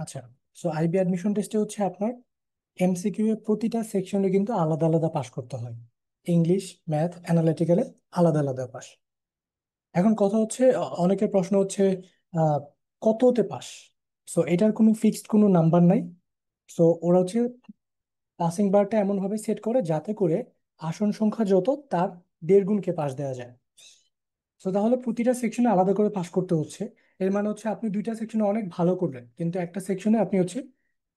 আচ্ছা, so IB admission টেস্টে হচ্ছে আপনার এমসিকিউ এর প্রতিটা সেকশনে কিন্তু আলাদা আলাদা পাস করতে হয়। ইংলিশ, ম্যাথ, অ্যানালিটিক্যালে আলাদা আলাদা পাস। এখন কথা হচ্ছে, অনেকের প্রশ্ন হচ্ছে আহ, কততে পাস। সো এটার কোনো ফিক্সড কোনো নাম্বার নাই। সো ওরা হচ্ছে পাসিং বারটা এমন ভাবে সেট করে যাতে করে আসন সংখ্যা যত তার 1.5 গুণকে পাস দেওয়া যায়। তো তাহলে প্রতিটা সেকশনে আলাদা করে পাস করতে হচ্ছে। এর মানে হচ্ছে আপনি দুইটা সেকশনে অনেক ভালো করলেন, কিন্তু একটা সেকশনে আপনি হচ্ছে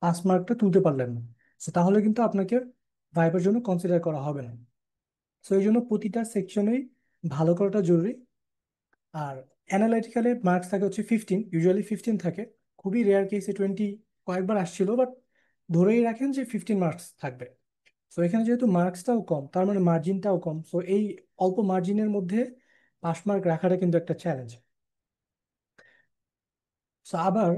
পাস মার্কটা তুলতে পারলেন না। তো তাহলে কিন্তু আপনাকে ভাইবার জন্য কনসিডার করা হবে না। তো এই জন্য প্রতিটা সেকশনেই ভালো করাটা জরুরি। আর অ্যানালাইটিক্যালে মার্কস থাকে হচ্ছে 15, ইউজুয়ালি 15 থাকে। খুবই রেয়ার কেসে 20 কয়েকবার আসছিল, বাট ধরেই রাখেন যে 15 মার্কস থাকবে। তো এখানে যেহেতু মার্কসটাও কম, তার মানে মার্জিনটাও কম। সো এই অল্প মার্জিনের মধ্যে পাস মার্ক রাখাটা কিন্তু একটা চ্যালেঞ্জ। সো আবার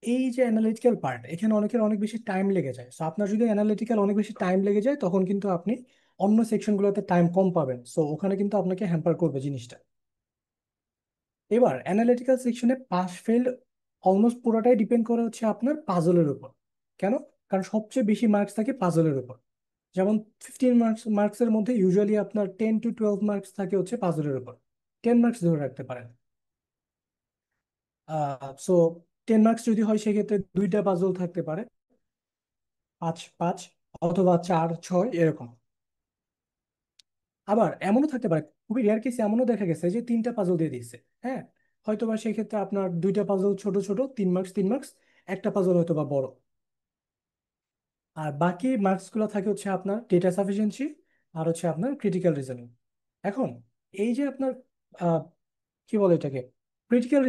এই যে অ্যানালিটিক্যাল পার্ট, এখানে অনেকের অনেক বেশি টাইম লেগে যায়। সো আপনার যদি অ্যানালিটিক্যাল অনেক বেশি টাইম লেগে যায়, তখন কিন্তু আপনি অন্য সেকশনগুলোতে টাইম কম পাবেন। সো ওখানে কিন্তু আপনাকে হ্যাম্পার করবে জিনিসটা। এবার অ্যানালিটিক্যাল সেকশনে পাস ফেল অলমোস্ট পুরোটাই ডিপেন্ড করে হচ্ছে আপনার পাজলের উপর। কেন? কারণ সবচেয়ে বেশি মার্কস থাকে পাজলের উপর। যেমন 15 মার্কসের মধ্যে ইউজুয়ালি আপনার 10 to 12 মার্কস থাকে হচ্ছে পাজলের উপর। 10 মার্কস ধরে রাখতে পারেন। সো 10 মার্কস যদি হয়, সেক্ষেত্রে দুইটা পাজল থাকতে পারে, 5 5, অথবা 4 6 এরকম। আবার এমনও থাকতে পারে, খুবই রেয়ার কেসে এমনও দেখা গেছে যে তিনটা পাজল দিয়ে দিচ্ছে। হ্যাঁ, হয়তোবা সেই ক্ষেত্রে আপনার দুইটা পাজল ছোট ছোট, 3 মার্কস 3 মার্কস, একটা পাজল হয়তোবা বড়। আর বাকি মার্কস গুলো থাকে হচ্ছে আপনার ডেটা সাফিসিয়েন্সি আর হচ্ছে আপনার ক্রিটিক্যাল রিজনিং। এখন এই যে আপনার আহ, কি বলে এটাকে, ক্রিটিক্যাল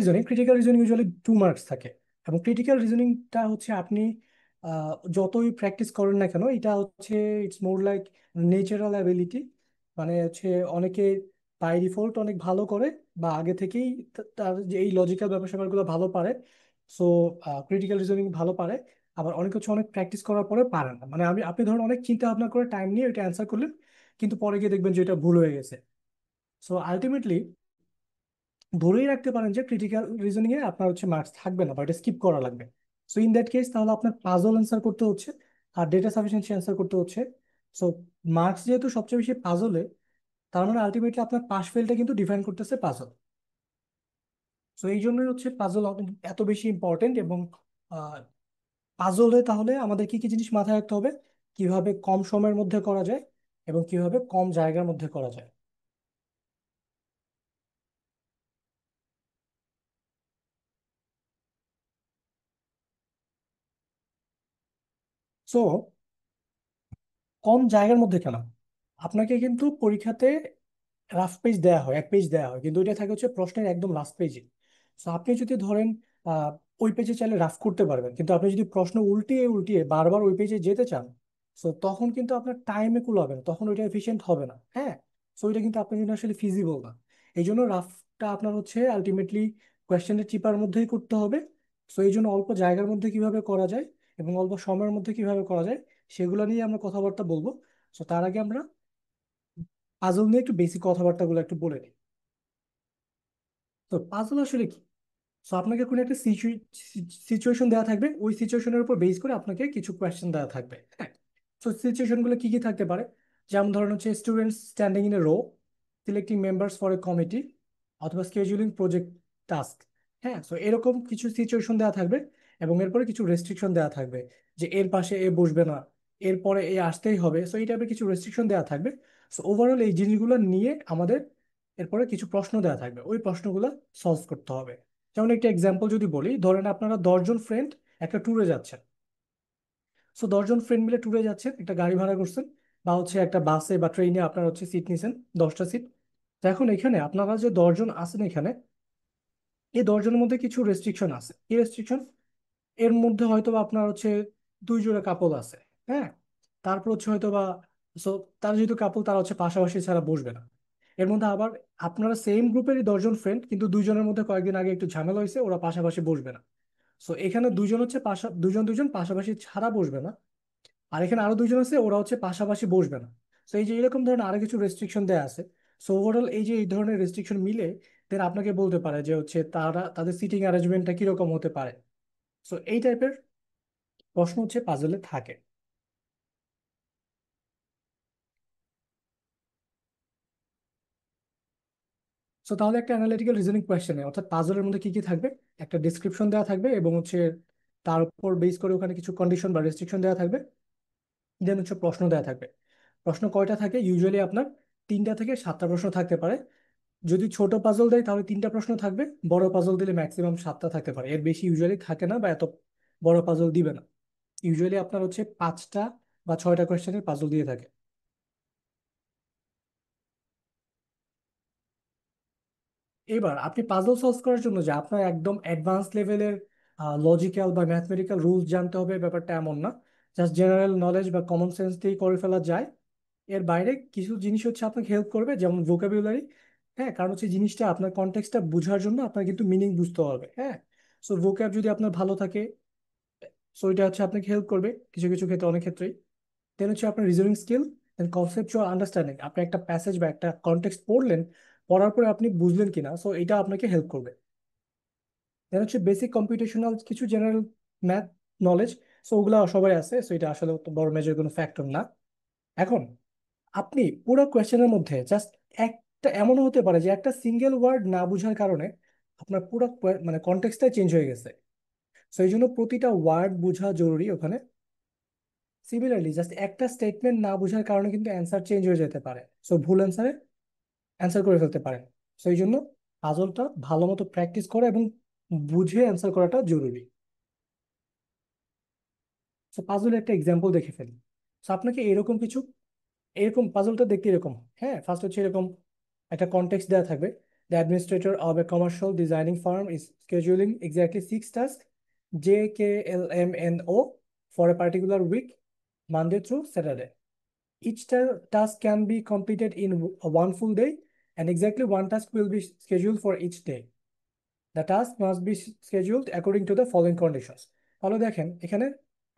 রিজনিং ইউজুয়ালি 2 মার্কস থাকে। এবং ক্রিটিক্যাল রিজনিংটা হচ্ছে আপনি যতই প্র্যাকটিস করেন না কেন, এটা হচ্ছে it's more like natural ability. মানে হচ্ছে অনেকে বাই ডিফল্ট অনেক ভালো করে, বা আগে থেকেই তার যে এই লজিক্যাল ব্যাপার স্যাপারগুলো ভালো পারে। সো ক্রিটিক্যাল রিজনিং ভালো পারে। আবার অনেক হচ্ছে অনেক প্র্যাকটিস করার পরে পারেন না। মানে আপনি ধরুন অনেক চিন্তা ভাবনা করে টাইম নিয়ে এটা অ্যান্সার করলেন, কিন্তু পরে গিয়ে দেখবেন যে এটা ভুল হয়ে গেছে। সো আলটিমেটলি ধরেই রাখতে পারেন যে ক্রিটিক্যাল রিজনিং এ আপনার হচ্ছে মার্কস থাকবে না, বা এটা স্কিপ করা লাগবে। সো ইন দ্যাট কেস তাহলে আপনার পাজল অ্যান্সার করতে হচ্ছে, আর ডেটা সাফিসিয়েন্সি অ্যান্সার করতে হচ্ছে। সো মার্কস যেহেতু সবচেয়ে বেশি পাজলে, তার মানে আলটিমেটলি আপনার পাস ফেলটা কিন্তু ডিফাইন করতেছে পাজল। সো এই জন্যই হচ্ছে পাজল এত বেশি ইম্পর্টেন্ট। এবং পাজলে তাহলে আমাদের কি কি জিনিস মাথায় রাখতে হবে, কিভাবে কম সময়ের মধ্যে করা যায় এবং কিভাবে কম জায়গার মধ্যে করা যায়। সো কম জায়গার মধ্যে কেন, আপনাকে কিন্তু পরীক্ষাতে রাফ পেজ দেওয়া হয়, 1 পেজ দেওয়া হয়, কিন্তু এটা থাকে হচ্ছে প্রশ্নের একদম লাস্ট পেজে। তো আপনি যদি ধরেন আহ, ওই পেজে চাইলে রাফ করতে পারবেন, কিন্তু আপনি যদি প্রশ্ন উল্টিয়ে উল্টিয়ে বারবার ওই পেজে যেতে চান, তো তখন কিন্তু আপনার টাইমে কুলাবে না, তখন ওইটা এফিসিয়েন্ট হবে না। হ্যাঁ, তো ওইটা কিন্তু আপনার জন্য আসলে ফিজিবল না। এই জন্য রাফটা আপনার হচ্ছে আলটিমেটলি কোয়েশ্চেনের চিপার মধ্যেই করতে হবে। তো এই জন্য অল্প জায়গার মধ্যে কিভাবে করা যায় এবং অল্প সময়ের মধ্যে কিভাবে করা যায়, সেগুলো নিয়ে আমরা কথাবার্তা বলবো। তো তার আগে আমরা পাজল নিয়ে একটু বেসিক কথাবার্তাগুলো একটু বলে নিই। তো পাজল আসলে কি? তো আপনাকে কোনো একটা সিচুয়েশন দেওয়া থাকবে, ওই সিচুয়েশনের উপর বেস করে আপনাকে কিছু কোয়েশ্চেন দেওয়া থাকবে। হ্যাঁ, তো সিচুয়েশন গুলো কি কি থাকতে পারে? যেমন ধরেন হচ্ছে students standing in a row, selecting members for a committee, অথবা স্কেজুলিং প্রজেক্ট টাস্ক। হ্যাঁ, তো এরকম কিছু সিচুয়েশন দেওয়া থাকবে। এবং এরপরে কিছু রেস্ট্রিকশন দেওয়া থাকবে, যে এর পাশে এ বসবে না, এরপরে এ আসতেই হবে। সো এই টাইপের কিছু রেস্ট্রিকশন দেওয়া থাকবে। সো ওভারঅল এই জিনিসগুলো নিয়ে আমাদের এরপরে কিছু প্রশ্ন দেওয়া থাকবে, ওই প্রশ্নগুলো সলভ করতে হবে। যেমন একটা এক্সাম্পল যদি বলি, ধরেন আপনারা 10 জন ফ্রেন্ড একটা ট্যুরে যাচ্ছেন। সো 10 জন ফ্রেন্ড মিলে ট্যুরে যাচ্ছেন, একটা গাড়ি ভাড়া করছেন, বা হচ্ছে একটা বাসে বা ট্রেনে আপনারা হচ্ছে সিট নিছেন, 10টা সিট। তো এখন এখানে আপনারা যে 10 জন আছেন এখানে, এই 10 জনের মধ্যে কিছু রেস্ট্রিকশন আছে। কি রেস্ট্রিকশন? এর মধ্যে হয়তো বা আপনার হচ্ছে 2 জোড়া কাপল আছে। হ্যাঁ, তারপর হচ্ছে হয়তো বা, সো তারা যেহেতু কাপল, তারা হচ্ছে পাশাপাশি ছাড়া বসবে না। এর মধ্যে আবার আপনারা সেম গ্রুপেরই 10 জন ফ্রেন্ড, কিন্তু 2 জনের মধ্যে কয়েকদিন আগে একটু ঝামেলা হয়েছে, ওরা পাশাপাশি বসবে না। সো এখানে 2 জন হচ্ছে দুজন দুজন পাশাপাশি ছাড়া বসবে না। আর এখানে আরো 2 জন আছে, ওরা হচ্ছে পাশাপাশি বসবে না। তো এই যে এরকম ধরনের আরো কিছু রেস্ট্রিকশন দেওয়া আছে। সো ওভারঅল এই যে এই ধরনের রেস্ট্রিকশন মিলে দেন আপনাকে বলতে পারে যে হচ্ছে তারা তাদের সিটিং অ্যারেঞ্জমেন্টটা কিরকম হতে পারে। সো এই টাইপের প্রশ্ন হচ্ছে পাজলে থাকে। সো তাহলে একটা অ্যানালিটিক্যাল রিজনিং কোয়েশ্চেনে অর্থাৎ পাজলের মধ্যে কি কি থাকবে, একটা ডিসক্রিপশন দেওয়া থাকবে এবং হচ্ছে তার উপর বেস করে ওখানে কিছু কন্ডিশন বা রেস্ট্রিকশন দেওয়া থাকবে, দেন হচ্ছে প্রশ্ন দেওয়া থাকবে। প্রশ্ন কয়টা থাকে, ইউজুয়ালি আপনার 3টা থেকে 7টা প্রশ্ন থাকতে পারে। যদি ছোট পাজল দেয় তাহলে 3টা প্রশ্ন থাকবে, বড় পাজল দিলে ম্যাক্সিমাম 7টা থাকতে পারে, এর বেশি ইউজুয়ালি থাকে না বা এত বড় পাজল দিবে না। ইউজুয়ালি আপনার হচ্ছে 5টা বা 6টা কোয়েশ্চেনের পাজল দিয়ে থাকে। এবার আপনি পাজল সলভ করার জন্য যে আপনার একদম অ্যাডভান্স লেভেলের লজিক্যাল বা ম্যাথমেটিক্যাল রুলস জানতে হবে ব্যাপারটা এমন না। জাস্ট জেনারেল নলেজ বা কমন সেন্স দিয়ে করে ফেলা যায়। এর বাইরে কিছু জিনিস হচ্ছে আপনাকে হেল্প করবে, যেমন ভোকাবুলারি। হ্যাঁ, কারণ হচ্ছে জিনিসটা আপনার কনটেক্সটটা বোঝার জন্য আপনার কিন্তু মিনিং বুঝতে হবে। হ্যাঁ, সো ভোক্যাব যদি আপনার ভালো থাকে, সো এটা হচ্ছে আপনাকে হেল্প করবে কিছু কিছু ক্ষেত্রে, অনেক ক্ষেত্রেই। দেন হচ্ছে আপনার রিজনিং স্কিল, দেন কনসেপচুয়াল আন্ডারস্ট্যান্ডিং, আপনি একটা প্যাসেজ বা একটা কনটেক্সট পড়লেন, পড়ার পরে আপনি বুঝলেন কিনা, সো এটা আপনাকে হেল্প করবে। দেন হচ্ছে বেসিক কম্পিউটেশনাল কিছু জেনারেল ম্যাথ নলেজ, সো ওগুলা সবাই আছে, সো এটা আসলে অত বড় মেজর কোনো ফ্যাক্টর না। এখন আপনি পুরো কোয়েশ্চেনের মধ্যে জাস্ট একটা এমনও হতে পারে যে একটা সিঙ্গেল ওয়ার্ড না বোঝার কারণে আপনার পুরো মানে কনটেক্সটটাই চেঞ্জ হয়ে গেছে। সো এই জন্য প্রতিটা ওয়ার্ড বোঝা জরুরি ওখানে। সিমিলারলি জাস্ট একটা স্টেটমেন্ট না বোঝার কারণে কিন্তু অ্যান্সার চেঞ্জ হয়ে যেতে পারে, সো ভুল অ্যান্সারে অ্যান্সার করে ফেলতে পারেন। সো এই জন্য পাজলটা ভালো মতো প্র্যাকটিস করা এবং বুঝে অ্যান্সার করাটা জরুরি। সো পাজলের একটা এক্সাম্পল দেখে ফেলি। সো আপনাকে এরকম কিছু, এরকম পাজলটা দেখতে এরকম। হ্যাঁ, ফার্স্ট হচ্ছে এরকম একটা কনটেক্সট দেওয়া থাকবে। The administrator of a commercial designing firm is scheduling exactly 6 task JKLMNO for a particular week, Monday through Saturday. Each task can be completed in one full day, and exactly one task will be scheduled for each day. The task must be scheduled according to the following conditions. তাহলে দেখেন এখানে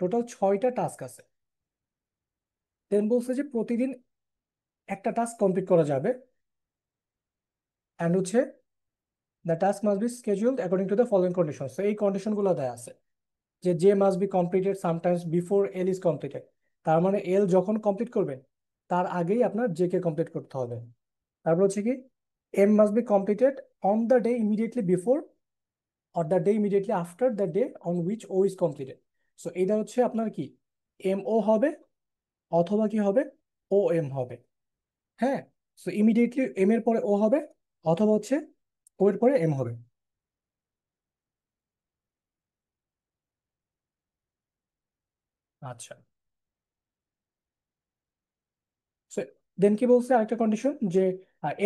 total 6টা task আছে। দেন বলছে যে প্রতিদিন একটা task complete করা যাবে, অ্যান্ড হচ্ছে the task must be scheduled according to the following conditions। তো এই কন্ডিশনগুলো দেয়া আছে যে must be completed sometimes before L is completed. তার মানে এল যখন কমপ্লিট করবেন তার আগেই আপনার কে কমপ্লিট করতে হবে। তারপর হচ্ছে কি, M must be completed on the day immediately before or the day immediately after the day on which O is completed. So এটা হচ্ছে আপনার কি, এম ও হবে অথবা কি হবে, ও এম হবে। হ্যাঁ, সো ইমিডিয়েটলি এম এর পরে ও হবে অথবা হচ্ছে ও এর পরে এম হবে। আচ্ছা, সো দেন কি বলছে আরেকটা কন্ডিশন যে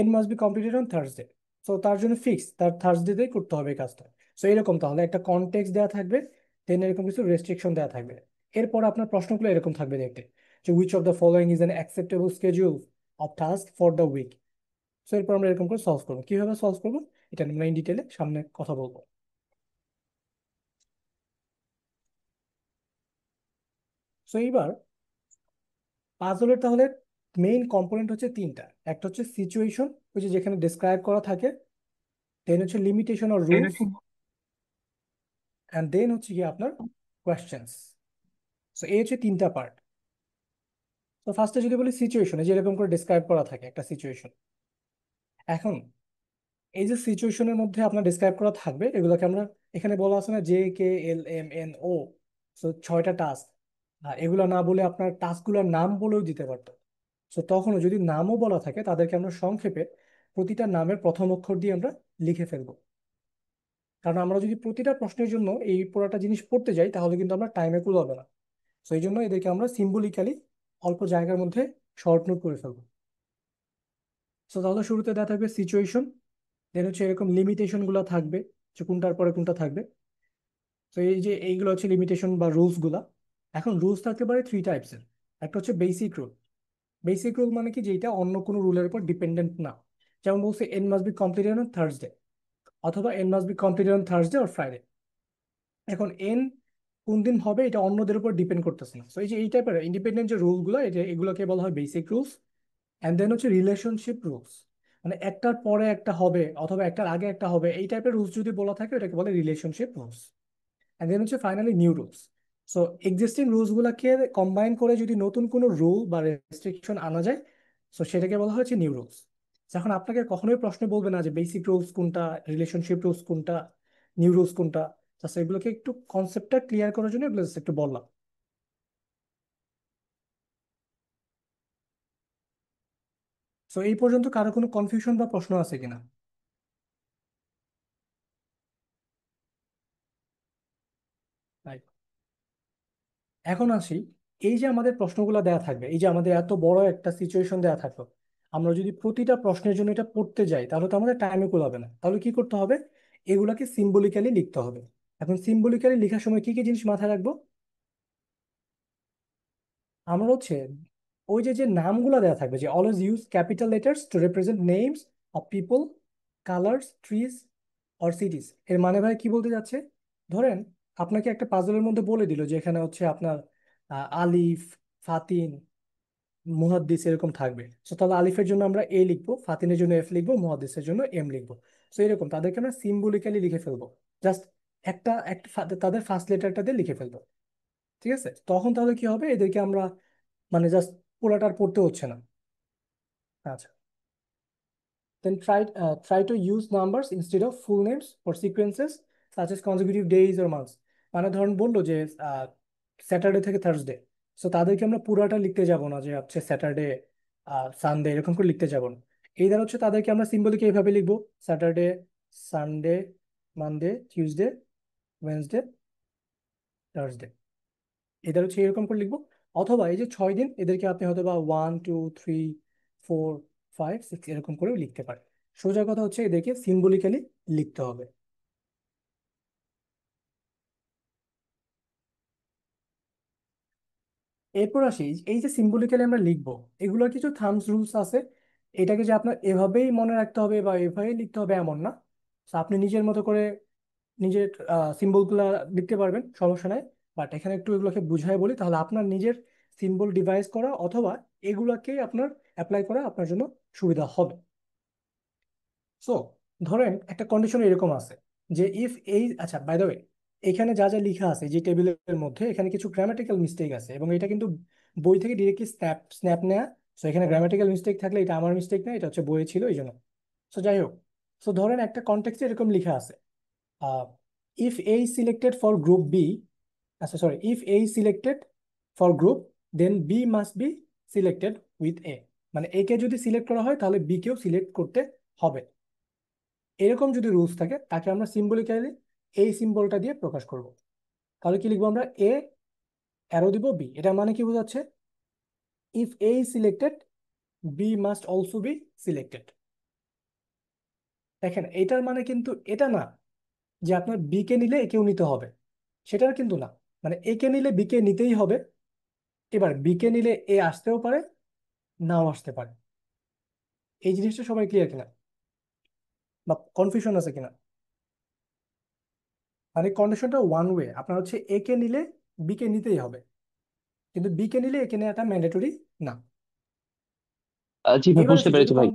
N must be completed on Thursday. So তার জন্য ফিক্স তার থার্সডেতেই করতে হবে এই কাজটা। সো এরকম তাহলে একটা কনটেক্সট দেওয়া থাকবে, দেন এরকম কিছু রেস্ট্রিকশন দেওয়া থাকবে। এরপর আপনার প্রশ্নগুলো এরকম থাকবে দেখতে, যে which of the following is an acceptable schedule of task for the week. So এরপর আমরা এরকম করে সলভ করবো, কিভাবে সলভ করবো এটা আমরা ইন ডিটেলে সামনে কথা বলবো। সো এইবার পাজলের তাহলে মেইন কম্পোনেন্ট হচ্ছে 3টা। একটা হচ্ছে সিচুয়েশন, ওই যে যেখানে ডেসক্রাইব করা থাকে, দেন হচ্ছে limitation or rules, and then হচ্ছে কি আপনার কোয়েশ্চেন্স। সো এই হচ্ছে 3টা পার্ট। তো ফার্স্টে যদি বলি সিচুয়েশনে, যেরকম করে ডিসক্রাইব করা থাকে একটা সিচুয়েশন। এখন এই যে সিচুয়েশনের মধ্যে আপনার ডিসক্রাইব করা থাকবে, এগুলোকে আমরা এখানে বলা আছে না JKLMNO, সো 6টা টাস্ক। আর এগুলো না বলে আপনার টাস্কগুলোর নাম বলেও দিতে পারতো। সো তখনও যদি নামও বলা থাকে তাদেরকে আমরা সংক্ষেপে প্রতিটা নামের প্রথম অক্ষর দিয়ে আমরা লিখে ফেলবো। কারণ আমরা যদি প্রতিটা প্রশ্নের জন্য এই পুরোটা জিনিস পড়তে যাই তাহলে কিন্তু আমরা টাইমে কুলাবে না। তো এই জন্য এদেরকে আমরা সিম্বলিক্যালি অল্প জায়গার মধ্যে শর্ট নোট করে ফেলবো। সো তাহলে শুরুতে দেওয়া থাকবে সিচুয়েশন, দেন হচ্ছে এরকম লিমিটেশন গুলো থাকবে, যে কোনটার পরে কোনটা থাকবে। তো এই যে এইগুলো হচ্ছে লিমিটেশন বা রুলস গুলা। এখন রুলস থাকতে পারে 3 টাইপসের। একটা হচ্ছে বেসিক রুল। বেসিক রুল মানে কি, যেটা অন্য কোনো রুলের উপর ডিপেন্ডেন্ট না। যেমন বলছে N must be completed on Thursday, অথবা N must be completed on Thursday or Friday. এখন এন কোন দিন হবে এটা অন্যদের উপর ডিপেন্ড করতেছে না। তো এই যে এই টাইপের ইন্ডিপেন্ডেন্ট যে রুলগুলো, এটা এগুলোকে বলা হয় বেসিক রুলস। অ্যান্ড দেন হচ্ছে রিলেশনশিপ রুলস, মানে একটার পরে একটা হবে অথবা একটার আগে একটা হবে, এই টাইপের রুলস যদি বলা থাকে এটাকে বলে রিলেশনশিপ রুলস। এন্ড দেন হচ্ছে finally new rules. So existing rules গুলাকে কম্বাইন করে যদি নতুন কোনো রুল বা রেস্ট্রিকশন আনা যায়, সো সেটাকে বলা হচ্ছে নিউ রুলস। এখন আপনাকে কখনোই প্রশ্ন বলবে না যে বেসিক রুলস কোনটা, রিলেশনশিপ রুলস কোনটা, নিউ রুলস কোনটা। জাস্ট এগুলোকে একটু কনসেপ্টটা ক্লিয়ার করার জন্য এগুলো just একটু বললাম। সো এই পর্যন্ত কারো কোনো কনফিউশন বা প্রশ্ন আছে কিনা? Right. এখন আসি, এই যে আমাদের প্রশ্নগুলো দেয়া থাকবে, এই যে আমাদের এত বড় একটা সিচুয়েশন দেয়া থাকলো, আমরা যদি প্রতিটা প্রশ্নের জন্য এটা পড়তে যাই তাহলে তো আমাদের টাইমে কুলাবে না। তাহলে কি করতে হবে? এগুলাকে সিম্বলিক্যালি লিখতে হবে। এখন সিম্বলিক্যালি লেখার সময় কি কি জিনিস মাথায় রাখবো? আমরা হচ্ছে ওই যে যে নামগুলো দেওয়া থাকবে, যে always use capital letters to represent names of people, colours, trees or সিটিজ। এর মানে ভাই কি বলতে যাচ্ছে? ধরেন আপনাকে একটা পাজলের মধ্যে বলে দিল যে এখানে হচ্ছে আপনার আলিফ, ফাতিন, মুহাদ্দিস এরকম থাকবে। তো তাহলে আলিফের জন্য আমরা এ লিখবো, ফাতিনের জন্য এফ লিখবো, মুহাদ্দিসের জন্য এম লিখবো। তো এরকম তাদেরকে আমরা সিম্বলিক্যালি লিখে ফেলবো। জাস্ট একটা একটা তাদের ফার্স্ট লেটারটা দিয়ে লিখে ফেলবো। ঠিক আছে, তখন তাহলে কি হবে? এদেরকে আমরা মানে জাস্ট পুরোটা আর পড়তে হচ্ছে না। আচ্ছা, then try to use numbers instead of full names for sequences such as consecutive days or months. মানে ধরুন বললো যে স্যাটারডে থেকে থার্সডে, সো তাদেরকে আমরা পুরাটা লিখতে যাব না যে হচ্ছে স্যাটারডে সানডে এরকম করে লিখতে যাব না। এই দ্বারা হচ্ছে তাদেরকে আমরা সিম্বলিকে এইভাবে লিখবো: Saturday, Sunday, Monday, Tuesday, Wednesday, Thursday. এদের হচ্ছে এরকম করে লিখবো। অথবা এই যে 6 দিন, এদেরকে আপনি হয়তো বা 1 2 3 4 5 6 এরকম করেও লিখতে পারেন। সোজা কথা হচ্ছে এদেরকে সিম্বলিক্যালি লিখতে হবে। এরপর আসি, এই যে সিম্বলিক্যালি আমরা লিখবো, এগুলোর কিছু থাম্বস রুলস আছে। এটাকে যে আপনার এভাবেই মনে রাখতে হবে বা এভাবেই লিখতে হবে এমন না। So আপনি নিজের মতো করে নিজের সিম্বল গুলা লিখতে পারবেন, সমস্যা নাই। বাট এখানে একটু এগুলোকে বুঝাই বলি, তাহলে আপনার নিজের সিম্বল ডিভাইস করা অথবা এগুলাকে আপনার অ্যাপ্লাই করা আপনার জন্য সুবিধা হবে। সো ধরেন একটা কন্ডিশন এরকম আছে যে ইফ এই, আচ্ছা বাই দ্য ওয়ে, এখানে যা যা লেখা আছে যে টেবিলের মধ্যে, এখানে কিছু গ্রামাটিক্যাল মিস্টেক আছে এবং এটা কিন্তু বই থেকে ডিরেক্টলি স্ন্যাপ স্ন্যাপ নেয়া। সো এখানে গ্রামাটিক্যাল মিস্টেক থাকলে এটা আমার মিস্টেক না, এটা হচ্ছে বইয়ে ছিল এই জন্য। সো যাই হোক, সো ধরেন একটা কনটেক্সটে এরকম লেখা আছে, if A selected for group B, আচ্ছা sorry, if A selected for group then B must be selected with A. মানে এ কে যদি সিলেক্ট করা হয় তাহলে বি কেও সিলেক্ট করতে হবে। এরকম যদি রুলস থাকে তাকে আমরা সিম্বলিক্যালি এই সিম্বলটা দিয়ে প্রকাশ করব। তাহলে কি লিখবো আমরা? এ অ্যারো দিব বি। এটা মানে কি বোঝাচ্ছে? If A is selected, B must also B selected. দেখেন এটার মানে কিন্তু এটা না যে আপনার বি কে নিলে একেও নিতে হবে, সেটার কিন্তু না। মানে এ কে নিলে বি কে নিতেই হবে। এবার বি কে নিলে এ আসতেও পারে, নাও আসতে পারে। এই জিনিসটা সবাই ক্লিয়ার কিনা বা কনফিউশন আছে কিনা? মানে কন্ডিশনটা ওয়ান ওয়ে, আপনার হচ্ছে এ কে নিলে বি কে নিতেই হবে, কিন্তু বি কে নিলে এ কে নেওয়াটা ম্যান্ডেটরি না। জি ভাই, এবার বুঝতে আসি যদি পেরেছি ভাই।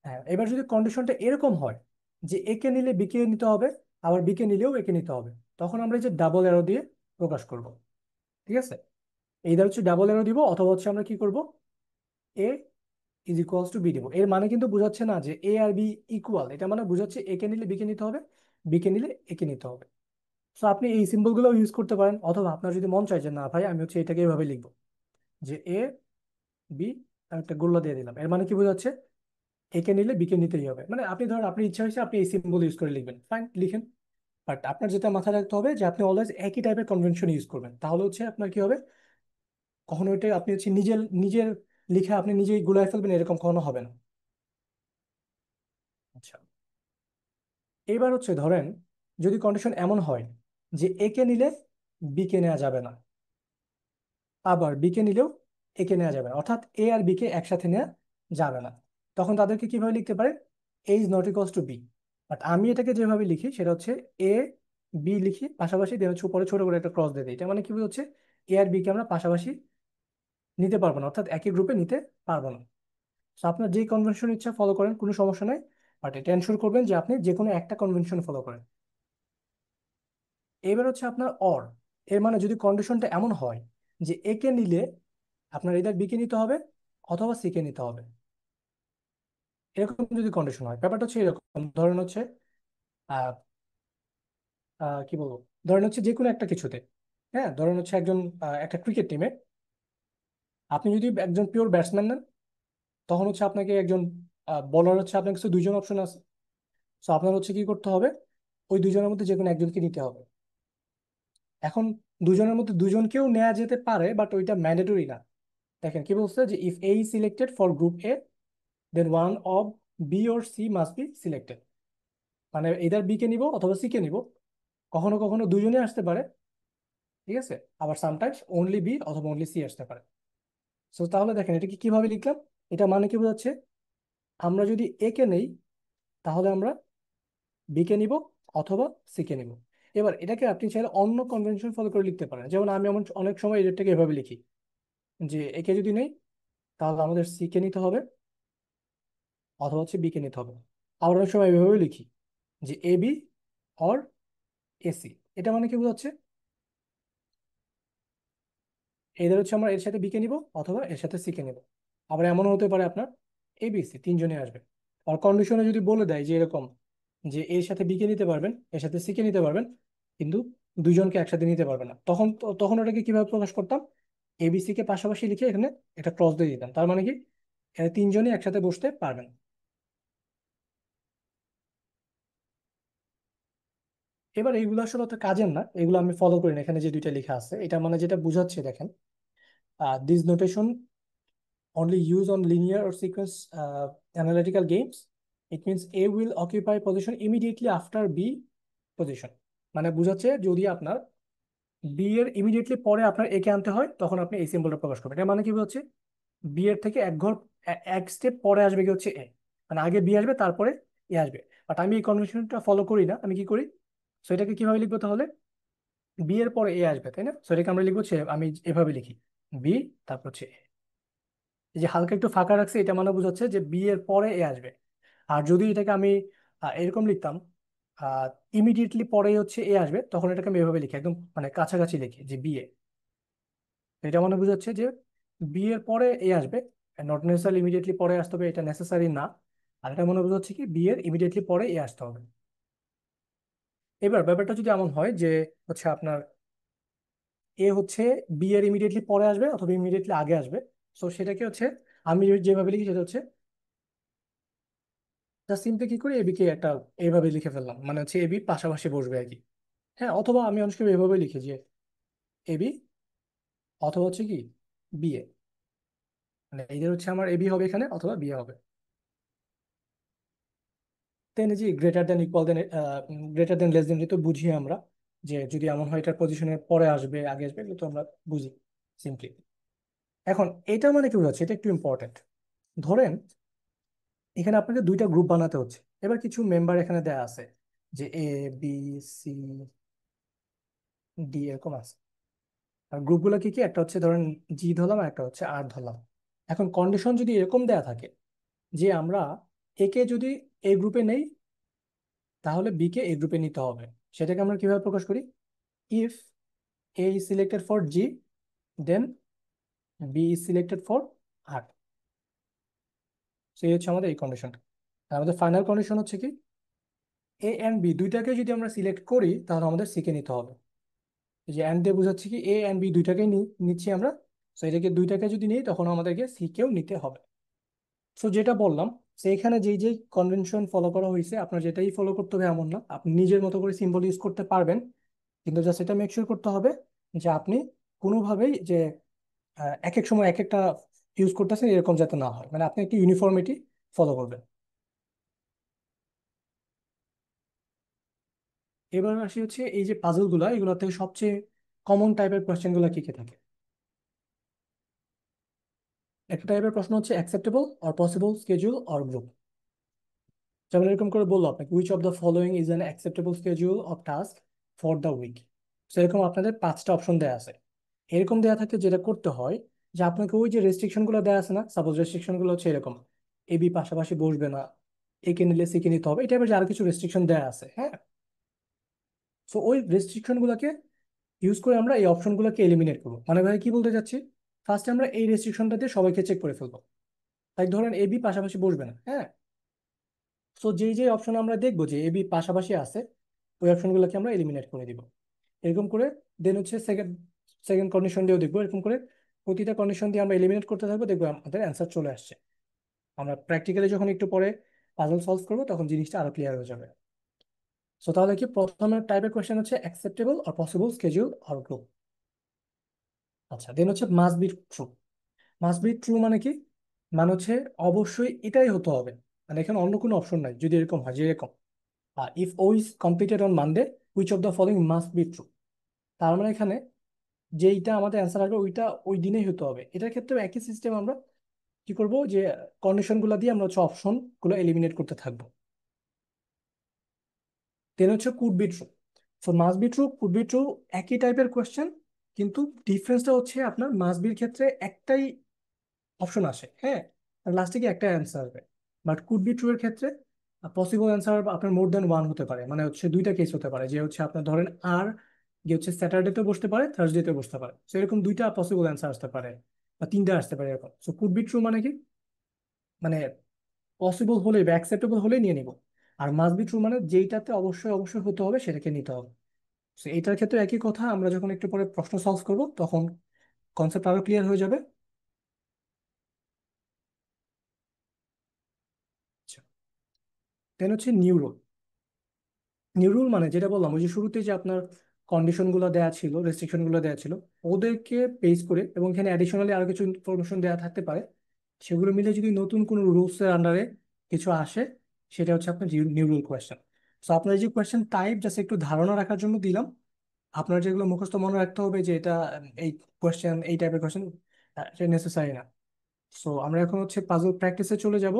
হ্যাঁ, এবার যদি কন্ডিশনটা এরকম হয় যে এ কে নিলে বি কে নিতে হবে, আবার বি কে নিলেও এ কে নিতে হবে, তখন আমরা এই যে ডাবল অ্যারো দিয়ে প্রকাশ করব। ঠিক আছে, এইটা হচ্ছে ডাবল অ্যারো দিব, অথবা হচ্ছে আমরা কি করব, এ ইজ ইকুয়ালস টু বি দিব। এর মানে কিন্তু বোঝাচ্ছে না যে এ আর বি ইকুয়াল, এটা মানে বোঝাচ্ছে এ কে নিলে বি কে নিতে হবে, বি কে নিলে এ কে নিতে হবে। তো আপনি এই সিম্বল গুলো ইউজ করতে পারেন, অথবা আপনার যদি মন চায় যে না ভাই আমি হচ্ছে এটাকে এভাবে লিখবো, যে এ বি, আমি একটা গোল্লা দিয়ে দিলাম, এর মানে কি বোঝাচ্ছে এ কে নিলে বি কে নিতেই হবে। মানে আপনি ধরেন আপনার ইচ্ছা হয়েছে আপনি এই সিম্বল ইউজ করে লিখবেন, ফাইন লিখেন। বাট আপনার যেটা মাথায় রাখতে হবে যে আপনি অলওয়েজ একই টাইপের কনভেনশন ইউজ করবেন, তাহলে হচ্ছে আপনার কি হবে, কখনো এটা আপনি হচ্ছে নিজের নিজের লিখে আপনি নিজেই গুলায় ফেলবেন এরকম কখনো হবে না। আচ্ছা, এবার হচ্ছে ধরেন যদি কন্ডিশন এমন হয় যে এ কে নিলে বি কে নেওয়া যাবে না, আবার বি কে নিলেও এ কে নেওয়া যাবে না, অর্থাৎ এ আর বি কে একসাথে নেওয়া যাবে না, তখন তাদেরকে কিভাবে লিখতে পারে? A is not equals to B. But আমি এটাকে যেভাবে লিখি সেটা হচ্ছে এ বি লিখি পাশাপাশি, দেন হচ্ছে উপরে ছোট করে একটা ক্রস দিয়ে দিই। এটা মানে কি হচ্ছে, এ আর বি কে আমরা পাশাপাশি নিতে পারবো না, অর্থাৎ একই গ্রুপে নিতে পারবো না। তো আপনার যে কনভেনশন ইচ্ছা ফলো করেন, কোনো সমস্যা নাই। বাট এটা এনশোর করবেন যে আপনি যে কোনো একটা কনভেনশন ফলো করেন। এবার হচ্ছে আপনার অর, এর মানে যদি কন্ডিশনটা এমন হয় যে এ কে নিলে আপনার এদের বি কে নিতে হবে অথবা সি কে নিতে হবে, এরকম যদি কন্ডিশন হয়, ব্যাপারটা হচ্ছে এরকম। ধরেন হচ্ছে আহ কি বলবো, ধরেন হচ্ছে যে কোনো একটা কিছুতে, হ্যাঁ ধরেন হচ্ছে একজন একটা ক্রিকেট টিমে আপনি যদি একজন পিওর ব্যাটসম্যান নেন, তখন হচ্ছে আপনাকে একজন বলার হচ্ছে আপনার কাছে দুইজন অপশন আছে। তো আপনার হচ্ছে কি করতে হবে, ওই দুইজনের মধ্যে যে কোনো একজনকে নিতে হবে। এখন দুজনের মধ্যে দুজনকেও নেওয়া যেতে পারে, বাট ওইটা ম্যান্ডেটরি না। দেখেন কি বলছে, যে if A is selected for group A, then one of B or C must be selected. মানে এদার বি কে নিব অথবা সি কে নিব, কখনো কখনো দুজনে আসতে পারে, ঠিক আছে, আবার সামটাইমস অনলি বি অথবা অনলি সি আসতে পারে। সো তাহলে দেখেন এটা কি কিভাবে লিখলাম, এটা মানে কি বোঝাচ্ছে, আমরা যদি এ কে নেই তাহলে আমরা বি কে নিব অথবা সি কে নিব। এবার এটাকে আপনি চাইলে অন্য কনভেনশন ফলো করে লিখতে পারেন, যেমন আমি অনেক সময় এটাকে এভাবে লিখি যে একে যদি নেই তাহলে আমাদের সি কে নিতে হবে অথবা হচ্ছে বি কে নিতে হবে। আবার অনেক সময় এভাবে লিখি যে এ বি অর এসি। এটা মানে কি বোঝাচ্ছে, এদের হচ্ছে আমরা এর সাথে বি কে নিব অথবা এর সাথে সি কে নিব। আবার এমনও হতে পারে আপনার এ বি সি তিনজনে আসবে। আর কন্ডিশনে যদি বলে দেয় যে এরকম, যে এর সাথে বি কে নিতে পারবেন, এর সাথে সি কে নিতে পারবেন, কিন্তু দুজনকে একসাথে নিতে পারবেন না, তখন ওটাকে কিভাবে প্রকাশ করতাম, এবিসি কে পাশাপাশি লিখে এখানে একটা ক্রস দিয়ে দিতাম, তার মানে কি এরা তিনজনই একসাথে বসতে পারবেন। এবার এইগুলো আসলে অত কাজের না, এগুলো আমি ফলো করি না। এখানে যে দুইটা লেখা আছে এটা মানে যেটা বুঝাচ্ছে দেখেন, this notation only use on linear or sequence analytical games. It means A will occupy position immediately after B position. মানে বুঝাচ্ছে যদি আপনার বি এর ইমিডিয়েটলি পরে আপনার এ কে আনতে হয় তখন আপনি এই সিম্বলটা প্রকাশ করবেন। এটা মানে কি হচ্ছে, বি এর থেকে এক স্টেপ পরে আসবে কি হচ্ছে এ, মানে আগে বি আসবে তারপরে এ আসবে। বাট আমি এই কনভেনশনটা ফলো করি না, আমি কি করি, সো এটাকে কিভাবে লিখবো তাহলে, বি এর পরে এ আসবে তাই না, সো এটাকে আমরা লিখবো আমি এভাবে লিখি বি, তারপর হচ্ছে এই যে হালকা একটু ফাঁকা রাখছে এটা মানে বোঝাচ্ছে যে বি এর পরে এ আসবে। আর যদি এটাকে আমি এরকম লিখতাম, ইমিডিয়েটলি পরে হচ্ছে এ আসবে, তখন এটাকে আমি এভাবে লিখি একদম মানে কাছাকাছি লিখি যে বি এ। এটা মানে বোঝাচ্ছে যে বি এর পরে এ আসবে, নট নেসেসারি ইমিডিয়েটলি পরে আসতে হবে, এটা নেসেসারি না। আর এটা মনে বোঝাচ্ছে কি বি এর ইমিডিয়েটলি পরে এ আসতে হবে। এবার ব্যাপারটা যদি এমন হয় যে হচ্ছে আপনার এ হচ্ছে বি এর ইমিডিয়েটলি পরে আসবে অথবা ইমিডিয়েটলি আগে আসবে, তো সেটাকে হচ্ছে আমি যেভাবে লিখি সেটা হচ্ছে জাস্ট সিম্পলি কি করি, এবি কে একটা এইভাবে লিখে ফেললাম, মানে হচ্ছে এবি পাশাপাশি বসবে আর কি। হ্যাঁ, অথবা আমি অনেক সময় এভাবে লিখি যে এবি অথবা হচ্ছে কি বিএ, মানে এইদের হচ্ছে আমার এবি হবে এখানে অথবা বিএ হবে। দেন এই যে গ্রেটার দেন ইকুয়াল দেন, গ্রেটার দেন লেস দেন, তো বুঝি আমরা যে যদি এমন হয় এটার পজিশনের পরে আসবে আগে আসবে, এগুলো তো আমরা বুঝি সিম্পলি। এখন এটা মানে কি বোঝাচ্ছে, এটা একটু ইম্পর্টেন্ট। ধরেন এখানে আপনাকে দুইটা গ্রুপ বানাতে হচ্ছে, এবার কিছু মেম্বার এখানে দেয়া আছে যে এ বি সি ডি এরকম আছে। আর গ্রুপগুলো কি কি, একটা হচ্ছে ধরেন জি ধরলাম আর একটা হচ্ছে আর ধরলাম। এখন কন্ডিশন যদি এরকম দেয়া থাকে যে আমরা এ কে যদি এই গ্রুপে নেই তাহলে বি কে এই গ্রুপে নিতে হবে, সেটাকে আমরা কিভাবে প্রকাশ করি, if A is selected for G, then B is selected for R. সেই হচ্ছে আমাদের এই কন্ডিশনটা। আমাদের ফাইনাল কন্ডিশন হচ্ছে কি, এ এন্ড বি দুইটাকে যদি আমরা সিলেক্ট করি তাহলে আমাদের সি কে নিতে হবে। এই যে এন্ড দিয়ে বোঝাচ্ছে কি এ এন্ড বি দুইটাকেই নিচ্ছি আমরা, তো এটাকে দুইটাকে যদি নিই তখন আমাদেরকে সি কেও নিতে হবে। সো যেটা বললাম, সেইখানে যেই যেই কনভেনশন ফলো করা হয়েছে আপনার যেটাই ফলো করতে হবে এমন না, আপনি নিজের মতো করে সিম্বল ইউজ করতে পারবেন, কিন্তু জাস্ট এটা মেক শিওর করতে হবে যে আপনি কোনোভাবেই যে এক এক সময় এক একটা ইউজ করতেছেন এরকম যাতে না হয়, মানে আপনি একটা ইউনিফর্মিটি ফলো করবেন। এবার আসি হচ্ছে এই যে পাজল গুলা, এগুলো থেকে সবচেয়ে কমন টাইপের কোয়েশ্চেন গুলো কি কি থাকে। একটা টাইপের প্রশ্ন হচ্ছে acceptable or possible schedule or group. যেমন এরকম করে বললো আপনাকে which of the following is an acceptable schedule of task for the week. সেরকম আপনাদের পাঁচটা অপশন দেওয়া আছে। এরকম দেওয়া থাকলে যেটা করতে হয় যে আপনাকে ওই যে রেস্ট্রিকশন গুলো দেওয়া আছে না, সাপোজ রেস্ট্রিকশন গুলো হচ্ছে এরকম, এ বি পাশাপাশি বসবে না, এ কে নিলে সি কে নিতে হবে, এটা এবার যে আরো কিছু রেস্ট্রিকশন দেওয়া আছে, হ্যাঁ। সো ওই রেস্ট্রিকশন গুলোকে ইউজ করে আমরা এই অপশনগুলোকে এলিমিনেট করবো। মানে ভাই কি বলতে চাচ্ছি, ফার্স্টে আমরা এই রেস্ট্রিকশনটা দিয়ে সবাইকে চেক করে ফেলবো। তাই ধরেন এবি পাশাপাশি বসবে না, হ্যাঁ। সো যেই যে অপশন আমরা দেখবো যে এবি পাশাপাশি আছে, ওই অপশনগুলোকে আমরা এলিমিনেট করে দিব। এরকম করে দেন হচ্ছে সেকেন্ড সেকেন্ড কন্ডিশন দিয়েও দেখবো। এরকম করে প্রতিটা কন্ডিশন দিয়ে আমরা এলিমিনেট করতে থাকবো, দেখবো আমাদের অ্যান্সার চলে আসছে। আমরা প্র্যাকটিক্যালি যখন একটু পরে পাজল সলভ করবো তখন জিনিসটা আরো ক্লিয়ার হয়ে যাবে। সো তাহলে কি প্রথমে টাইপের কোয়েশ্চেন হচ্ছে acceptable or possible schedule or group. আচ্ছা, দেন হচ্ছে must be true. Must be true মানে কি? মানে হচ্ছে অবশ্যই এটাই হতে হবে, মানে এখানে অন্য কোনো অপশন নাই। যদি এরকম হয় যে এরকম if O is completed on Monday, which of the following must be true, তার মানে এখানে যেইটা আমাদের অ্যান্সার আসবে ওইটা ওই দিনেই হতে হবে। এটার ক্ষেত্রে একই সিস্টেম, আমরা কি করব যে কন্ডিশন গুলো দিয়ে আমরা হচ্ছে অপশন গুলো এলিমিনেট করতে থাকবো। দেন হচ্ছে could be true. So must be true, could be true, একই টাইপের কোয়েশ্চেন, কিন্তু ডিফারেন্সটা হচ্ছে আপনার মাস্ট বির ক্ষেত্রে একটাই অপশন আসে, হ্যাঁ, লাস্টে কি একটা অ্যান্সার আসবে। বাট কুড বি ট্রু এর ক্ষেত্রে পসিবল অ্যান্সার আপনার মোর দ্যান ওয়ান হতে পারে। মানে হচ্ছে দুইটা কেস হতে পারে, যে হচ্ছে আপনার ধরেন আর যে হচ্ছে স্যাটারডেতেও বসতে পারে, থার্সডেতেও বসতে পারে। তো এরকম দুইটা পসিবল অ্যান্সার আসতে পারে, বা তিনটা আসতে পারে এরকম। সো কুড বি ট্রু মানে কি, মানে পসিবল হলেই বা অ্যাকসেপ্টেবল হলেই নিয়ে নিব। আর মাস্ট বি ট্রু মানে যেইটাতে অবশ্যই অবশ্যই হতে হবে সেটাকে নিতে হবে। তো এইটার ক্ষেত্রে একই কথা, আমরা যখন একটু পরে প্রশ্ন সলভ করব তখন কনসেপ্ট আরো ক্লিয়ার হয়ে যাবে। আচ্ছা, দেন হচ্ছে নিউরো। নিউরুল মানে যেটা বললাম ওই যে শুরুতে যে আপনার কন্ডিশন গুলো দেওয়া ছিল, রেস্ট্রিকশন গুলো দেওয়া ছিল, ওদেরকে বেস করে এবং এখানে অ্যাডিশনালি আরো কিছু ইনফরমেশন দেওয়া থাকতে পারে, সেগুলো মিলে যদি নতুন কোনো রুলস এর আন্ডারে কিছু আসে, সেটা হচ্ছে আপনার নিউরুল কোয়েশ্চেন। সো আপনার এই যে কোয়েশ্চেন টাইপ জাস্ট একটু ধারণা রাখার জন্য দিলাম। আপনার যেগুলো মুখস্থ মনে রাখতে হবে যে এটা এই কোয়েশ্চেন, এই টাইপের কোয়েশ্চেন, সেটা নেসেসারি না। সো আমরা এখন হচ্ছে পাজল প্র্যাকটিসে চলে যাব।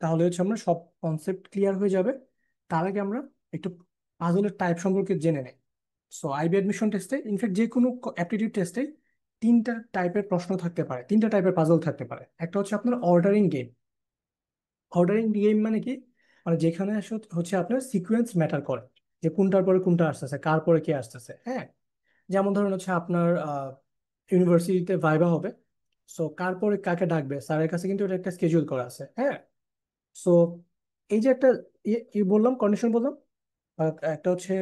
তাহলে হচ্ছে আমরা সব কনসেপ্ট ক্লিয়ার হয়ে যাবে। তার আগে আমরা একটু পাজলের টাইপ সম্পর্কে জেনে নেই। সো আইবি অ্যাডমিশন টেস্টে, ইনফ্যাক্ট যে কোনো অ্যাপটিটিউড টেস্টে তিনটা টাইপের প্রশ্ন থাকতে পারে, তিনটা টাইপের পাজল থাকতে পারে। একটা হচ্ছে আপনার অর্ডারিং গেম। অর্ডারিং গেম মানে কি, মানে যেখানে হচ্ছে আপনার সিকোয়েন্স ম্যাটার করে, যে কোনটার পরে কোনটা আসতেছে, কার পরে কে আসতেছে, হ্যাঁ। যেমন ধরুন হচ্ছে আপনার ইউনিভার্সিটিতে ভাইবা হবে। সো কার পরে কাকে ডাকবে, স্যারের কাছে কিন্তু এটা একটা স্কেডিউল করা আছে, হ্যাঁ। সো এই যে একটা বললাম কন্ডিশন বললাম, একটা হচ্ছে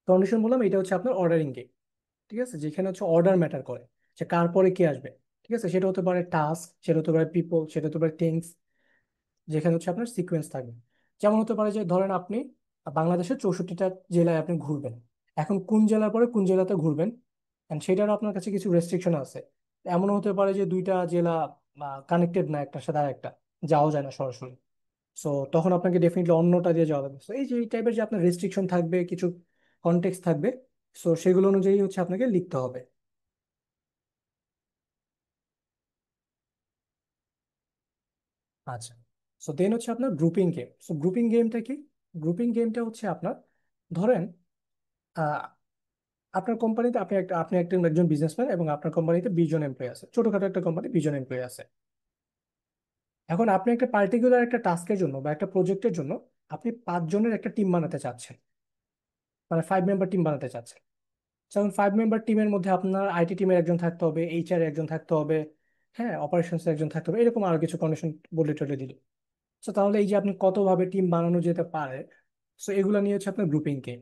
কন্ডিশন বললাম, এটা হচ্ছে আপনার অর্ডারিং গেম। ঠিক আছে, যেখানে হচ্ছে অর্ডার ম্যাটার করে, যে কার পরে কে আসবে। ঠিক আছে, সেটা হতে পারে টাস্ক, সেটা হতে পারে পিপল, সেটা হতে পারে থিংস, যেখানে হচ্ছে আপনার সিকোয়েন্স থাকবে। যেমন হতে পারে যে ধরেন আপনি বাংলাদেশের 64টা জেলায় আপনি ঘুরবেন। এখন কোন জেলার পরে কোন জেলাতে ঘুরবেন, and সেটারও আপনার কাছে কিছু রেস্ট্রিকশন আছে। এমন হতে পারে যে দুইটা জেলা কানেক্টেড না একটার সাথে আরেকটা, যাওয়া যায় না সরাসরি। সো তখন আপনাকে ডেফিনেটলি অন্যটা দিয়ে যাওয়া লাগবে। সো এই যে এই টাইপের যে আপনার রেস্ট্রিকশন থাকবে, কিছু কনটেক্সট থাকবে, সো সেগুলো অনুযায়ী হচ্ছে আপনাকে লিখতে হবে। আচ্ছা, সো দেন হচ্ছে আপনার গ্রুপিং গেম। সো গ্রুপিং গেমটা কি? গ্রুপিং গেমটা হচ্ছে আপনার ধরেন আহ, আপনার কোম্পানিতে আপনি একজন বিজনেসম্যান এবং আপনার কোম্পানিতে 20 জন এমপ্লয়ি আছে, ছোটখাটো একটা কোম্পানি, 20 জন এমপ্লয়ি আছে। এখন আপনি একটা পার্টিকুলার একটা টাস্কের জন্য বা একটা প্রজেক্টের জন্য আপনি 5 জনের একটা টিম বানাতে চাচ্ছেন, মানে 5 মেম্বার টিম বানাতে চাচ্ছেন। যেমন 5 মেম্বার টিমের মধ্যে আপনার আইটি টিমের একজন থাকতে হবে, এইচআর একজন থাকতে হবে, হ্যাঁ, অপারেশনস একজন থাকতে হবে, এরকম আরো কিছু কন্ডিশন বলে টলে দিল। তো তাহলে এই যে আপনি কতভাবে টিম বানানো যেতে পারে, সো এগুলো নিয়ে হচ্ছে আপনার গ্রুপিং গেম।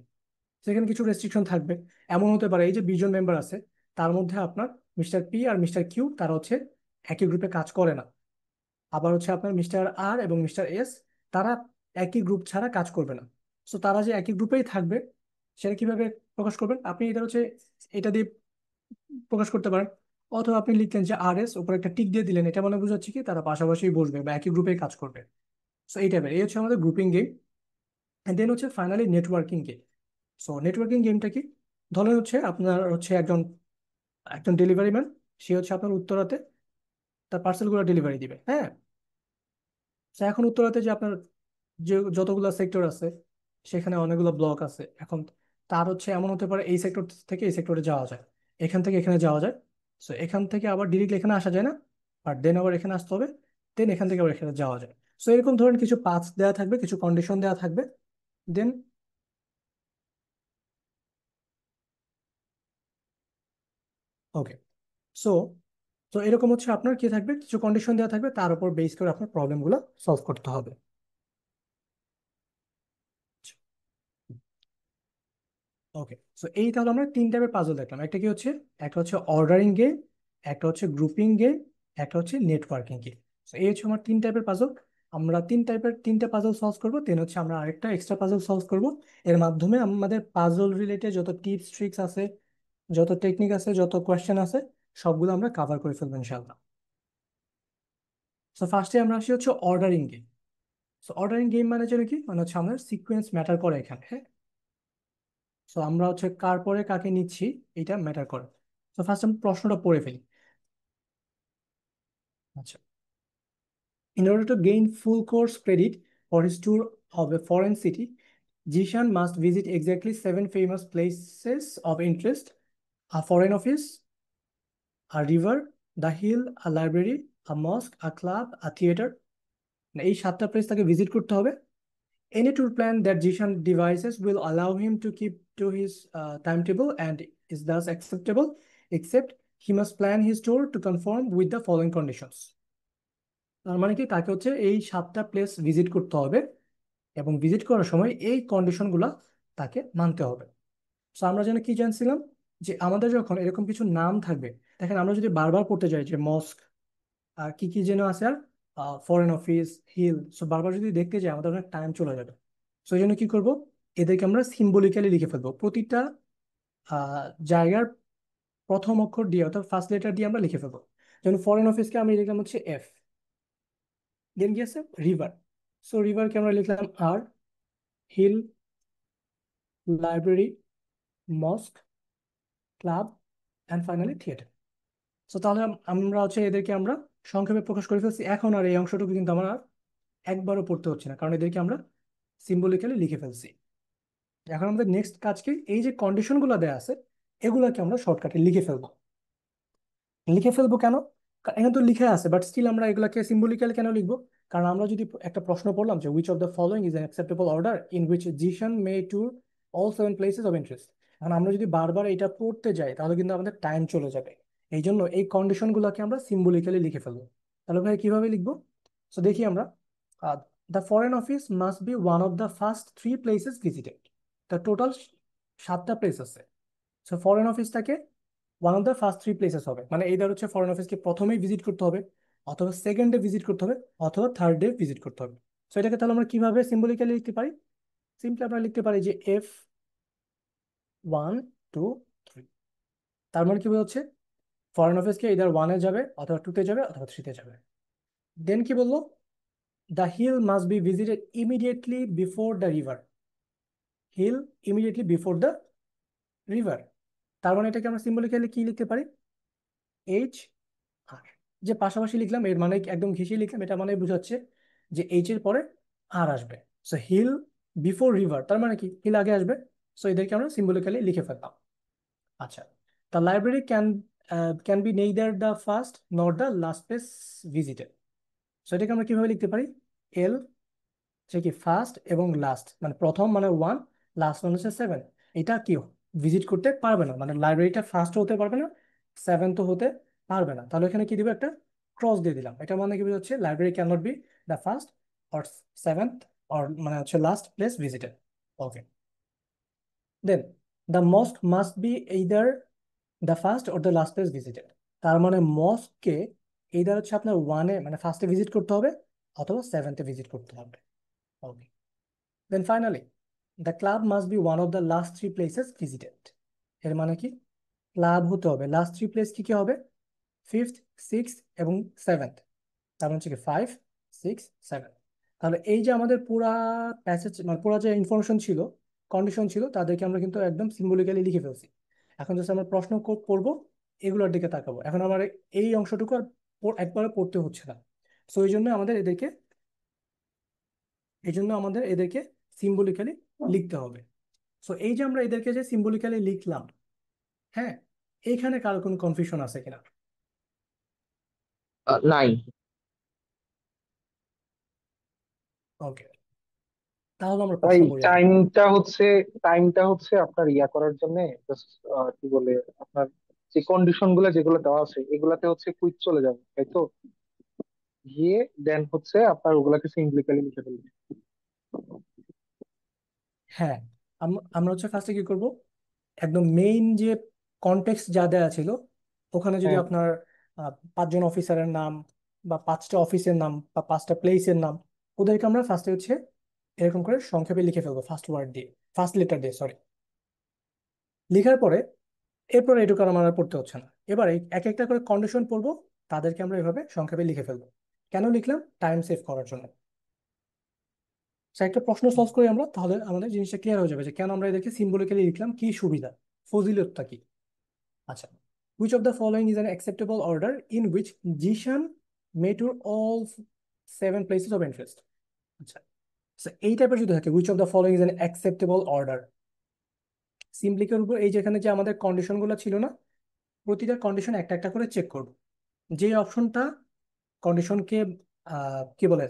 সেখানে কিছু রেস্ট্রিকশন থাকবে। এমন হতে পারে এই যে 20 জন মেম্বার আছে, তার মধ্যে আপনার mister P R mister Q তারা হচ্ছে একই গ্রুপে কাজ করে না। আবার হচ্ছে আপনার মিস্টার আর এবং মিস্টার এস, তারা একই গ্রুপ ছাড়া কাজ করবে না। সো তারা যে একই গ্রুপেই থাকবে, সেটা কিভাবে প্রকাশ করবেন আপনি? এটা হচ্ছে এটা দিয়ে প্রকাশ করতে পারেন। অথবা আপনি লিখলেন যে আর এস, উপর একটা টিক দিয়ে দিলেন, এটা মানে বোঝাচ্ছে কি তারা পাশাপাশি বসবে বা একই গ্রুপে কাজ করবে। সো এই টাইপের, এই হচ্ছে আমাদের গ্রুপিং গেম। এন্ড দেন হচ্ছে finally networking game. So networking গেমটা কি? ধরেন হচ্ছে আপনার হচ্ছে একজন একজন ডেলিভারি ম্যান, সে হচ্ছে আপনার উত্তরাতে তার পার্সেলগুলো ডেলিভারি দিবে, হ্যাঁ। তো এখন উত্তরাতে যে আপনার যে যতগুলো সেক্টর আছে, সেখানে অনেকগুলো ব্লক আছে। এখন তার হচ্ছে এমন হতে পারে এই সেক্টর থেকে এই সেক্টরে যাওয়া যায়, এখান থেকে এখানে যাওয়া যায়। সো এখান থেকে আবার ডিরেক্টলি এখানে আসা যায় না, আর দেন আবার এখানে আসতে হবে, দেন এখান থেকে আবার এখানে যাওয়া যায়। সো এরকম ধরনের কিছু পাথ দেওয়া থাকবে, কিছু কন্ডিশন দেওয়া থাকবে। দেন ওকে। সো তো এরকম হচ্ছে আপনার কি থাকবে, কিছু কন্ডিশন দেওয়া থাকবে, তার উপর বেস করে আপনার প্রবলেমগুলো সলভ করতে হবে। ওকে। সো এই তাহলে আমরা তিন টাইপের পাজল দেখলাম, একটা কি হচ্ছে, একটা হচ্ছে অর্ডারিং গেম, একটা হচ্ছে গ্রুপিং গেম, একটা হচ্ছে নেটওয়ার্কিং গেম। সো এই হচ্ছে আমার তিন টাইপের পাজল। আমরা তিনটা পাজল সলভ করবো, দেন হচ্ছে আমরা আরেকটা এক্সট্রা পাজল সলভ করব। এর মাধ্যমে আমাদের পাজল রিলেটেড যত টিপস ট্রিক্স আছে, যত টেকনিক আছে, যত কোয়েশ্চেন আছে, সবগুলো আমরা কাভার করে ফেলবো ইনশাআল্লাহ। সো ফার্স্টে আমরা আসি হচ্ছে ordering game. So ordering game মানে হচ্ছে কি, মানে হচ্ছে আমাদের সিকোয়েন্স ম্যাটার করে এখানে, হ্যাঁ। সো আমরা হচ্ছে কার পরে কাকে নিচ্ছি, এটা ম্যাটার করে। তো ফার্স্ট আমি প্রশ্নটা পড়ে ফেলি। আচ্ছা। In order to gain full course credit for his tour of a foreign city, Jishan must visit exactly seven famous places of interest: a foreign office, a river, the hill, a library, a mosque, a club, a theater. এই সাতটা place তাকে visit করতে হবে। Any tour plan that Jishan devises will allow him to keep to his timetable and is thus acceptable, except he must plan his tour to conform with the following conditions. তার মানে কি, তাকে হচ্ছে এই সাতটা place visit করতে হবে, এবং ভিজিট করার সময় এই কন্ডিশনগুলো তাকে মানতে হবে। তো আমরা যেন কি জানছিলাম, যে আমাদের যখন এরকম কিছু নাম থাকবে, দেখেন আমরা যদি বারবার পড়তে যাই যে মস্ক, আর কি কি যেন আছে, আর ফরেন অফিস, হিল, সো বারবার যদি দেখতে যাই আমাদের অনেক টাইম চলে যাবে। সো এই জন্য কি করব, এদেরকে আমরা সিম্বলিক্যালি লিখে ফেলবো, প্রতিটা জায়গার প্রথম অক্ষর দিয়ে অর্থাৎ ফার্স্ট লেটার দিয়ে আমরা লিখে ফেলবো। যেমন ফরেন অফিসকে আমি লিখলাম হচ্ছে এফ, দেন কি আছে রিভার, সো রিভারকে আমরা লিখলাম R, hill, library, mosque, club, and finally theatre. So তাহলে আমরা হচ্ছে এদেরকে আমরা সংক্ষেপে প্রকাশ করে ফেলছি, এখন আর এই অংশটুকু কিন্তু আমার আর একবারও পড়তে হচ্ছে না, কারণ এদেরকে আমরা সিম্বলিক্যালি লিখে ফেলছি। এখন আমাদের নেক্সট কাজ কি, এই যে কন্ডিশনগুলো দেওয়া আছে এগুলোকে আমরা শর্টকাটে লিখে ফেলবো। লিখে ফেলবো কেন, এখানে তো লিখে আছে, বাট স্টিল আমরা এগুলাকে সিম্বলিক্যালি কেন লিখবো? কারণ আমরা যদি একটা প্রশ্ন পড়লাম যে which of the following is an acceptable order in which Zeeshan may tour all seven places of interest, এখন আমরা যদি বারবার এটা পড়তে যাই তাহলে কিন্তু আমাদের টাইম চলে যাবে। এই জন্য এই কন্ডিশনগুলোকে আমরা সিম্বলিক্যালি লিখে ফেলবো। তাহলে ভাই কিভাবে লিখবো? তো দেখি আমরা, the foreign office must be one of the first three places visited. তা টোটাল সাতটা প্লেস আছে। সো ফরেন অফিসটাকে one of the first three places হবে, মানে এইবার হচ্ছে ফরেন অফিসকে প্রথমেই ভিজিট করতে হবে, অথবা সেকেন্ডে ভিজিট করতে হবে, অথবা থার্ড ডে ভিজিট করতে হবে। সো এটাকে তাহলে আমরা কিভাবে সিম্বলিক্যালি লিখতে পারি? সিম্পলি আমরা লিখতে পারি যে এফ 1 2 3। তার মানে কি হচ্ছে, ফরেন অফিসকে ইদার ওয়ানে যাবে, অথবা টুতে যাবে, অথবা থ্রিতে যাবে। দেন কি বললো, the hill must be visited immediately before the river. Hill immediately before the river, তার মানে এটাকে আমরা সিম্বলিক্যালি কি লিখতে পারি, এইচ আর। যে পাশাপাশি লিখলাম এর মানে একদম ঘেঁষে লিখলাম, এটা মানে বোঝাচ্ছে যে এইচ এর পরে আর আসবে। সো হিল বিফোর রিভার, তার মানে কি হিল আগে আসবে। সো এদেরকে আমরা সিম্বলিক্যালি লিখে ফেললাম। আচ্ছা, the library can be neither the first নর the last place visited. So এটাকে আমরা কিভাবে লিখতে পারি, এল, সে কি ফার্স্ট এবং লাস্ট, মানে প্রথম মানে ওয়ান, লাস্ট মানে হচ্ছে সেভেন, এটা কি ভিজিট করতে পারবে না, মানে লাইব্রেরিটা ফার্স্ট হতে পারবে না, সেভেন তো হতে পারবে না। তাহলে এখানে কি দিব, একটা ক্রস দিয়ে দিলাম, এটা মানে কি হচ্ছে library can not be the first or seventh or মানে হচ্ছে last place visited. Okay. Then the mosque must be either the first or the last place visited, তার মানে মস্ককে এইদার হচ্ছে আপনার ওয়ানে মানে ফার্স্টে ভিজিট করতে হবে, অথবা সেভেন্থে ভিজিট করতে হবে। Okay. Then finally the club must be one of the last three places visited. এর মানে কি, ক্লাব হতে হবে, লাস্ট থ্রি প্লেস কি কি হবে, ফিফথ, সিক্স এবং সেভেন্থ। তার মানে হচ্ছে কি 5 6 7। তাহলে এই যে আমাদের পুরা প্যাসেজ মানে পুরা যে ইনফরমেশন ছিল, কন্ডিশন ছিল, তাদেরকে আমরা কিন্তু একদম সিম্বলিক্যালি লিখে ফেলছি। এখন জাস্ট আমরা প্রশ্ন পড়বো, এগুলোর দিকে তাকাবো। এখন আমার এই অংশটুকু আর একবারে পড়তে হচ্ছে না। সো এই জন্য আমাদের এদেরকে সিম্বলিক্যালি লিখতে হবে। সো এই যে আমরা এদেরকে যে সিম্বলিক্যালি লিখলাম, হ্যাঁ, এইখানে কারো কোনো কনফিউশন আছে কিনা? নাই। ওকে, তাহলে আমরা ভাই প্রশ্ন করি এখন। টাইমটা হচ্ছে আপনার ইয়া করার জন্য, কি বলে আপনার যে কন্ডিশন গুলো যেগুলো দেওয়া আছে এগুলাতে হচ্ছে কুইক চলে যাবে, তাই তো? গিয়ে দেন হচ্ছে আপনার ওগুলাকে সিম্পলিক্যালি লিখে ফেলবে। হ্যাঁ, আমরা হচ্ছে ফার্স্টে কি করব, একদম মেইন যে কনটেক্সট যা দেয়া ছিল, ওখানে যদি হ্যাঁ। আপনার পাঁচজন অফিসারের নাম বা পাঁচটা অফিসের নাম বা পাঁচটা প্লেসের নাম, ওদেরকে আমরা ফার্স্টে হচ্ছে এরকম করে সংক্ষেপে লিখে ফেলবো, ফার্স্ট ওয়ার্ড দিয়ে, ফার্স্ট লেটার দিয়ে, সরি। লেখার পরে এরপর এটুকু আর আমার আর পড়তে হচ্ছে না। এবার এই এক একটা করে কন্ডিশন পড়বো, তাদেরকে আমরা এভাবে সংক্ষেপে লিখে ফেলবো। কেন লিখলাম? টাইম সেভ করার জন্য। So, একটা প্রশ্ন সলভ করি আমরা, তাহলে আমাদের জিনিসটা ক্লিয়ার হয়ে যাবে যে কেন আমরা এদেরকে সিম্বলিক্যালি লিখলাম, কি সুবিধা, ফজিলতটা কি। আচ্ছা, which of the following is an acceptable order in which Jishan may tour all seven places of interest? আচ্ছা, so এই টাইপের যদি থাকে which of the following is an acceptable order, সিম্পলিকের উপর এই যেখানে যে আমাদের কন্ডিশন গুলো ছিল না, প্রতিটা কন্ডিশন একটা একটা করে চেক করব। যে অপশনটা কন্ডিশনকে কি বলে,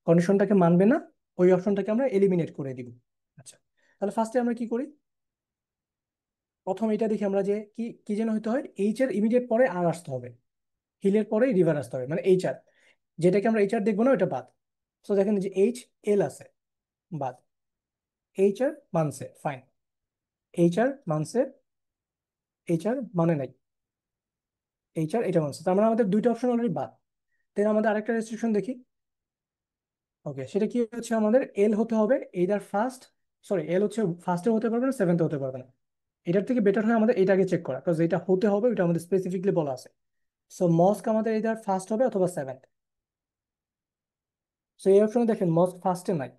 কন্ডিশনটাকে মানবে না, ওই অপশনটাকে আমরা এলিমিনেট করে দিব। আচ্ছা, তাহলে ফার্স্টে আমরা কি করি, প্রথম এটা দেখি আমরা যে কি কি যেন হতে হয়, এইচ এর ইমিডিয়েট পরে আর আসতে হবে, হিলের পরে রিভার আসতে হবে, মানে এইচ আর, যেটাকে আমরা এইচ আর দেখবো না ওটা বাদ। তো দেখেন যে এইচ এল আছে, বাদ। এইচ আর মানছে, ফাইন। এইচ আর মানছে, এইচ আর মানে নাই, এইচ আর এটা মানছে, তার মানে আমাদের দুইটা অপশন অলরেডি বাদ। দেন আমাদের আরেকটা রেস্ট্রিকশন দেখি। ওকে, সেটা কি হচ্ছে, আমাদের এল হতে হবে এইদার ফার্স্ট, সরি এল হচ্ছে ফার্স্টে হতে পারবে না, সেভেন্থে হতে পারবে না। এটার থেকে বেটার হয় আমাদের এটাকে চেক করা, কারণ যেটা হতে হবে ওটা আমাদের স্পেসিফিকলি বলা আছে। সো মস্ক আমাদের এইদার ফার্স্ট হবে অথবা সেভেন্থ। সো এই অপশনে দেখেন মস্ক ফার্স্টে নাই,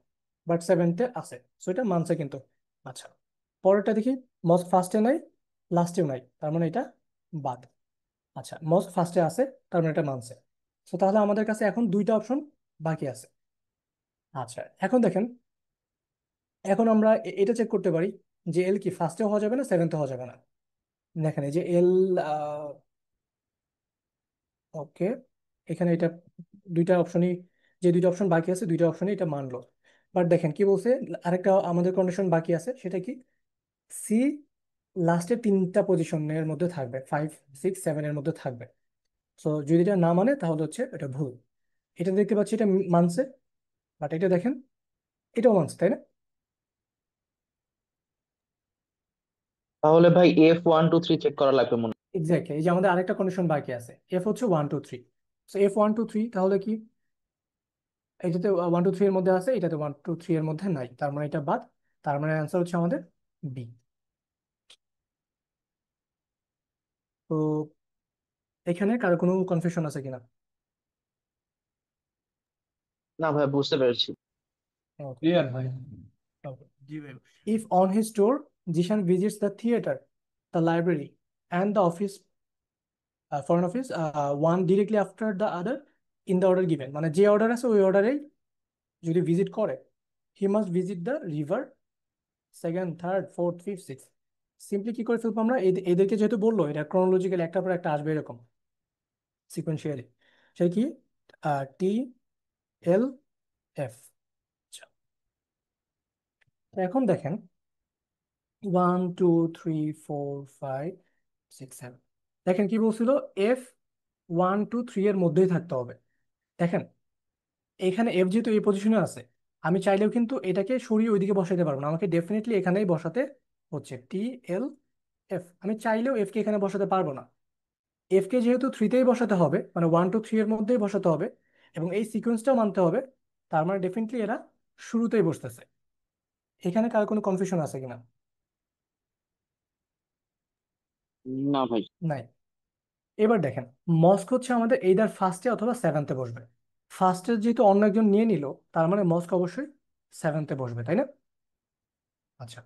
বাট সেভেন্থে আছে, সো এটা মানছে কিন্তু। আচ্ছা, পরেরটা দেখি, মস্ক ফার্স্টে নাই, লাস্টেও নাই, তার মানে এটা বাদ। আচ্ছা, মস্ক ফার্স্টে আছে, তার মানে এটা মানছে। সো তাহলে আমাদের কাছে এখন দুইটা অপশন বাকি আছে। আচ্ছা, এখন দেখেন, এখন আমরা এটা চেক করতে পারি যে এল কি ফার্স্টে হওয়া যাবে না, সেভেন্থে হওয়া যাবে না। দেখেন এই যে এল, ওকে, এখানে এটা দুইটা অপশনই, যে দুইটা অপশন বাকি আছে দুইটা অপশনই এটা মানলো। বাট দেখেন কি বলছে, আরেকটা আমাদের কন্ডিশন বাকি আছে, সেটা কি, সি লাস্টের তিনটা পজিশনের মধ্যে থাকবে, 5, 6, 7 এর মধ্যে থাকবে। সো যদি এটা না মানে তাহলে হচ্ছে এটা ভুল। এটা দেখতে পাচ্ছি এটা মানছে, বাট এটা দেখেন এটাও মানছে, তাই না? তাহলে ভাই F1 2 3 চেক করা লাগবে মনে হয়। এক্স্যাক্টলি, এই যে আমাদের আরেকটা কন্ডিশন বাকি আছে, এফ হচ্ছে 1, 2, 3। সো F1, 2, 3 তাহলে কি, এইটাতে 1, 2, 3 এর মধ্যে আছে, এটাতে 1, 2, 3 এর মধ্যে নাই, তার মানে এটা বাদ। তার মানে অ্যান্সার হচ্ছে আমাদের বি। তো এখানে কারো কোনো কনফিউশন আছে কিনা? না ভাই, বুঝতে পেরেছি। ক্লিয়ার ভাই? Okay. জি ভাই। If on his tour, Jishan visits the theater, the library, and the office, foreign office, one directly after the other in the order given, মানে যে অর্ডার আছে ওই অর্ডারেই যদি ভিজিট করে, he must visit the river second, third, fourth, fifth, six. Simply কি করে ফেলবো আমরা, এদেরকে যেহেতু বললো এটা ক্রোনোলজিক্যালি একটার পর একটা আসবে এরকম সিকোয়েন্সিয়ালি, সে কি, টি, এল, এফ। আচ্ছা, তো এখন দেখেন 1, 2, 3, 4, 5, 6, 7, দেখেন কি বলছিল, F1, 2, 3 এর মধ্যেই থাকতে হবে। দেখেন এখানে এফ যেহেতু এই পজিশনে আছে, আমি চাইলেও কিন্তু এটাকে সরিয়ে ওইদিকে বসাতে পারবো না, আমাকে ডেফিনেটলি এখানেই বসাতে হচ্ছে, টি, এল, এফ। আমি চাইলেও এফ কে এখানে বসাতে পারবো না। এফ কে যেহেতু থ্রিতেই বসাতে হবে, মানে 1, 2, 3 এর মধ্যেই বসাতে হবে, এবং এই সিকোয়েন্সটাও মানতে হবে, তার মানে ডেফিনেটলি এরা শুরুতেই বসতেছে। এখানে কার কোনো কনফিউশন আছে কিনা? না ভাই। নাই। এবার দেখেন, মস্ক হচ্ছে আমাদের এইদার ফার্স্টে অথবা সেভেন্থে বসবে। ফার্স্টে যেহেতু অন্য একজন নিয়ে নিল, তার মানে মস্ক অবশ্যই সেভেন্থে বসবে, তাই না? আচ্ছা,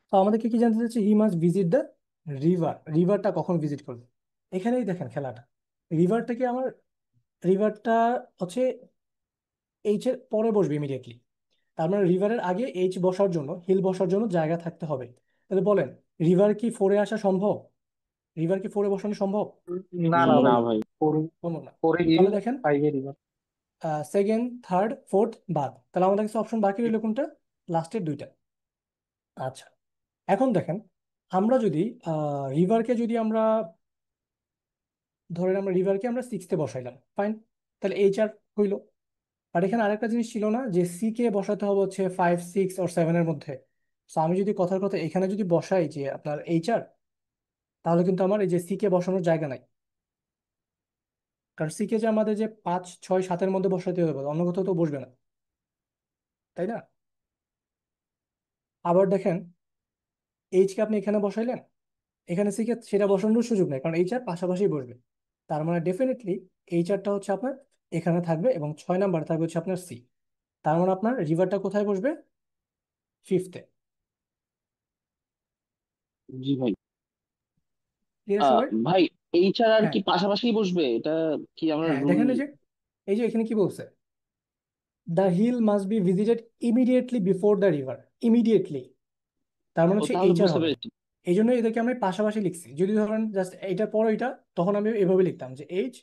তো আমাদেরকে কি জানতে চাচ্ছে, he must visit the river, রিভারটা কখন ভিজিট করবে। এখানেই দেখেন খেলাটা, রিভারটাকে আমার, রিভারটা হচ্ছে এইচ এর পরে বসবে ইমিডিয়েটলি, তার মানে রিভারের আগে এইচ বসার জন্য, হিল বসার জন্য জায়গা থাকতে হবে। তাহলে বলেন, রিভার কি ফোরে আসা সম্ভব? রিভার কি ফোরে বসানো সম্ভব? না না সম্ভব ভাই, না না, ভাই। ফোর, সম্ভব না। ফোরে হিল, তাহলে দেখেন ফাইভে রিভার। সেকেন্ড, থার্ড, ফোর্থ বাদ, তাহলে আমাদের কাছে অপশন বাকি রইল কোনটা, লাস্টের দুইটা। আচ্ছা, এখন দেখেন আমরা যদি রিভারকে যদি আমরা ধরেন আমরা রিভারকে আমরা সিক্সতে বসাইলাম, ফাইন, তাহলে এইচ আর হইলো। আর এখানে আরেকটা জিনিস ছিল না যে সি কে বসাতে হবে হচ্ছে 5, 6 or 7 এর মধ্যে। তো আমি যদি কথার কথা এখানে যদি বসাই যে আপনার এইচ আর, তাহলে কিন্তু আমার এই যে সি কে বসানোর জায়গা নাই। কারণ সি কে যে আমাদের যে 5, 6, 7-এর মধ্যে বসাতে হবে, অন্য কোথাও তো বসবে না, তাই না? আবার দেখেন এইচ কে আপনি এখানে বসাইলেন, এখানে সি কে সেটা বসানোর সুযোগ নেই, কারণ এইচ আর পাশাপাশি বসবে। তার মানে ডেফিনেটলি এইচ আরটা হচ্ছে আপনার এখানে থাকবে এবং 6 নাম্বার থাকবে হচ্ছে আপনার সি। তার মানে আপনার রিভারটা কোথায় বসবে? ফিফথে। জি ভাই। ক্লিয়ার সবাই? ভাই, এইচআর আর হ্যাঁ, কি পাশাপাশি বসবে, এটা কি আমরা হ্যাঁ, রুল? দেখেন এই যে এখানে কি বলছে, the hill must be visited immediately before the river. Immediately, তার মানে ও হচ্ছে তাহলে এইচআর বুঝতে হবে। পেরেছি। এই জন্য এদেরকে আমি পাশাপাশি লিখছি। যদি ধরেন জাস্ট এইটার পর এটা, তখন আমি এভাবে লিখতাম যে এইচ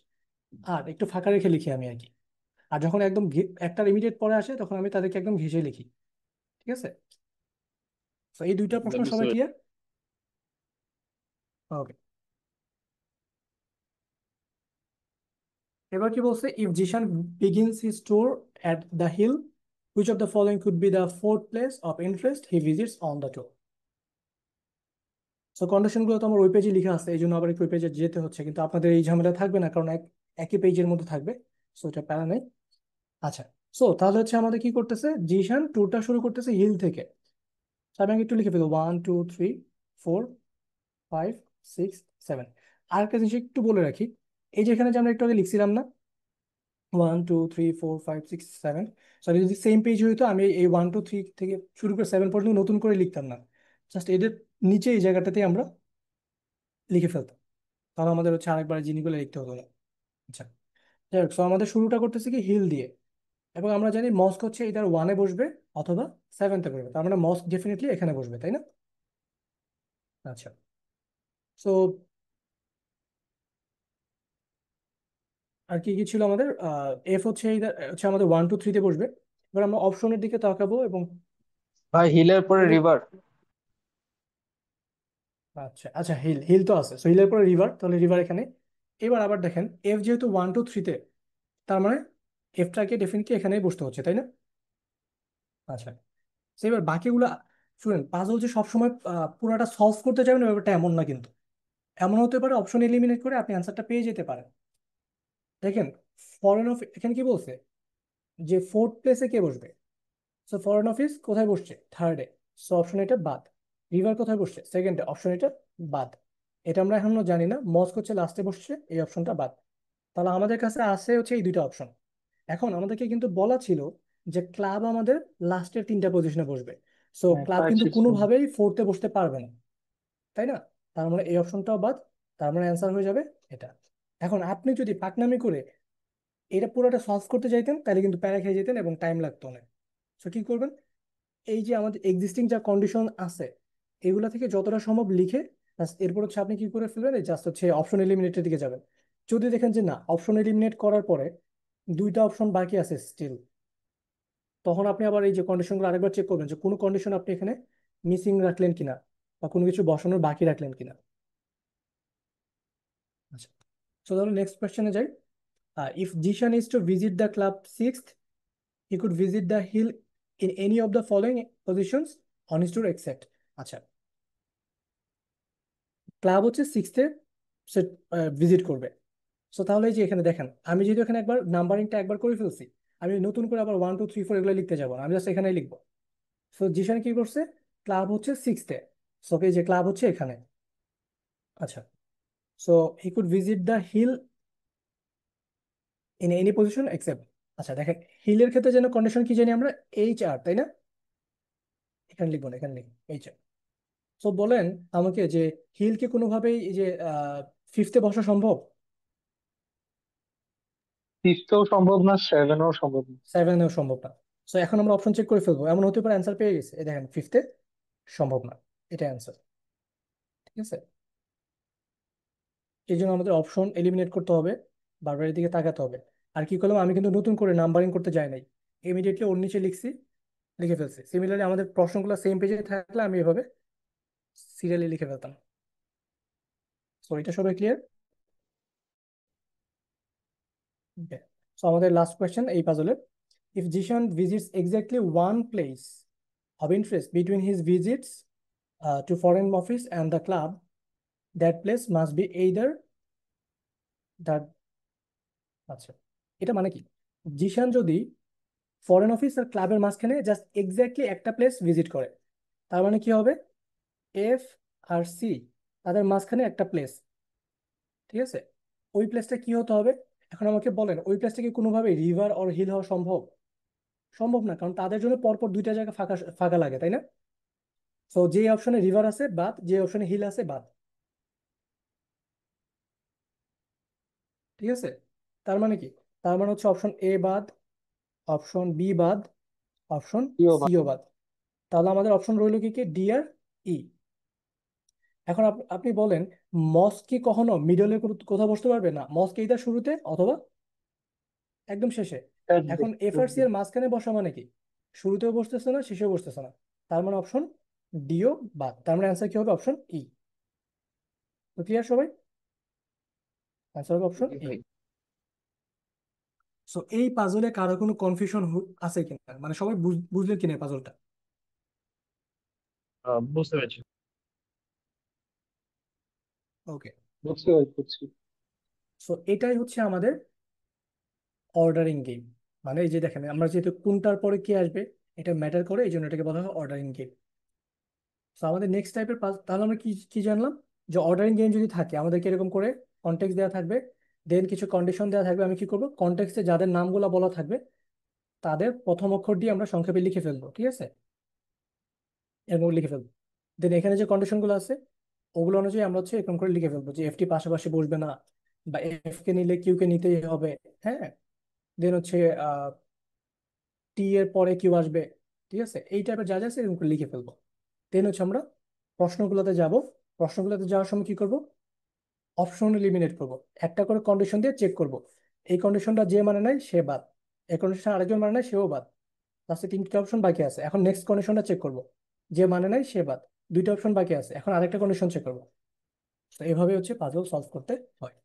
আর একটু ফাঁকা রেখে লিখি আমি আর কি। আর যখন একদম একটার ইমিডিয়েট পরে আসে তখন আমি তাদেরকে একদম ঘেঁষে লিখি। ঠিক আছে? তো এই দুইটা ভাই প্রশ্ন বুঝতে সবাই পেরেছি। ক্লিয়ার? ওকে। এবার কি বলছে, if Zeeshan begins his tour at the hill, which of the following could be the fourth place of interest he visits on the tour? So condition গুলো তো আমার ওই পেজে লেখা আছে, এই জন্য আবার একটু ওই পেজে যেতে হচ্ছে, কিন্তু আপনাদের এই ঝামেলা থাকবে না, কারণ একই পেজের মধ্যে থাকবে। সো এটা প্যারা নেই। আচ্ছা, সো তাহলে হচ্ছে আমাদের কি করতেছে, জিশান ট্যুরটা শুরু করতেছে হিল থেকে। তো আমি আগে একটু লিখে ফেলবো 1, 2, 3, 4, 5, 6, 7। আর একটা জিনিস একটু বলে রাখি, এই যে এখানে যে আমরা একটু আগে লিখছিলাম না 1, 2, 3, 4, 5, 6, 7, সরি যদি সেম পেজ হইতো আমি এই 1, 2, 3 থেকে শুরু করে 7 পর্যন্ত নতুন করে লিখতাম না, জাস্ট এদের নিচে এই জায়গাটাতে আমরা লিখে ফেলতাম, তাহলে আমাদের হচ্ছে আরেকবার জিনিসগুলো লিখতে হতো না। আচ্ছা, যাই হোক, সো আমাদের শুরুটা করতেছে কি হিল দিয়ে, এবং আমরা জানি মস্ক হচ্ছে ইদার 1-এ বসবে অথবা 7-এ বসবে, তার মানে মস্ক ডেফিনেটলি এখানে বসবে, তাই না? আচ্ছা, সো আর কি কি ছিল আমাদের, এফ হচ্ছে হচ্ছে আমাদের 1, 2, 3-তে বসবে। এবার আমরা অপশনের দিকে তাকাবো এবং ভাই হিলের পরে এদের, রিভার। আচ্ছা আচ্ছা, হিল হিল তো আছে, সো হিলের পরে রিভার, তাহলে রিভার এখানে। এবার আবার দেখেন এফ যেহেতু 1, 2, 3-তে, তার মানে এফটাকে ডেফিনেটলি এখানেই বসতে হচ্ছে, তাই না? আচ্ছা, তো এবার বাকিগুলা শুনেন, পাজল যে সবসময় পুরোটা সলভ করতে যাবেন ব্যাপারটা এমন না কিন্তু। এমন হতে পারে অপশন এলিমিনেট করে আপনি অ্যান্সারটা পেয়ে যেতে পারেন। দেখেন ফরেন অফ এখানে কি বলছে, যে ফোর্থ প্লেসে কে বসবে। সো ফরেন অফিস কোথায় বসছে? থার্ডে। সো অপশন এটা বাদ। রিভার কোথায় বসছে? সেকেন্ডে। অপশন এটা বাদ। এটা আমরা এখনো জানি না। মস্ক হচ্ছে লাস্টে বসছে, এই অপশনটা বাদ। তাহলে আমাদের কাছে আছে হচ্ছে এই দুইটা অপশন। এখন আমাদেরকে কিন্তু বলা ছিল যে ক্লাব আমাদের লাস্টের 3টা পজিশনে বসবে। সো হ্যাঁ, ক্লাব ফাইভ কিন্তু সিক্স কোনোভাবেই ফোর্থে বসতে পারবে না, তাই না? তার মানে এই অপশনটাও বাদ। তার মানে অ্যান্সার হয়ে যাবে এটা। এখন আপনি যদি পাকনামি করে এটা পুরোটা সলভ করতে চাইতেন তাহলে কিন্তু প্যারা খেয়ে যেতেন এবং টাইম লাগতো অনেক। তো কি করবেন, এই যে আমাদের এক্সিস্টিং যা কন্ডিশন আছে এগুলা থেকে যতটা সম্ভব লিখে এরপর হচ্ছে আপনি কি করে ফেলবেন, জাস্ট হচ্ছে অপশন এলিমিনেটের দিকে যাবেন। যদি দেখেন যে না, অপশন এলিমিনেট করার পরে দুইটা অপশন বাকি আছে স্টিল, তখন আপনি আবার এই যে কন্ডিশনগুলো আরেকবার চেক করবেন যে কোনো কন্ডিশন আপনি এখানে মিসিং রাখলেন কিনা বা কোনো কিছু বসানোর বাকি রাখলেন কিনা। আচ্ছা, তো তাহলে নেক্সট কোয়েশ্চেনে যাই। If Zeeshan is to visit the club sixth, he could visit the hill in any of the following positions on his tour except. আচ্ছা, ক্লাব হচ্ছে সিক্সথে সে ভিজিট করবে। সো তাহলে এই যে এখানে দেখেন, আমি যেহেতু এখানে একবার নাম্বারিংটা একবার করে ফেলছি, আমি নতুন করে আবার 1, 2, 3, 4 এগুলো লিখতে যাবো না, আমি জাস্ট এখানেই লিখবো। সো জিশান কি করছে, ক্লাব হচ্ছে সিক্সথে। সো এই যে ক্লাব হচ্ছে এখানে। আচ্ছা, so he could visit the hill in any position except. আচ্ছা দেখেন, হিলের ক্ষেত্রে যেন কন্ডিশন কি জানি আমরা, এইচ আর, তাই না? এখানে লিখবো না, এখানে লিখবো এইচ আর। সো বলেন আমাকে যে হিলকে কোনোভাবেই এই যে ফিফথে বসা সম্ভব? ফিফথেও সম্ভব না, সেভেনও সম্ভব না। 7-এও সম্ভব না। সো এখন আমরা অপশন চেক করে ফেলবো, এমন হতে পারে অ্যান্সার পেয়ে গেছে, এই দেখেন ফিফথে সম্ভব না, এটা অ্যান্সার। ঠিক আছে, এই জন্য আমাদের অপশন এলিমিনেট করতে হবে, বারবার দিকে তাকাতে হবে। আর কি করলাম, আমি কিন্তু নতুন করে নাম্বারিং করতে যাই নাই, ইমিডিয়েটলি ওর নিচে লিখছি, লিখে ফেলছি। সিমিলারলি আমাদের প্রশ্নগুলো সেম পেজে থাকলে আমি এভাবে সিরিয়ালি লিখে ফেলতাম। সো এটা সবাই ক্লিয়ার? ওকে, সো আমাদের লাস্ট কোয়েশ্চেন এই পাজলের, if Zeeshan visits exactly one place of interest between his visits to foreign office and the club, that place must be either that, আচ্ছা, এটা মানে কি? জিশান যদি ফরেন অফিস আর ক্লাবের মাঝখানে জাস্ট এক্স্যাক্টলি একটা প্লেস ভিজিট করে, তার মানে কি হবে? এফ আর সি, তাদের মাঝখানে একটা প্লেস, ঠিক আছে? ওই প্লেসটা কি হতে হবে? এখন আমাকে বলেন, ওই প্লেসটা কি কোনোভাবে রিভার অর হিল হওয়া সম্ভব? সম্ভব না, কারণ তাদের জন্য পরপর দুইটা জায়গা ফাঁকা ফাঁকা লাগে, তাই না? তো যে অপশনে রিভার আছে বাদ, যে অপশনে হিল আছে বাদ, ঠিক আছে? তার মানে কি? তার মানে হচ্ছে অপশন এ বাদ, অপশন বি বাদ, অপশন প্রিয় ভাই। সিও বাদ। তাহলে আমাদের অপশন রইল কি কি, ডি আর ই। এখন আপনি বলেন, মস্ক কি কখনো মিডলে কোথাও বসতে পারবে না? মস্ক এইটার শুরুতে অথবা একদম শেষে। এখন এফ আর সি এর মাঝখানে বসা মানে কি? শুরুতেও বসতেছে না, শেষেও বসতেছে না। তার মানে অপশন ডিও বাদ। তার মানে অ্যান্সার কি হবে? Option E. তো ক্লিয়ার সবাই? অ্যান্সার হবে অপশন জি ই। ভাই। সো এই পাজলে কারো কোনো কনফিউশন আছে কিনা, মানে সবাই বুঝলেন কিনা পাজলটা? বুঝতে পেরেছি। ওকে, বুঝছি ভাই, বুঝছি। সো এটাই হচ্ছে আমাদের অর্ডারিং গেম। মানে এই যে দেখেন, আমরা যেহেতু কোনটার পরে কি আসবে এটা ম্যাটার করে, এই জন্য এটাকে বলা হয় অর্ডারিং গেম। তো আমাদের নেক্সট টাইপের, তাহলে আমরা কি কি জানলাম? যে অর্ডারিং গেম যদি থাকে আমাদেরকে এরকম করে কন্টেক্সট দেওয়া থাকবে, দেন কিছু কন্ডিশন দেওয়া থাকবে। আমি কি করবো, কন্টেক্সটে যাদের নামগুলো বলা থাকবে তাদের প্রথম অক্ষর দিয়ে আমরা সংক্ষেপে লিখে ফেলবো, ঠিক আছে? এরকম লিখে ফেলবো। দেন এখানে যে কন্ডিশন গুলো আছে ওগুলো অনুযায়ী আমরা হচ্ছে এরকম করে লিখে ফেলবো যে এফ টি পাশাপাশি বসবে না, বা এফ কে নিলে কিউ কে নিতেই হবে। হ্যাঁ, দেন হচ্ছে টি এর পরে কিউ আসবে, ঠিক আছে? এই টাইপের যা যা আছে এরকম করে লিখে ফেলবো। দেন হচ্ছে আমরা প্রশ্নগুলোতে যাব। প্রশ্নগুলোতে যাওয়ার সময় কি করব? অপশন এলিমিনেট করব, একটা করে কন্ডিশন দিয়ে চেক করব। এই কন্ডিশনটা যে মানে নাই সে বাদ, এই কন্ডিশন আরেকজন মানে নাই সেও বাদ। লাস্টে তিনটা অপশন বাকি আছে, এখন নেক্সট কন্ডিশনটা চেক করব। যে মানে নাই সে বাদ, দুইটা অপশন বাকি আছে, এখন আরেকটা কন্ডিশন চেক করব। তো এইভাবে হচ্ছে পাজল সলভ করতে হয়।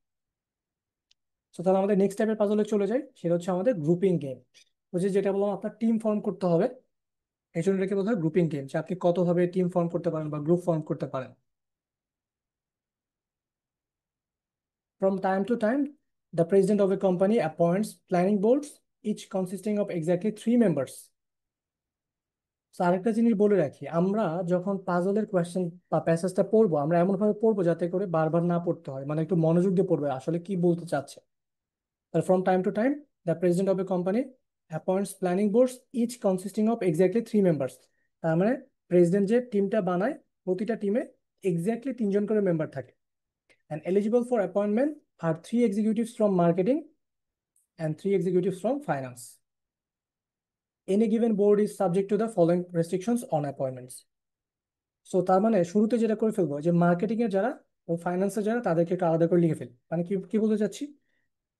তো তাহলে আমাদের নেক্সট টাইপের পাজলে চলে যাই, সেটা হচ্ছে আমাদের গ্রুপিং গেম। বুঝছি, যেটা বললাম আপনার টিম ফর্ম করতে হবে, এই জন্য এটাকে বলা হয় গ্রুপিং গেম, যে আপনি কতভাবে টিম ফর্ম করতে পারেন বা গ্রুপ ফর্ম করতে পারেন। From time to time, the president of a company appoints planning boards, each consisting of exactly 3 members. তো আরেকটা জিনিস বলে রাখি, আমরা যখন পাজলের কোয়েশ্চেন বা প্যাসেজটা পড়বো, আমরা এমন ভাবে পড়বো যাতে করে বারবার না পড়তে হয়, মানে একটু মনোযোগ দিয়ে পড়বে আসলে কি বলতে চাচ্ছে। তাহলে from time to time the president of a company appoints planning boards each consisting of exactly 3 members. তার মানে প্রেসিডেন্ট যে টিমটা বানায়, প্রতিটা টিমে এক্স্যাক্টলি 3জন করে মেম্বার থাকে। And eligible for appointment are 3 executives from marketing and 3 executives from finance. Any given board is subject to the following restrictions on appointments. So তার মানে শুরুতে যেটা করে ফেলবো, যে মার্কেটিং এর যারা ও ফাইন্যান্সের যারা তাদেরকে একটু আলাদা করে লিখে ফেলি। মানে কি কি বলতে চাচ্ছি,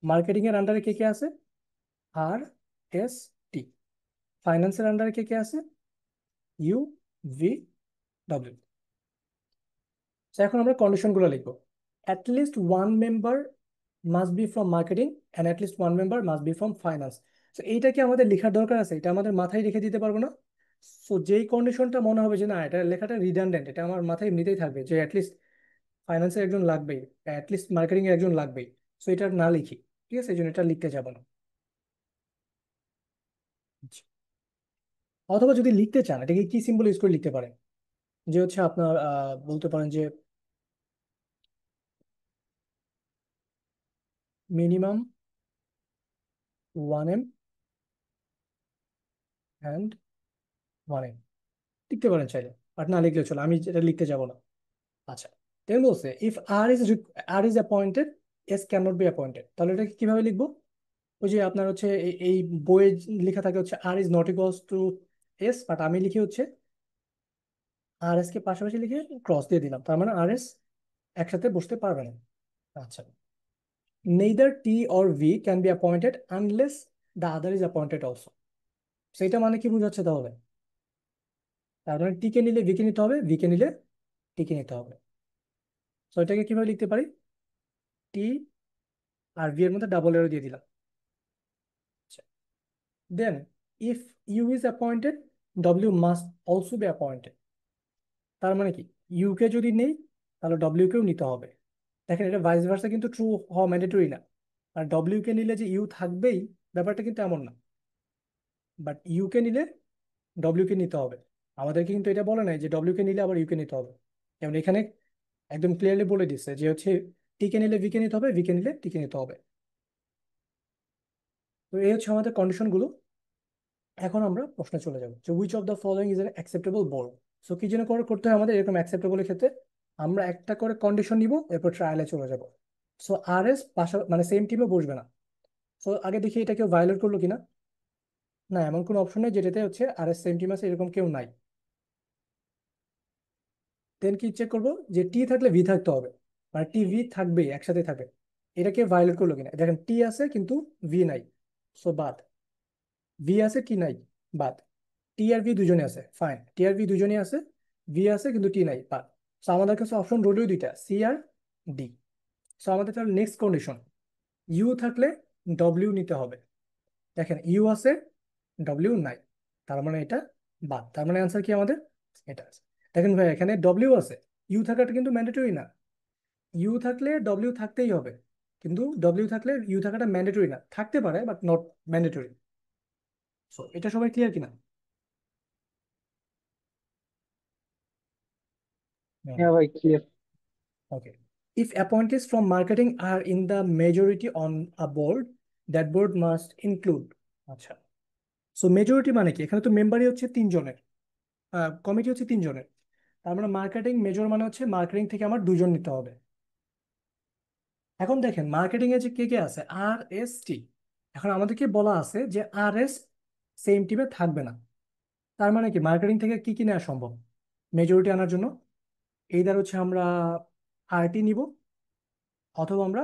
মার্কেটিং এর আন্ডারে কে কে আছে? আর এস টি। ফাইন্যান্সের আন্ডারে কে কে আছে? U V W. এখন আমরা কন্ডিশন গুলো লিখবো। At least one member must be from marketing and at least one member must be from finance. তো এইটা কি আমাদের লেখার দরকার আছে? এটা আমাদের মাথায় রেখে দিতে পারবো না? সো যেই কন্ডিশনটা মনে হবে যে না এটা লেখাটা রিডান্ডেন্ট, এটা আমার মাথায় এমনিতেই থাকবে যে অ্যাটলিস্ট ফাইন্যান্সের একজন লাগবেই, অ্যাটলিস্ট মার্কেটিং এর একজন লাগবেই, সো এটা না লিখি, ঠিক আছে? এই জন্য এটা লিখতে যাবো না। আচ্ছা। অথবা যদি লিখতে চান, এটাকে কি সিম্বল ইউজ করে লিখতে পারেন, যে হচ্ছে আপনার বলতে পারেন যে মিনিমাম 1M অ্যান্ড 1M লিখতে পারেন চাইলে, বাট না লিখলে চলো, আমি এটা লিখতে যাব না। আচ্ছা, দেন বলছে if R is appointed, S can not be appointed. তাহলে এটা কিভাবে লিখবো? ওই যে আপনার হচ্ছে এই বইয়ে লেখা থাকে হচ্ছে R is not equals to S, but আমি লিখি হচ্ছে আর এস কে পাশাপাশি লিখে ক্রস দিয়ে দিলাম, তার মানে আর এস একসাথে বসতে পারবে না। আচ্ছা, neither tea or V can be appointed unless the other is appointed also. সেটা মানে কি বোঝাচ্ছে তাহলে? তার মানে টি কে নিলে ভি কে নিতে হবে, ভি কে নিলে টিকে নিতে হবে। তো এটাকে কিভাবে লিখতে পারি? টি আর ভি এর মধ্যে ডাবল এরো দিয়ে দিলাম। Then if U is appointed, W must also be appointed. তার মানে কি, ইউ কে যদি নেই তাহলে ডব্লিউ কেও নিতে হবে। দেখেন, এটা ভাইস ভার্সা কিন্তু ট্রু হওয়া ম্যান্ডেটরি না। আর ডব্লিউ কে নিলে যে ইউ থাকবেই, ব্যাপারটা কিন্তু এমন না। বাট ইউ কে নিলে ডব্লিউ কে নিতে হবে। আমাদেরকে কিন্তু এটা বলে নাই যে ডব্লিউ কে নিলে আবার ইউ কে নিতে হবে। যেমন এখানে একদম ক্লিয়ারলি বলে দিচ্ছে যে হচ্ছে টি কে নিলে ভি কে নিতে হবে, ভি কে নিলে টি কে নিতে হবে। তো এই হচ্ছে আমাদের কন্ডিশন গুলো। এখন আমরা প্রশ্নে চলে যাব যে which of the following is an acceptable board. So কি যেন করে করতে হয় আমাদের এরকম অ্যাকসেপ্টেবলের ক্ষেত্রে, আমরা একটা করে কন্ডিশন নিব, এরপর ট্রায়ালে চলে যাব। সো আর এস পাশা মানে সেম টিমে বসবে না। সো আগে দেখি এটা কেউ ভায়োলেট করলো কিনা। না, এমন কোনো অপশন নেই যেটাতে হচ্ছে আর এস সেম টিম আছে, এরকম কেউ নাই। দেন কি চেক করবো যে টি থাকলে ভি থাকতে হবে, মানে টি ভি থাকবে, একসাথে থাকবে। এটা কেউ ভায়োলেট করলো কিনা, দেখেন টি আছে কিন্তু ভি নাই, সো বাদ। ভি আছে, টি নাই, বাদ। টি আর ভি দুজনে আছে, ফাইন, টি আর ভি দুজনে আছে। ভি আছে কিন্তু টি নাই, বাদ। সো আমাদের কাছে অপশন রইল দুইটা, সি আর ডি। সো আমাদের তাহলে নেক্সট কন্ডিশন, ইউ থাকলে ডব্লিউ নিতে হবে। দেখেন ইউ আছে, ডব্লিউ নাই, তার মানে এটা বাদ। তার মানে অ্যান্সার কি আমাদের? এটা আছে। দেখেন ভাই, এখানে ডব্লিউ আছে, ইউ থাকাটা কিন্তু ম্যান্ডেটরি না। ইউ থাকলে ডব্লিউ থাকতেই হবে, কিন্তু ডব্লিউ থাকলে ইউ থাকাটা ম্যান্ডেটরি না, থাকতে পারে বাট নট ম্যান্ডেটরি। সো এটা সবাই ক্লিয়ার কিনা? হ্যাঁ ভাই, clear. Okay. If appointees from marketing are in the majority on a board, that board must include. আচ্ছা, সো মেজরিটি মানে কি? এখানে তো মেম্বারই হচ্ছে তিনজনের, কমিটি হচ্ছে তিনজনের। তার মানে মার্কেটিং মেজর মানে হচ্ছে মার্কেটিং থেকে আমার দুজন নিতে হবে। এখন দেখেন মার্কেটিং এ যে কে কে আছে, আর এস টি। এখন আমাদেরকে বলা আছে যে আর এস সেম টিমে থাকবে না। তার মানে কি মার্কেটিং থেকে কি কি নেওয়া সম্ভব মেজরিটি আনার জন্য? এইদার হচ্ছে আমরা আরটি নিব, অথবা আমরা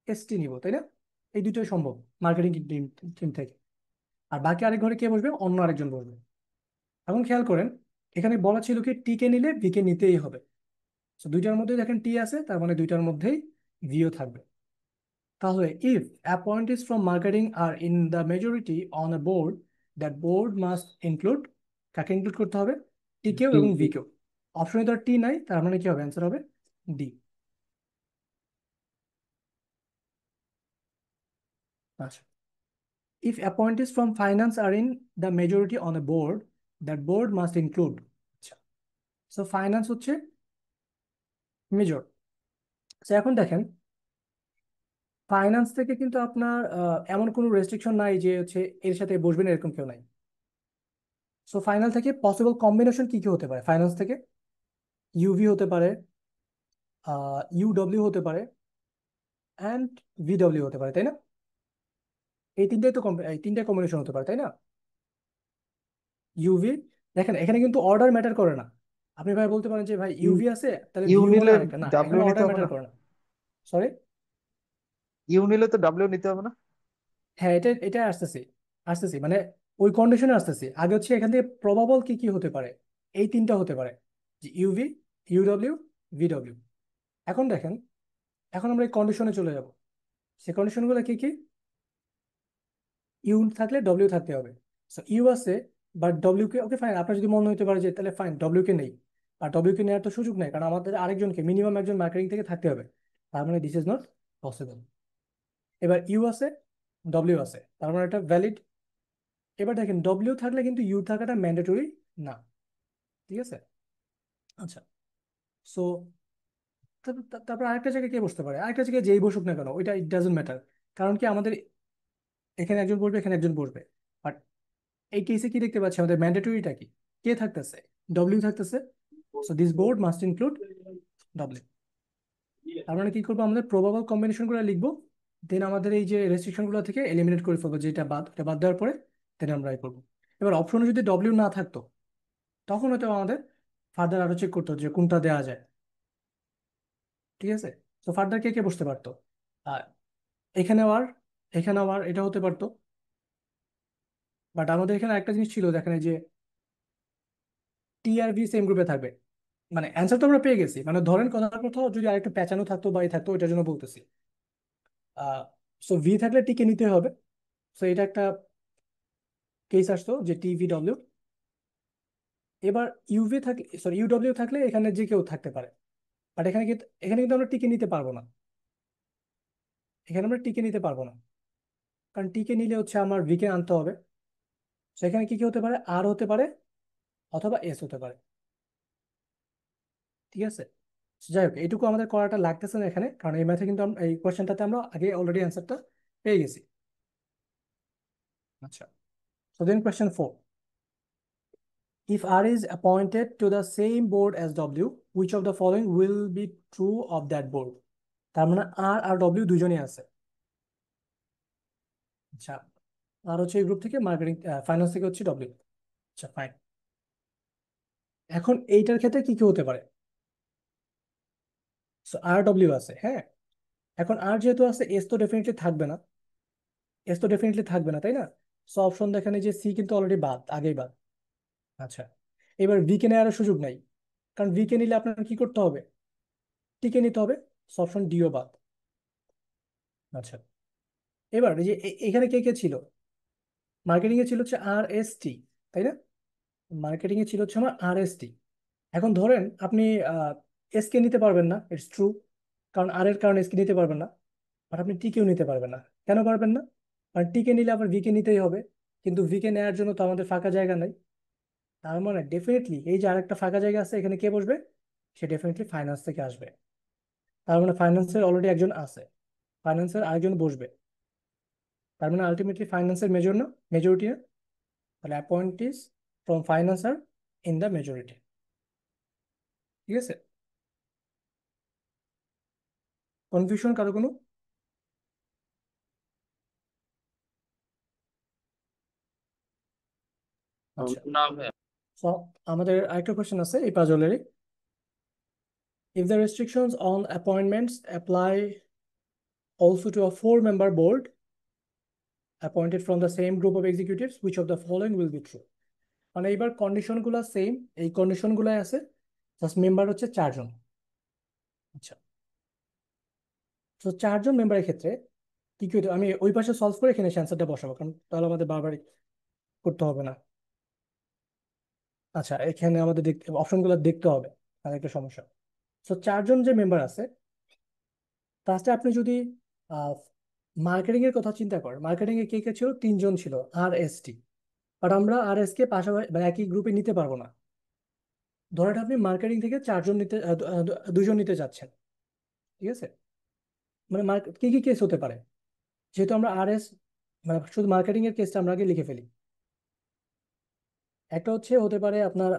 এসটি নিব, তাই না? এই দুটোই সম্ভব মার্কেটিং টিম টিম থেকে। আর বাকি আরেক ঘরে কে বসবে? অন্য আরেকজন বসবে। এখন খেয়াল করেন, এখানে বলা ছিল কি টি কে নিলে ভি কে নিতেই হবে। তো দুইটার মধ্যে দেখেন টি আছে, তার মানে দুইটার মধ্যেই ভিও থাকবে। তাহলে if appointees from marketing are in the majority on a board, that board must include, কাকে ইনক্লুড করতে হবে? টি কেও জি এবং ভি জি। কেও। অপশনে তো টি নাই, তার মানে কি হবে? অ্যান্সার হবে ডি। আচ্ছা, if appointees from finance are in the majority on a board, that board must include. আচ্ছা, সো ফাইন্যান্স হচ্ছে মেজর। এখন দেখেন, ফাইন্যান্স থেকে কিন্তু আপনার এমন কোনো রেস্ট্রিকশন নাই যে হচ্ছে এর সাথে বসবেন, এরকম কেউ নাই। সো ফাইনাল থেকে পসিবল কম্বিনেশন কি কি হতে পারে? ফাইন্যান্স থেকে ইউভি হতে পারে, ইউডব্লিউ হতে পারে, অ্যান্ড ভিডব্লিউ হতে পারে, তাই না? এই তিনটাই তো এই তিনটাই কম্বিনেশন হতে পারে, তাই না? ইউভি, দেখেন এখানে কিন্তু অর্ডার ম্যাটার করে না। আপনি ভাই বলতে পারেন যে ভাই ইউ ইউভি আছে তাহলে ইউ ভিউ মনে নিলে হয় আরেকটা, না, এখানে ডাব্লিউ নিতে অর্ডার হবে ম্যাটার না? করে না। সরি। ইউ নিলে তো ডাব্লিউ নিতে হবে না? হ্যাঁ, এটা এটা আসতেছি, আসতেছি মানে ওই কন্ডিশনে আসতেছি। আগে হচ্ছে এখান থেকে প্রবাবল কি কি হতে পারে, এই তিনটা হতে পারে, যে ইউভি, ইউডব্লিউ, ভিডব্লিউ। এখন দেখেন, এখন আমরা এই কন্ডিশনে চলে যাব। সেই কন্ডিশনগুলো কি কি? ইউ থাকলে ডব্লিউ থাকতে হবে। সো ইউ আছে but W K, okay fine, আপনার যদি মনে হতে পারে যে তাহলে ফাইন ডব্লিউ কে নেই, আর ডব্লিউ কে নেওয়ার তো সুযোগ নেই, কারণ আমাদের আরেকজনকে মিনিমাম একজন মার্কেটিং থেকে থাকতে হবে। তার মানে দিস ইজ নট পসিবল। এবার ইউ আছে, ডব্লিউ আছে, তার মানে এটা ভ্যালিড। এবার দেখেন ডব্লিউ থাকলে কিন্তু ইউ থাকাটা ম্যান্ডেটরি না, ঠিক আছে? আচ্ছা, সো তারপর আরেকটা জায়গায় কে বসতে পারে? আরেকটা জায়গায় যেই বসুক না কেন, ওইটা ইট ডাজন্ট ম্যাটার। কারণ কি আমাদের এখানে একজন বসবে, এখানে একজন বসবে। বাট এই কেসে কি দেখতে পাচ্ছি, আমাদের ম্যান্ডেটরিটা কি? কে থাকতেছে? ডব্লিউ থাকতেছে। So this board must include W. তার মানে কি করবো, আমাদের প্রবাবল কম্বিনেশন গুলো লিখবো, দেন আমাদের এই যে রেস্ট্রিকশন গুলো থেকে এলিমিনেট করে ফেলবো, যেটা বাদ এটা বাদ দেওয়ার পরে দেন আমরা এই করবো। এবার অপশনে যদি ডব্লিউ না থাকতো, তখন হয়তো আমাদের ফার্দার আরো চেক করতে হতো যে কোনটা দেওয়া যায়, ঠিক আছে? তো ফার্দার কে কে বসতে পারতো? আর এখানেও আর এখানেও আর এটা হতে পারতো। বাট আমাদের এখানে একটা জিনিস ছিল, দেখেন এই যে টি আর ভি সেম গ্রুপে থাকবে। মানে অ্যান্সার তো আমরা পেয়ে গেছি, মানে ধরেন কথার কথা যদি আরেকটু পেঁচানো থাকতো বা থাকতো ওইটার জন্য বলতেছি। সো ভি থাকলে টি কে নিতে হবে। সো এটা একটা কেস আসতো যে টি ভি ডব্লিউ। এবার ইউভি থাকলে, সরি ইউডব্লিউ থাকলে এখানে যে কেউ থাকতে পারে। বাট এখানে কিন্তু আমরা টিকে নিতে পারবো না। এখানে আমরা টিকে নিতে পারবো না, কারণ টিকে নিলে হচ্ছে আমার ভি কে আনতে হবে। সেখানে কি কি হতে পারে, আর হতে পারে অথবা এস হতে পারে। ঠিক আছে। যাই হোক, এইটুকু আমাদের করাটা লাগতেছে না এখানে, কারণ এই ম্যাথে কিন্তু এই কোয়েশ্চেনটাতে আমরা আগে অলরেডি অ্যান্সারটা পেয়ে গেছি। আচ্ছা, so then question 4, if R is appointed to the same board as W, which of the following will be true of that board? তার মানে আর আর ডব্লিউ দুজনেই আছে। আচ্ছা, আর হচ্ছে এই গ্রুপ থেকে মার্কেটিং ফাইন্যান্স থেকে হচ্ছে ডব্লিউ। আচ্ছা ফাইন। এখন এইটার ক্ষেত্রে কি কি হতে পারে? সো আর ডব্লিউ আছে, হ্যাঁ। এখন আর যেহেতু আছে, এস তো ডেফিনেটলি থাকবে না। এস তো ডেফিনেটলি থাকবে না, তাই না? সো অপশন দেখেন এই যে সি কিন্তু অলরেডি বাদ, আগেই বাদ। আচ্ছা, এবার ভি কে নেওয়ার সুযোগ নাই, কারণ ভি কে নিলে আপনার কি করতে হবে, টি কে নিতে হবে। সো অপশন ডিও বাদ। আচ্ছা, এবার এই যে এখানে কে কে ছিল, মার্কেটিং এ ছিল হচ্ছে আর এস টি, তাই না? মার্কেটিং এ ছিল হচ্ছে আমার আর এস টি। এখন ধরেন আপনি এস কে নিতে পারবেন না, ইটস ট্রু, কারণ আর এর কারণে এস কে নিতে পারবেন না। আর আপনি টি কেও নিতে পারবেন না। কেন পারবেন না? কারণ টি কে নিলে আবার ভি কে নিতেই হবে, কিন্তু ভি কে নেওয়ার জন্য তো আমাদের ফাঁকা জায়গা নাই। তার মানে ডেফিনেটলি এই যে আরেকটা ফাঁকা জায়গা আছে, এখানে কে বসবে? সে ডেফিনেটলি ফাইন্যান্স থেকে আসবে। তার মানে ফাইন্যান্সের অলরেডি একজন আছে, ফাইন্যান্সের আরেকজন বসবে। তার মানে আলটিমেটলি ফাইন্যান্সের মেজর না, মেজরিটি না। তাহলে appointees from finance are in the majority. ঠিক আছে, কনফিউশন কারো কোনো? আচ্ছা, না ভাই। সো আমাদের আরেকটা কোয়েশ্চেন আছে এই পাজলেরই। If the restrictions on appointments apply also to a four-member board appointed from the same group of executives, which of the following will be true? মানে এইবার কন্ডিশন গুলা সেম, এই কন্ডিশন গুলাই আছে, জাস্ট মেম্বার হচ্ছে চারজন। আচ্ছা, তো চারজন মেম্বারের ক্ষেত্রে কি কি হতো, আমি ওই পাশে সলভ করে এখানে অ্যান্সারটা বসাবো, কারণ তাহলে আমাদের বারবার করতে হবে না। আচ্ছা, এখানে আমাদের দেখতে অপশনগুলো দেখতে হবে, আর একটা সমস্যা। তো চারজন যে মেম্বার আছে, ফার্স্টে আপনি যদি মার্কেটিং এর কথা চিন্তা করেন, মার্কেটিং এ কে কে ছিল, তিনজন ছিল আর এস টি। বাট আমরা আর এস কে পাশাপাশি মানে একই গ্রুপে নিতে পারবো না। ধরেন আপনি মার্কেটিং থেকে চারজন নিতে দুজন নিতে চাচ্ছেন। ঠিক আছে, মানে কি কি কেস হতে পারে, যেহেতু আমরা আর এস, মানে শুধু মার্কেটিং এর কেসটা আমরা আগে লিখে ফেলি। একটা হচ্ছে হতে পারে আপনার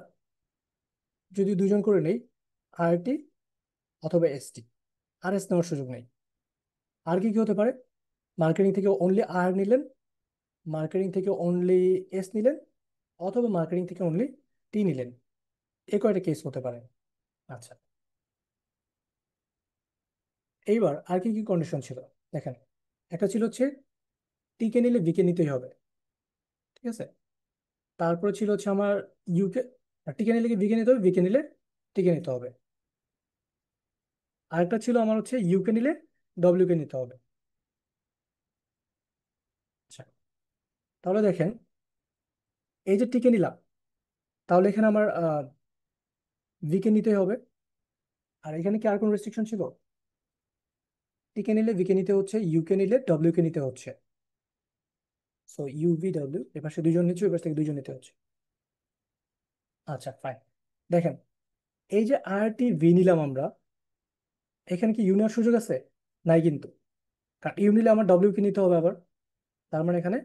যদি দুজন করে নেই, আর টি অথবা এস টি, আর এস নেওয়ার সুযোগ নেই। আর কি কি হতে পারে, মার্কেটিং থেকে অনলি আর নিলেন, মার্কেটিং থেকে অনলি এস নিলেন, অথবা মার্কেটিং থেকে অনলি টি নিলেন। এই কয়টা কেস হতে পারে। আচ্ছা, এইবার আর কি কি কন্ডিশন ছিল দেখেন। একটা ছিল হচ্ছে টি কে নিলে বি কে নিতেই হবে। ঠিক আছে, তারপরে ছিল হচ্ছে আমার ইউকে, টি কে নিলে কি বি কে নিতে হবে, বি কে নিলে টি কে নিতে হবে। আরেকটা ছিল আমার হচ্ছে ইউ কে নিলে ডব্লিউ কে নিতে হবে। আচ্ছা, তাহলে দেখেন এই যে টি কে নিলাম, তাহলে এখানে আমার ভি কে নিতে হবে। আর এখানে কি আর কোনো রেস্ট্রিকশন ছিল? টি কে নিলে ভি কে নিতে হচ্ছে, ইউ কে নিলে ডব্লিউ কে নিতে হচ্ছে। সো ইউ ভি ডব্লিউ, এ পাশে দুইজন নিচ্ছে, ওই পাশ থেকে দুইজন নিতে হচ্ছে। আচ্ছা ফাইন, দেখেন এই যে আর টি ভি নিলাম আমরা, এখানে কি ইউ নেওয়ার সুযোগ আছে? নাই কিন্তু, কারণ ইউ নিলে আমার ডব্লিউ কে নিতে হবে আবার। তার মানে এখানে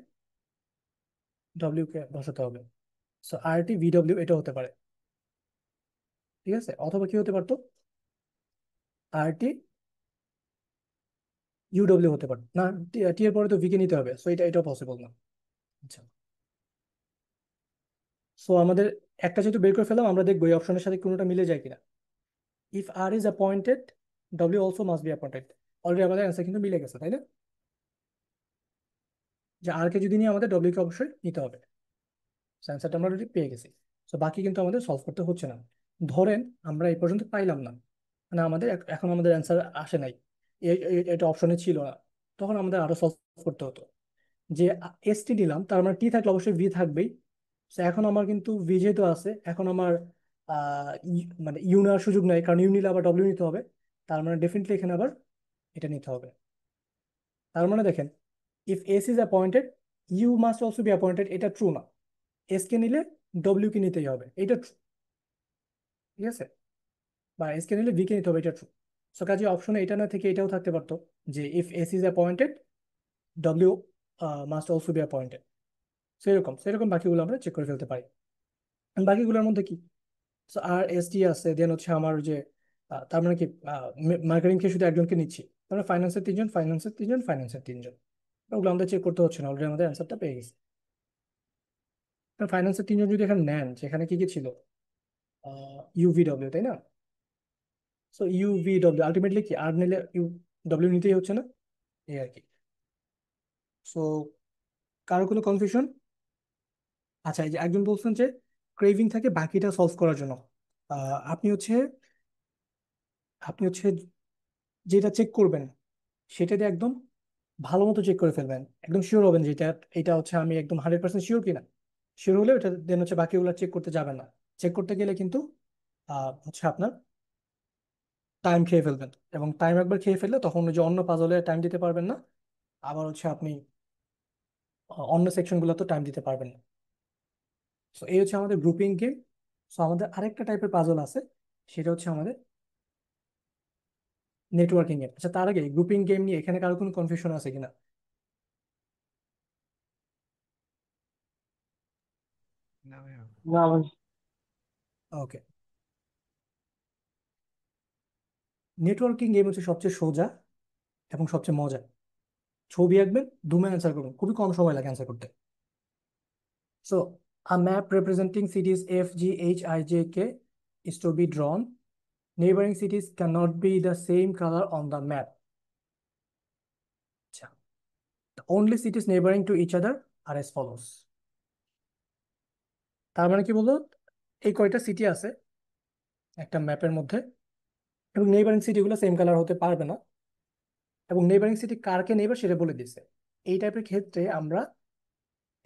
ডব্লিউ কে বসাতে হবে। সো আর টি ভি ডব্লিউ এটা হতে পারে। ঠিক আছে, অথবা কি হতে পারতো, আর টি ইউ ডব্লিউ হতে পারতো না। টি এর পরে তো ভি কে নিতে হবে, সো এটাও পসিবল না। আচ্ছা, সো আমাদের একটা যেহেতু বের করে ফেলাম, আমরা দেখবো এই অপশনের সাথে কোনোটা মিলে যায় কিনা। If R is appointed, W also must be appointed. Already আমাদের অ্যান্সার কিন্তু মিলে গেছে, তাই না? যে আর কে যদি নিয়ে আমাদের ডব্লিউ কে অবশ্যই নিতে হবে। অ্যান্সারটা আমরা অলরেডি পেয়ে গেছি। তো বাকি কিন্তু আমাদের সলভ করতে হচ্ছে না। ধরেন আমরা এই পর্যন্ত পাইলাম না, মানে আমাদের এখন আমাদের অ্যান্সার আসে নাই, এটা অপশনে ছিল না, তখন আমাদের আরো সলভ করতে হতো। যে এস টি নিলাম, তার মানে টি থাকলে অবশ্যই ভি থাকবেই। তো এখন আমার কিন্তু ভি যেহেতু আছে, এখন আমার মানে ইউ নেওয়ার সুযোগ নাই, কারণ ইউ নিলে আবার ডব্লিউ নিতে হবে। তার মানে ডেফিনেটলি এখানে আবার এটা নিতে হবে। তার মানে দেখেন, if S is appointed, U must also be appointed, এটা ট্রু না। এস কে নিলে ডব্লিউ কে নিতেই হবে, এটা true, ঠিক আছে? বা এস কে নিলে ভি কে নিতে হবে, এটা ট্রু। সো কাজে অপশনে এটা না থেকে এটাও থাকতে পারতো, যে if S is appointed, W must also be appointed. সেরকম সেরকম বাকিগুলো আমরা চেক করে ফেলতে পারি। And বাকিগুলোর মধ্যে কি, আর এস টি আছে, দেন হচ্ছে আমার যে তার মানে কি, মার্কেটিং কে শুধু একজনকে নিচ্ছি, তার মানে ফাইন্যান্সের তিনজন, ফাইন্যান্সের তিনজন, ফাইন্যান্সের তিনজন। ওগুলো আমাদের চেক করতে হচ্ছে না, অলরেডি আমাদের অ্যান্সারটা পেয়ে গেছি। ফাইন্যান্সের তিনজন যদি এখানে নেন, যেখানে কি কি ছিল, ইউভিডব্লিউ, তাই না? সো ইউভিডব্লিউ আলটিমেটলি কি, আর নিলে ইউ ডব্লিউ নিতেই হচ্ছে না, এই আর কি। সো কারো কোনো কনফিউশন? আচ্ছা, এই যে একজন বলছেন যে ক্রেভিং থাকে বাকিটা সলভ করার জন্য। আপনি হচ্ছে যেটা চেক করবেন সেটা দিয়ে একদম ভালো মতো চেক করে ফেলবেন, একদম শিওর হবেন যে এটা এটা হচ্ছে আমি একদম 100% শিওর কিনা। শিওর হলে ওটা দেন হচ্ছে বাকিগুলো চেক করতে যাবেন না। চেক করতে গেলে কিন্তু হচ্ছে আপনার টাইম খেয়ে ফেলবেন, এবং টাইম একবার খেয়ে ফেললে তখন ওই যে অন্য পাজলে টাইম দিতে পারবেন না, আবার হচ্ছে আপনি অন্য সেকশন গুলো তো টাইম দিতে পারবেন না। সো এই হচ্ছে আমাদের গ্রুপিং গেম। সো আমাদের আরেকটা টাইপের পাজল আছে, সেটা হচ্ছে আমাদের নেটওয়ার্কিং গেম। আচ্ছা, তার আগে গ্রুপিং গেম নিয়ে এখানে কারো কোনো কনফিউশন আছে কিনা? না ভাই। ওকে, নেটওয়ার্কিং গেম হচ্ছে সবচেয়ে সোজা এবং সবচেয়ে মজা। ছবি আঁকবেন, দুমে অ্যান্সার করবেন, খুবই কম সময় লাগে অ্যান্সার করতে। So a map representing সিটিজ F G H I J K is to be drawn. Neighboring cities cannot be the same color on the map. আচ্ছা, the only cities neighboring to each other are as follows. তার মানে কি বলতো, এই কয়টা city আছে একটা ম্যাপের মধ্যে, এবং নেইবারিং সিটিগুলো সেম কালার হতে পারবে না, এবং নেইবারিং সিটি কারকে নেইবার সেটা বলে দিচ্ছে। এই টাইপের ক্ষেত্রে আমরা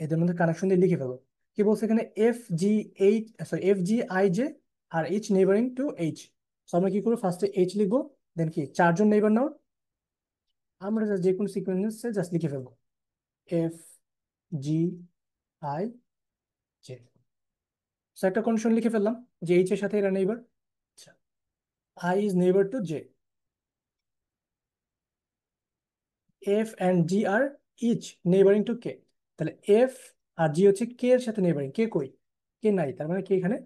এদের মধ্যে কানেকশন দিয়ে লিখে ফেলবো। কি বলছে এখানে, F G H, sorry F G I J আর এইচ নেইবারিং টু এইচ। তো আমরা কি করবো, ফার্স্টে এইচ লিখবো, দেন কি চারজন নেইবার নাও, আমরা just যে কোনো সিকোয়েন্সে জাস্ট লিখে ফেলবো, F G I J. So একটা কন্ডিশন লিখে ফেললাম যে এইচ এর সাথে এরা নেইবার। আচ্ছা, I is neighbour to J, F and G are each neighbouring to K. তাহলে এফ আর জি হচ্ছে কে এর সাথে নেইবারিং, কে কই, কে নাই, তার মানে কে এখানে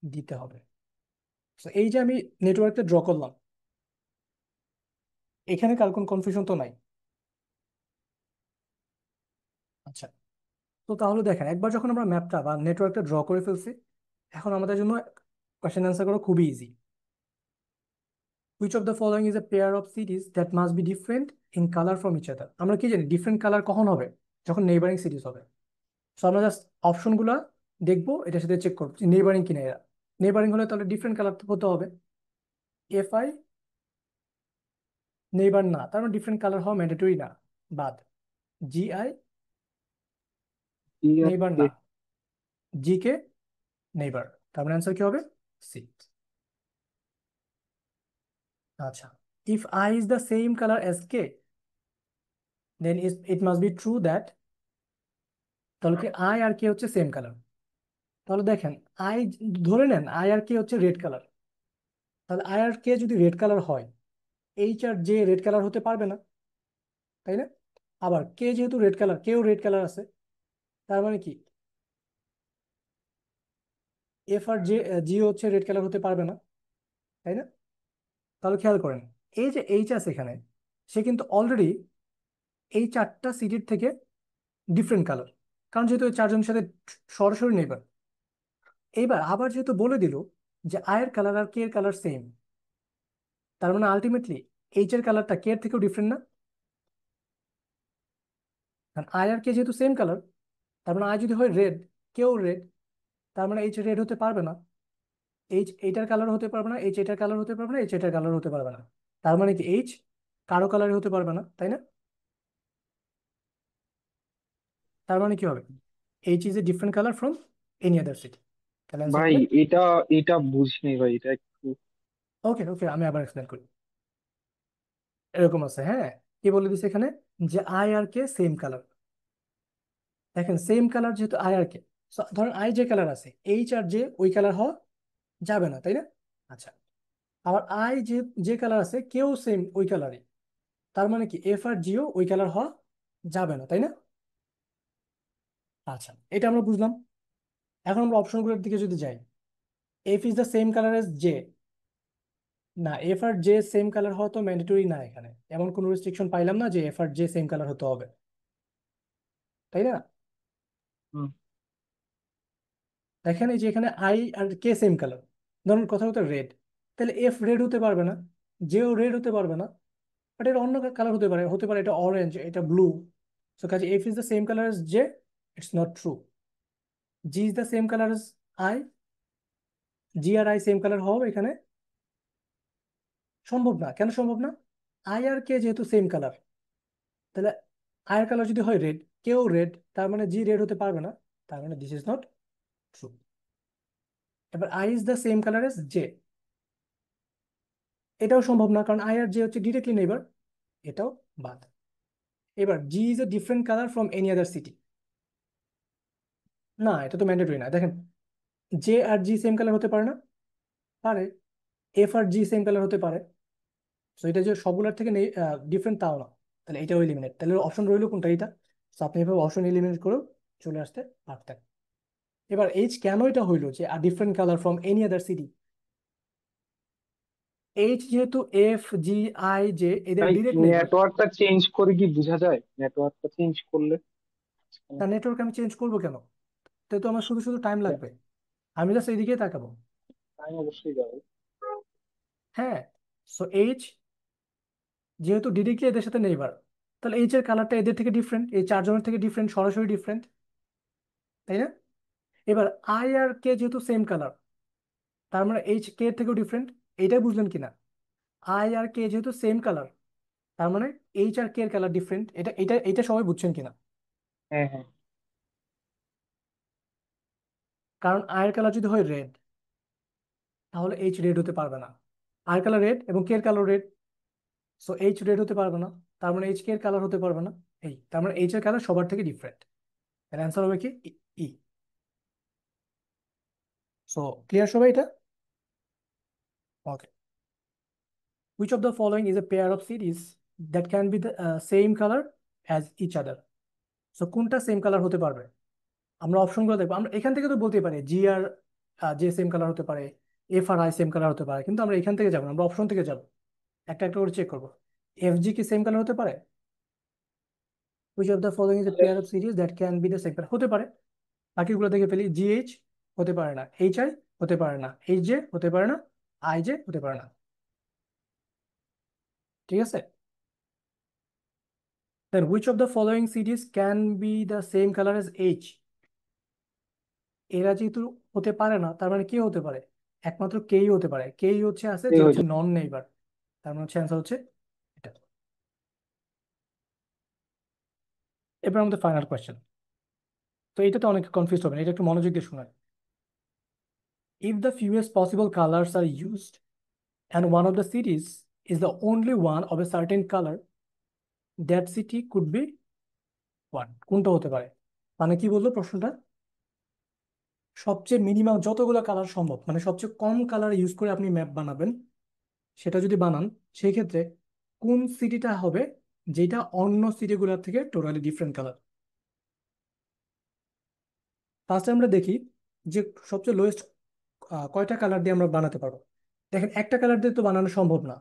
দিতে হবে। তো এই যে আমি নেটওয়ার্কটা ড্র করলাম, এখানে কার কোন কনফিউশন তো নাই। আচ্ছা, তো তাহলে দেখেন, একবার যখন আমরা ম্যাপটা বা নেটওয়ার্কটা ড্র করে ফেলছি, এখন আমাদের জন্য কোয়েশ্চেন অ্যান্সার করা খুবই easy. Which of the following is a pair of cities that must be different in colour from each other. আমরা কি জানি ডিফারেন্ট কালার কখন হবে, যখন নেইবারিং সিটিজ হবে। সো আমরা জাস্ট অপশনগুলো দেখবো, এটার সাথে চেক করবো নেইবারিং কিনা এরা। নেইবারিং হলে তাহলে ডিফারেন্ট কালার হতে হবে। এফ আই নেইবার না, তার মানে ডিফারেন্ট কালার হওয়া ম্যান্ডেটরি না, বাদ। G I G are neighbour K. না, জি কে নেইবার, তার মানে অ্যান্সার কি হবে, সি। আচ্ছা, if I is the same colour as K, then it must be true that, তাহলে কি আই আর কে হচ্ছে সেম কালার। তাহলে দেখেন, আই, ধরে নেন আই আর কে হচ্ছে রেড কালার, তাহলে আই আর কে যদি রেড কালার হয়, এইচ আর জে রেড কালার হতে পারবে না, তাই না? আবার কে যেহেতু রেড কালার, কেও রেড কালার আছে, তার মানে কি এফ আর জে জি হচ্ছে রেড কালার হতে পারবে না, তাই না? তাহলে খেয়াল করেন, এই যে এইচ আছে এখানে, সে কিন্তু অলরেডি এই চারটা সিটির থেকে ডিফারেন্ট কালার, কারণ যেহেতু এই চারজনের সাথে সরাসরি নেইবার। এইবার আবার যেহেতু বলে দিল যে আয়ের কালার আর কে এর কালার সেম, তার মানে আলটিমেটলি এইচ এর কালারটা কে এর থেকেও ডিফারেন্ট না? কারণ আই আর কে যেহেতু সেম কালার, তার মানে আই যদি হয় রেড, কেও রেড, তার মানে এইচ রেড হতে পারবে না, এইচ এইটার কালার হতে পারবে না, এইচ এটার কালার হতে পারবে না, এইচ এটার কালার হতে পারবে না। তার মানে কি এইচ কারো কালারই হতে পারবে না, তাই না? তার মানে কি হবে, H is a different colour from any other city. তাহলে অ্যান্সার ভাই হবে। এটা এটা বুঝিনি ভাই, এটা একটু। ওকে ওকে, আমি আবার এক্সপ্লেন করি। এরকম আছে, হ্যাঁ, কি বলে দিছে এখানে, যে আই আর কে সেম কালার। দেখেন সেম কালার যেহেতু আই আর কে, ধরেন আই যে কালার আছে, এইচ আর জে ওই কালার হওয়া যাবে না, তাই না? আচ্ছা, আবার আই যে যে কালার আছে কেউ সেম ওই কালারই, তার মানে কি এফ আর জিও ওই কালার হওয়া যাবে না, তাই না? আচ্ছা, এটা আমরা বুঝলাম। এখন আমরা অপশনগুলোর দিকে যদি যাই, F is the same colour as J, না, এফ আর জে সেম কালার হওয়া তো ম্যান্ডেটরি না, এখানে এমন কোনো রেস্ট্রিকশন পাইলাম না যে এফ আর জে সেম কালার হতে হবে, তাই না? হুম। দেখেন এই যে এখানে আই আর কে সেম কালার, ধরুন কথা হতো রেড, তাহলে এফ রেড হতে পারবে না, জেও রেড হতে পারবে না, বাট এটা অন্য কালার হতে পারে, হতে পারে এটা অরেঞ্জ, এটা ব্লু। সো কাজে F is the same colour as J, it's not true. G is the same colour as I, G আর আই সেম কালার হবে এখানে সম্ভব না। কেন সম্ভব না? আই আর কে যেহেতু সেম কালার, তাহলে আই এর কালার যদি হয় রেড, কেউ রেড, তার মানে জি রেড হতে পারবে না, তার মানে দিস ইজ নট ট্রু। এবার I is the same colour as J, এটাও সম্ভব না, কারণ আই আর জে হচ্ছে ডিরেক্টলি নেইবার, এটাও বাদ। এবার G is a different colour from any other city, না এটা তো ম্যান্ডেটরি না। দেখেন জে আর জি সেম কালার হতে পারে না, পারে। এফ আর জি সেম কালার হতে পারে। তো এটা যে সবগুলোর থেকে ডিফারেন্ট তাও না, তাহলে এটাও এলিমিনেট। তাহলে অপশন রইলো কোনটা, এটা। তো আপনি এভাবে অপশন এলিমিনেট করেও চলে আসতে পারতেন। এবার এইচ কেন এটা হইলো যে are different colour from any other city, H যেহেতু এফ জি আই জে এদের ভাই ডিরেক্ট নেইবার। নেটওয়ার্কটা চেঞ্জ করে কি বোঝা যায়? নেটওয়ার্কটা চেঞ্জ করলে তার নেটওয়ার্ক আমি চেঞ্জ করবো কেন? তো তো আমার শুধু শুধু টাইম লাগবে, আমি জাস্ট এইদিকে তাকাবো। টাইম অবশ্যই যাবে। হ্যাঁ, সো এইচ যেহেতু ডিরেক্টলি এদের সাথে নেইবার, তাহলে এইচ এর কালারটা এদের থেকে ডিফারেন্ট, এই চারজনের থেকে ডিফারেন্ট, সরাসরি ডিফারেন্ট, তাই না? এবার আই আর কে যেহেতু সেম কালার, তার মানে এইচ কে এর থেকেও ডিফারেন্ট। এইটাই বুঝলেন কিনা? আই আর কে যেহেতু সেম কালার, তার মানে এইচ আর কে এর কালার ডিফারেন্ট, এটা এটা এটা সবাই বুঝছেন কিনা? হ্যাঁ হ্যাঁ। কারণ আই এর কালার যদি হয় রেড, তাহলে এইচ রেড হতে পারবে না। আই এর কালার রেড এবং কে এর colour red, so H red হতে পারবে না, তার মানে এইচ কে এর কালার হতে পারবে না। এই তার মানে এইচ এর কালার সবার থেকে ডিফারেন্ট। এর অ্যান্সার হবে কি ই। সো ক্লিয়ার সবাই এটা? ওকে। Which of the following is a pair of series that can be the same color as each other? So কোনটা সেম কালার হতে পারবে? আমরা অপশনগুলো দেখবো। আমরা এখান থেকে তো বলতে পারি জি আর জে সেম কালার হতে পারে, এফ আর আই সেম কালার হতে পারে, কিন্তু আমরা এখান থেকে যাবো না, আমরা অপশন থেকে যাবো, একটা একটা করে চেক করবো। এফ জি কি সেম কালার হতে পারে? Which of the following is a তাহলে pair of cities that can be the same colour? হতে পারে। বাকিগুলো দেখে ফেলি, জি এইচ হতে পারে না, এইচ আই হতে পারে না, এইচ জে হতে পারে না, আই জে হতে পারে না। ঠিক আছে, then which of the following series can be the same color as H? এরা যেহেতু হতে পারে না, তার মানে কে হতে পারে? একমাত্র কেই হতে পারে, কেই হচ্ছে আছে এই যে হয়ে হচ্ছে যায়। নন নেইবার। তার মানে হচ্ছে অ্যান্সার হচ্ছে এটা। এবার আমাদের ফাইনাল কোয়েশ্চেন। তো এটা তো অনেক কনফিউজ হবে না, এটা একটু মনোযোগ দিয়ে শোনার। If the fewest possible colors are used and one of the cities is the only one of a certain color, that city could be what? কোনটা হতে পারে? মানে কি বললো প্রশ্নটা? সবচেয়ে মিনিমাম যতগুলো কালার সম্ভব, মানে সবচেয়ে কম কালার ইউজ করে আপনি ম্যাপ বানাবেন, সেটা যদি বানান, সেই ক্ষেত্রে কোন সিটিটা হবে যেটা অন্য সিটিগুলোর থেকে টোটালি ডিফারেন্ট কালার? ফার্স্টে আমরা দেখি যে সবচেয়ে লোয়েস্ট কয়টা কালার দিয়ে আমরা বানাতে পারবো। দেখেন একটা কালার দিয়ে তো বানানো সম্ভব না,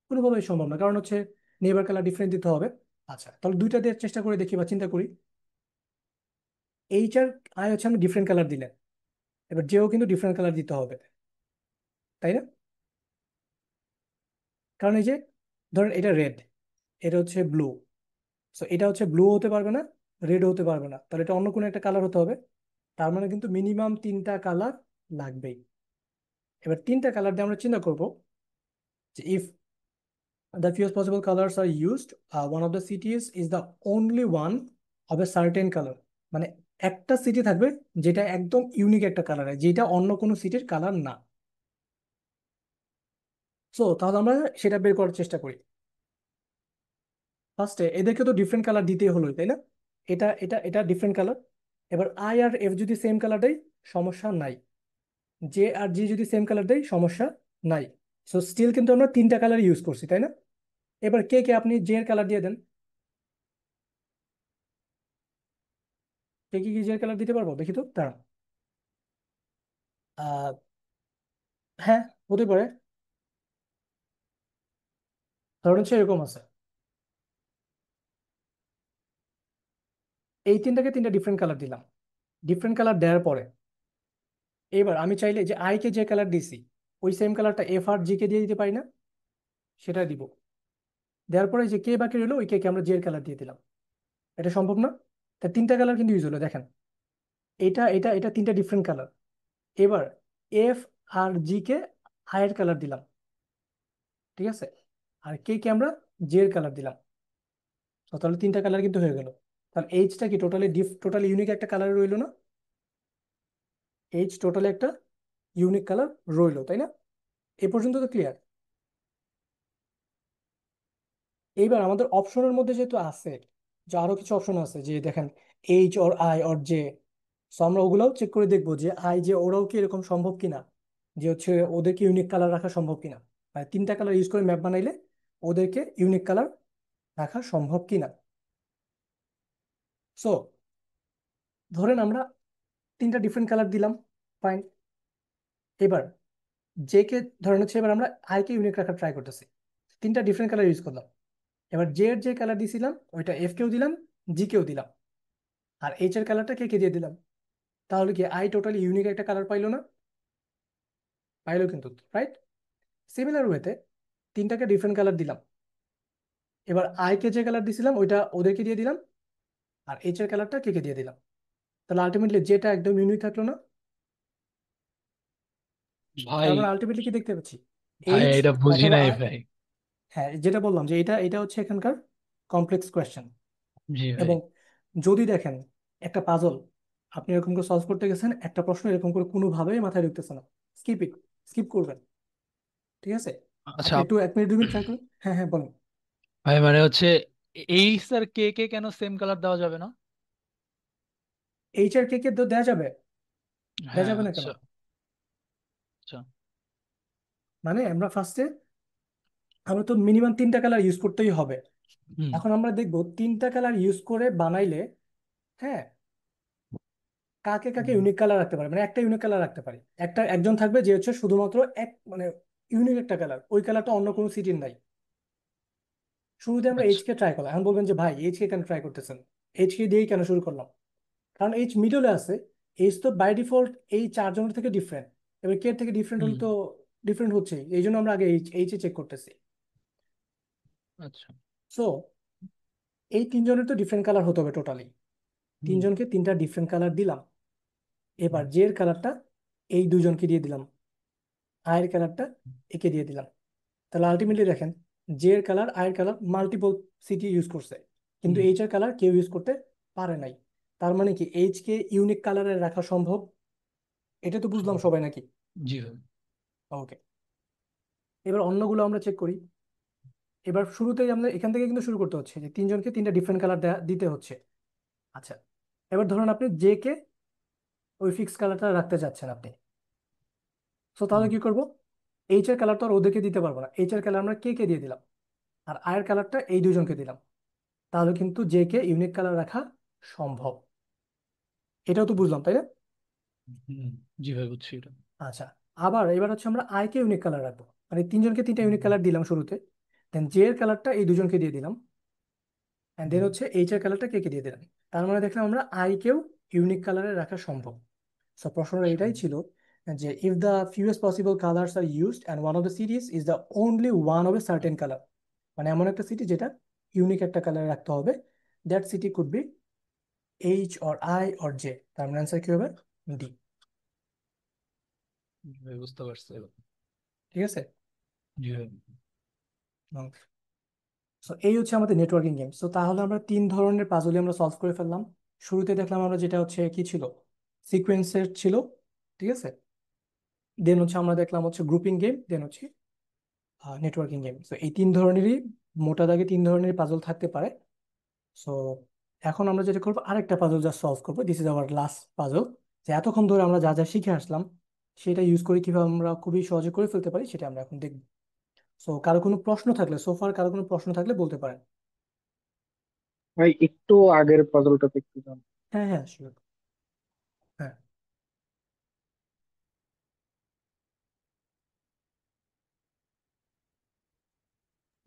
কোনোভাবেই সম্ভব না, কারণ হচ্ছে নেইবার কালার ডিফারেন্ট দিতে হবে। আচ্ছা, তাহলে দুইটা দিয়ে চেষ্টা করে দেখি বা চিন্তা করি। এইচ আর আই হচ্ছে আমি ডিফারেন্ট কালার দিলেন, এবার যেও কিন্তু ডিফারেন্ট কালার দিতে হবে, তাই না? কারণ এই যে ধরেন এটা রেড, এটা হচ্ছে ব্লু, সো এটা হচ্ছে ব্লু হতে পারবে না, রেড হতে পারবে না, তাহলে এটা অন্য কোনো একটা কালার হতে হবে। তার মানে কিন্তু মিনিমাম 3টা কালার লাগবেই। এবার 3টা কালার দিয়ে আমরা চিন্তা করব যে if the fewest possible colors are used, one of the cities is the only one of a certain color, মানে একটা সিটি থাকবে যেটা একদম ইউনিক একটা কালার, যেটা অন্য কোনো সিটির কালার না। সো তাহলে আমরা সেটা বের করার চেষ্টা করি। ফার্স্টে এদেরকে তো ডিফারেন্ট কালার দিতেই হলো, তাই না? এটা এটা এটা ডিফারেন্ট কালার। এবার আই আর এফ যদি সেম কালার দেয় সমস্যা নাই, জে আর জি যদি সেম কালার দেয় সমস্যা নাই। সো স্টিল কিন্তু আমরা 3টা কালার ইউজ করছি, তাই না? এবার কে কে আপনি জে এর কালার দিয়ে দেন। কে কি জে এর কালার দিতে পারবো দেখি তো, দাঁড়ান। আহ হ্যাঁ, হতে পারে। ধরুন হচ্ছে এরকম আছে, এই 3টাকে 3টা ডিফারেন্ট কালার দিলাম। ডিফারেন্ট কালার দেওয়ার পরে এবার আমি চাইলে যে আই কে যে কালার দিছি ওই সেম কালারটা এফ আর জি কে দিয়ে দিতে পারি না? সেটা দিব। দেওয়ার পরে যে কে বাকি রইলো ওই কে কে আমরা জে এর কালার দিয়ে দিলাম। এটা সম্ভব না? তা 3টা কালার কিন্তু ইউজ হলো, দেখেন। এটা এটা এটা 3টা ডিফারেন্ট কালার। এবার এফ আর জি কে আই এর কালার দিলাম, ঠিক আছে? আর কে কে আমরা জে এর কালার দিলাম। তো তাহলে 3টা কালার কিন্তু হয়ে গেল। তাহলে এইচটা কি টোটালি ইউনিক একটা কালার রইলো না? এইচ টোটালি একটা ইউনিক কালার রইলো, তাই না? এ পর্যন্ত তো ক্লিয়ার। এইবার আমাদের অপশনের মধ্যে যেহেতু আছে, যে আরো কিছু অপশন আছে, যে দেখেন H or I or J, so আমরা ওগুলাও চেক করে দেখবো যে আই জে ওরাও কি এরকম সম্ভব কিনা, যে হচ্ছে ওদেরকে ইউনিক কালার রাখা সম্ভব কিনা। মানে 3টা কালার ইউজ করে ম্যাপ বানাইলে ওদেরকে ইউনিক কালার রাখা সম্ভব কিনা। সো ধরেন আমরা 3টা ডিফারেন্ট কালার দিলাম, ফাইন। এবার জে কে ধরেন হচ্ছে এবার আমরা আই কে ইউনিক রাখার ট্রাই করতেছি, 3টা ডিফারেন্ট কালার ইউজ করলাম। এবার জে এর যে কালার দিছিলাম ওইটা এফ কেও দিলাম, জি কেও দিলাম, আর এইচ এর কালারটা কে কে দিয়ে দিলাম। তাহলে কি আই টোটালি ইউনিক একটা কালার পাইলো না? পাইলো কিন্তু, রাইট? সিমিলার ওয়েতে 3টাকে ডিফারেন্ট কালার দিলাম। এবার আই কে যে কালার দিছিলাম ওইটা ওদেরকে দিয়ে দিলাম, আর এইচ এর কালারটা কে কে দিয়ে দিলাম। তাহলে আলটিমেটলি যেটা একদম ইউনিক থাকলো না? ভাই, তার মানে আলটিমেটলি কি দেখতে পাচ্ছি? ভাই এইচ এটা বুঝি অথবা নাই আই। ভাই। হ্যাঁ, যেটা বললাম যে এটা এটা হচ্ছে এখানকার কমপ্লেক্স কোয়েশ্চেন। জি ভাই। এবং যদি দেখেন একটা পাজল আপনি এরকম করে সলভ করতে গেছেন, একটা প্রশ্ন এরকম করে কোনোভাবেই মাথায় ঢুকতেছে না, স্কিপ করবেন, ঠিক আছে? আচ্ছা আপনি একটু 1 মিনিট 2 মিনিট ট্রাই করুন। হ্যাঁ হ্যাঁ, বলুন। ভাই, মানে হচ্ছে এইচ আর কে কে কেন সেম কালার দেওয়া যাবে না? এইচ আর কে কে দেওয়া যাবে? দেওয়া হ্যাঁ, যাবে না কেন? আচ্ছা আচ্ছা। মানে আমরা তো মিনিমাম 3টা কালার ইউজ করতেই হবে। হুম এখন আমরা দেখবো 3টা কালার ইউজ করে বানাইলে, হ্যাঁ, কাকে কাকে হুম, ইউনিক কালার রাখতে পারে, মানে একটা ইউনিক কালার রাখতে পারে। একজন থাকবে যে হচ্ছে শুধুমাত্র এক মানে ইউনিক একটা কালার, ওই কালারটা অন্য কোনো সিটির নাই। শুরুতে আমরা এইচ আচ্ছা। কে ট্রাই করলাম, এখন বলবেন যে ভাই এইচ কে কেন ট্রাই করতেছেন, এইচ কে দিয়েই কেন শুরু করলাম? কারণ এইচ মিডলে আছে। এইচ তো বাই ডিফল্ট এই 4জনের থেকে ডিফারেন্ট। এবার কে থেকে ডিফারেন্ট হুম, হলে তো ডিফারেন্ট হচ্ছে, এই জন্য আমরা আগে এইচ এ চেক করতেছি। আচ্ছা। সো এই 3জনের তো ডিফারেন্ট কালার হতে হবে টোটালি। হুম, 3জনকে 3টা ডিফারেন্ট কালার দিলাম। এবার হুম, জে এর কালারটা এই 2জনকে দিয়ে দিলাম, আই এর কালারটা একে দিয়ে দিলাম। তাহলে আলটিমেটলি দেখেন, জে এর কালার আই এর কালার মাল্টিপল সিটি ইউজ করছে, কিন্তু হুম, এইচ এর কালার কেউ ইউজ করতে পারে নাই। তার মানে কি এইচ কে ইউনিক কালারে রাখা সম্ভব? এটা তো বুঝলাম সম্ভব। সবাই নাকি? জি ভাই। ওকে, এবার অন্যগুলো আমরা চেক করি। এবার শুরুতেই আমরা এখান থেকে কিন্তু শুরু করতে হচ্ছে যে 3জনকে 3টা ডিফারেন্ট কালার দিতে হচ্ছে। আচ্ছা, এবার ধরুন আপনি জে কে ওই ফিক্স কালারটা রাখতে চাচ্ছেন আপনি। তো তাহলে হুম, কি করব? এইচ এর কালার তো আর ওদেরকে দিতে পারবো না, এইচ এর কালার আমরা কে কে দিয়ে দিলাম, আর আয়ের কালারটা এই 2জনকে দিলাম। তাহলে কিন্তু জে কে ইউনিক কালার রাখা সম্ভব। এটাও তো বুঝলাম, তাই না? হুম, জি ভাই বুঝছি এটা। আচ্ছা, আবার এবার হচ্ছে আমরা আই কে ইউনিক কালার রাখবো, মানে 3জনকে 3টা ইউনিক হুম, কালার দিলাম শুরুতে। দেন জে এর কালারটা এই 2জনকে দিয়ে দিলাম, এন্ড দেন হুম, হচ্ছে এইচ এর কালারটা কে কে দিয়ে দিলাম। তার মানে দেখলাম আমরা আই কেও ইউনিক কালারে রাখা সম্ভব। সো প্রশ্নটা এটাই সম্ভব। ছিল যে if the fewest possible colours are used and one of the cities is the only one of a certain colour, মানে এমন একটা সিটি যেটা ইউনিক একটা কালার রাখতে হবে, that city could be H or I or J, তার মানে answer কি হবে? ডি। জি ভাই, বুঝতে পারছি এবার। ঠিক আছে। জি ভাই। সো এই হচ্ছে আমাদের নেটওয়ার্কিং গেম। সো তাহলে আমরা 3 ধরনের পাজলই আমরা সলভ করে ফেললাম। শুরুতে দেখলাম আমরা যেটা হচ্ছে কি ছিল, সিকোয়েন্সের ছিল। ঠিক আছে। দেন হচ্ছে আমরা দেখলাম হচ্ছে গ্রুপিং গেম, দেন হচ্ছে নেটওয়ার্কিং গেম। তো এই 3 ধরনেরই, মোটা দাগে 3 ধরনের পাজল থাকতে পারে। সো এখন আমরা যেটা করবো, আরেকটা পাজল যা সলভ করবো, this is our last puzzle. যে এতক্ষণ ধরে আমরা যা যা শিখে আসলাম সেটা ইউজ করে কিভাবে আমরা খুবই সহজে করে ফেলতে পারি সেটা আমরা এখন দেখবো। সো কারো কোনো প্রশ্ন থাকলে, সোফার কারো কোনো প্রশ্ন থাকলে বলতে পারেন। ভাই একটু আগের পাজলটাতে একটু জান। হ্যাঁ হ্যাঁ শিওর। হ্যাঁ,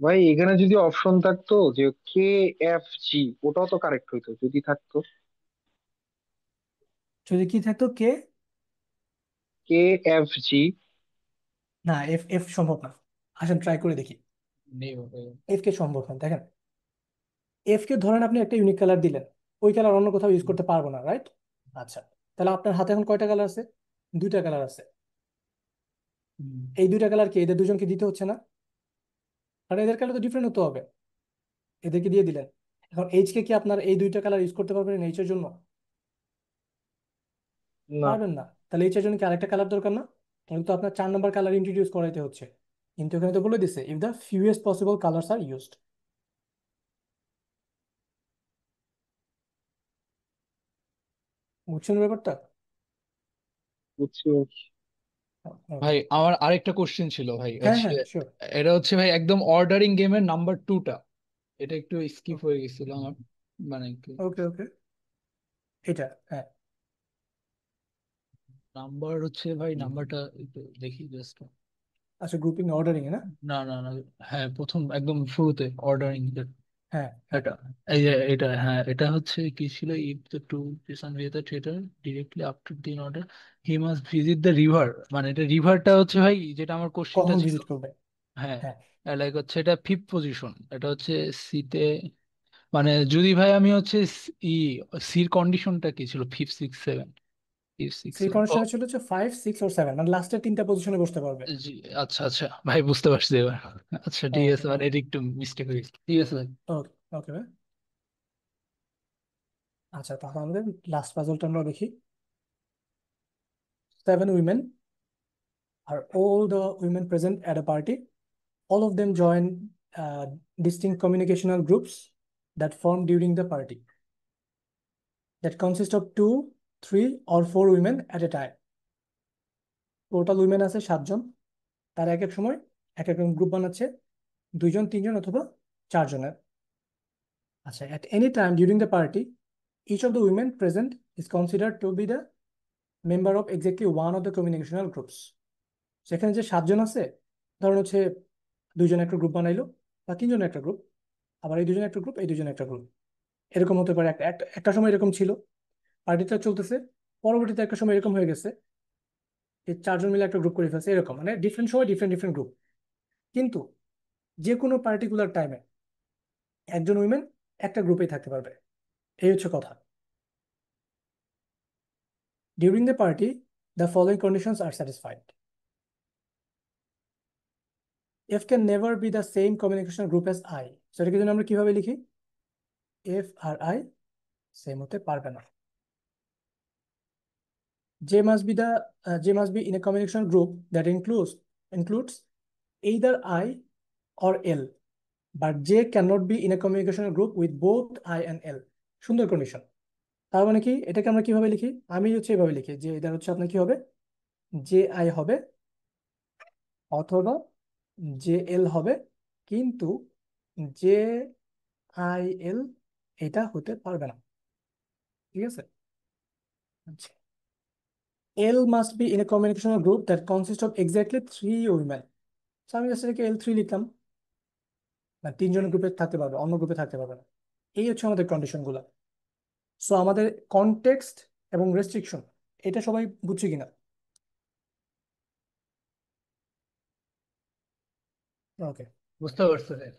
ভাই এখানে যদি অপশন থাকতো যে KFG, ওটাও তো কারেক্ট হইতো যদি থাকতো। যদি কি থাকতো কে? KFG। না, এফ এফ সম্ভব না। আসেন ট্রাই করে দেখি। নেই ভাই। এফ কে সম্ভব না, দেখেন। এফ কে ধরেন আপনি একটা ইউনিক কালার দিলেন, ওই কালার অন্য কোথাও ইউজ করতে পারবো না, রাইট? আচ্ছা, তাহলে আপনার হাতে এখন কয়টা কালার আছে? 2টা কালার আছে। হুম। এই 2টা কালার কি এদের দুজনকে দিতে হচ্ছে না? কারণ এদের কালার তো ডিফারেন্ট হতে হবে, এদেরকে দিয়ে দিলেন। এখন এইচ কে কি আপনার এই 2টা কালার ইউজ করতে পারবেন এইচ এর জন্য? না, পারবেন না। তাহলে এইচ এর জন্য কি আরেকটা কালার দরকার না? তাহলে তো আপনার 4 নম্বর কালার ইন্ট্রোডিউস করাইতে হচ্ছে। কিন্তু এখানে তো বলে দিছে if the fewest possible colours are used. বুঝছেন ব্যাপারটা? বুঝছি। ওকে। ভাই আমার আরেকটা কোশ্চেন ছিল ভাই, হ্যাঁ হচ্ছে হ্যাঁ শিওর। এটা হচ্ছে ভাই একদম অর্ডারিং গেমের নাম্বার 2টা, এটা একটু স্কিপ হয়ে গেছিল আমার, মানে কি ওকে ওকে, এটা হ্যাঁ। নাম্বার হচ্ছে ভাই, নাম্বারটা একটু দেখি জাস্ট। আচ্ছা, গ্রুপিং অর্ডারিং এ না? না না না, হ্যাঁ প্রথম একদম শুরুতে অর্ডারিং, হ্যাঁ হ্যাঁ। এটা, এই যে এটা, হ্যাঁ এটা হচ্ছে কি ছিল, ইফ দ্য টু পিসন with the theatre directly after the order he must visit the river, মানে এটা রিভারটা হচ্ছে ভাই যেটা আমার কোশ্চিনটা কখন ছিল। ভিজিট করবে? হ্যাঁ, হ্যাঁ, লাইক হচ্ছে এটা ফিফথ পজিশন, এটা হচ্ছে সিতে, মানে যদি ভাই আমি হচ্ছে ই সির কন্ডিশনটা কি ছিল, 5 6 7, 5 6 সি 7, ও কন্ডিশনে ছিল হচ্ছে 5 6 or 7, মানে লাস্টের 3টা পজিশনে বসতে পারবে। জি, আচ্ছা আচ্ছা ভাই, বুঝতে পারছি এবার। আচ্ছা ঠিক ওকে আছে, মানে ওকে এটা একটু মিস্টেক হয়ে গেছে, ঠিক আছে ভাই। ওকে ওকে ভাই। আচ্ছা, তাহলে আমাদের লাস্ট পাজলটা আমরা দেখি। 7 women are all the women present at a party. All of them join distinct communicational groups that form during the party, that consist of 2 3 or 4 women at a time. Total women আছে 7 জন। তারা এক এক সময় এক এক group বানাচ্ছে, 2 জন 3 জন অথবা 4 জনের। আচ্ছা, at any time during the party, each of the women present is considered to be the member of exactly one of the communicational groups. সেখানে যে 7 জন আছে, ধরুন হচ্ছে 2 জন একটা গ্রুপ বানাইলো, বা 3 জন একটা গ্রুপ, আবার এই 2 জন একটা গ্রুপ, এই 2জন একটা গ্রুপ। এরকম হতে পারে, একটা সময় এরকম ছিল, পার্টিটা চলতেছে, পরবর্তীতে একটা সময় এরকম হয়ে গেছে, এই 4 জন মিলে একটা গ্রুপ করে ফেলছে, এরকম মানে ডিফারেন্ট সময় ডিফারেন্ট ডিফারেন্ট গ্রুপ। কিন্তু যে কোনো পার্টিকুলার টাইমে একজন উইমেন একটা গ্রুপেই থাকতে পারবে, এই হচ্ছে কথা। During the party the following conditions R satisfied. F can never be the same communication group S I. সেটাকে জন্য আমরা কিভাবে লিখি? এফ আর আই সেম হতে পারবে না। J must be the J must be in a communication group that includes either I or L, but J cannot be in a communication group with both I and L. সুন্দর condition. তার মানে কি, এটাকে আমরা কিভাবে লিখি? আমি হচ্ছে এভাবে লিখি যে এটা হচ্ছে আপনার কি হবে, জে আই হবে অথবা জে এল হবে, কিন্তু জে আই এল এটা হতে পারবে না। ঠিক আছে। আচ্ছা, L must be in a communication group that consists of exactly 3 women. So আমি জাস্ট এটাকে L3 লিখলাম, না 3 জনের গ্রুপে থাকতে পারবে, অন্য গ্রুপে থাকতে পারবে না। এই হচ্ছে আমাদের কন্ডিশন গুলা। সো আমাদের কনটেক্সট এবং রেস্ট্রিকশন, এটা সবাই বুঝছে কিনা? ওকে। বুঝতে পারছি ভাই।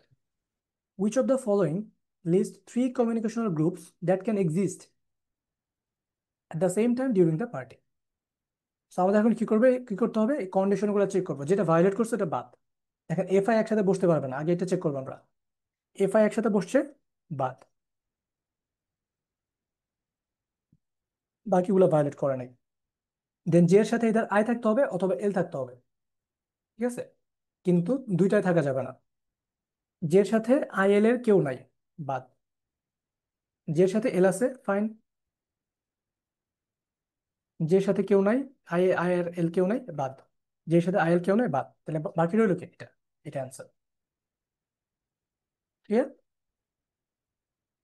Which of the following list 3 communicational groups that can exist at the same time during the party. আমাদের এখন কি করতে হবে, এই কন্ডিশনগুলো চেক করবো, যেটা ভায়োলেট করছে এটা বাদ। দেখেন এফআই একসাথে বসতে পারবে না, আগে এটা চেক করবো আমরা। এফআই একসাথে বসছে, বাদ। বাকিগুলো ভায়োলেট করে নাই। দেন জে এর সাথে এদের আই থাকতে হবে অথবা এল থাকতে হবে, ঠিক আছে? কিন্তু দুইটাই থাকা যাবে না। জে এর সাথে আই এল এর কেউ নাই, বাদ। জে এর সাথে এল আছে, ফাইন। জে এর সাথে কেউ নাই, আই আই আর এল কেউ নাই, বাদ। জে এর সাথে আই এল কেউ নাই, বাদ। তাহলে বাকি রইল কি? এটা answer. Clear?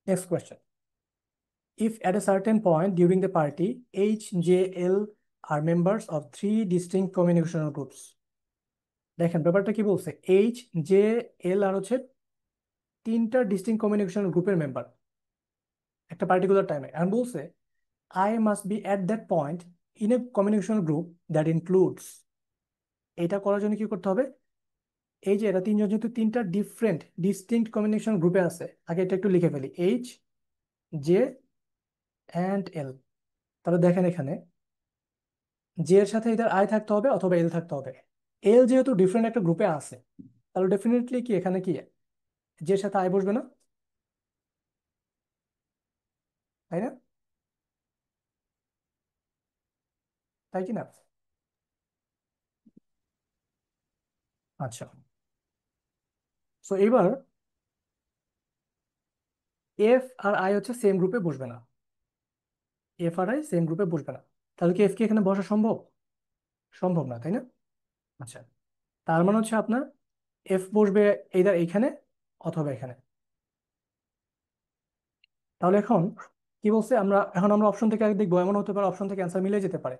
Next question. If at a certain point during the party, H, J, L are members of three distinct communicational groups. দেখেন ব্যাপারটা কি বলছে, এইচ জে এল আর হচ্ছে তিনটা ডিস্টিংক্ট কমিউনিকেশন গ্রুপের মেম্বার একটা পার্টিকুলার টাইমে। আর বলছে I must be at that point in a communication group that includes. এটা করার জন্য কি করতে হবে, এই যে এরা তিনজন যেহেতু তিনটা ডিস্টিংক্ট কমিউনিকেশন গ্রুপে আছে, আগে এটা একটু লিখে ফেলি, এইচ, জে অ্যান্ড এল। তাহলে দেখেন এখানে জে এর সাথে এদের আই থাকতে হবে অথবা এল থাকতে হবে। এল যেহেতু ডিফারেন্ট একটা গ্রুপে আছে, তাহলে ডেফিনেটলি কি এখানে কি জে এর সাথে আই বসবে না, তাই না? তাই কি না? আচ্ছা, তো এবার এফ আর আই হচ্ছে সেম গ্রুপে বসবে না। এফ আর আই সেম গ্রুপে বসবে না, তাহলে কি এফ কি এখানে বসা সম্ভব? সম্ভব না, তাই না? আচ্ছা, তার মানে হচ্ছে আপনার এফ বসবে এইদার এইখানে অথবা এখানে। তাহলে এখন কি বলছে, আমরা অপশন থেকে আগে দেখবো, এমন হতে পারে অপশন থেকে অ্যান্সার মিলে যেতে পারে।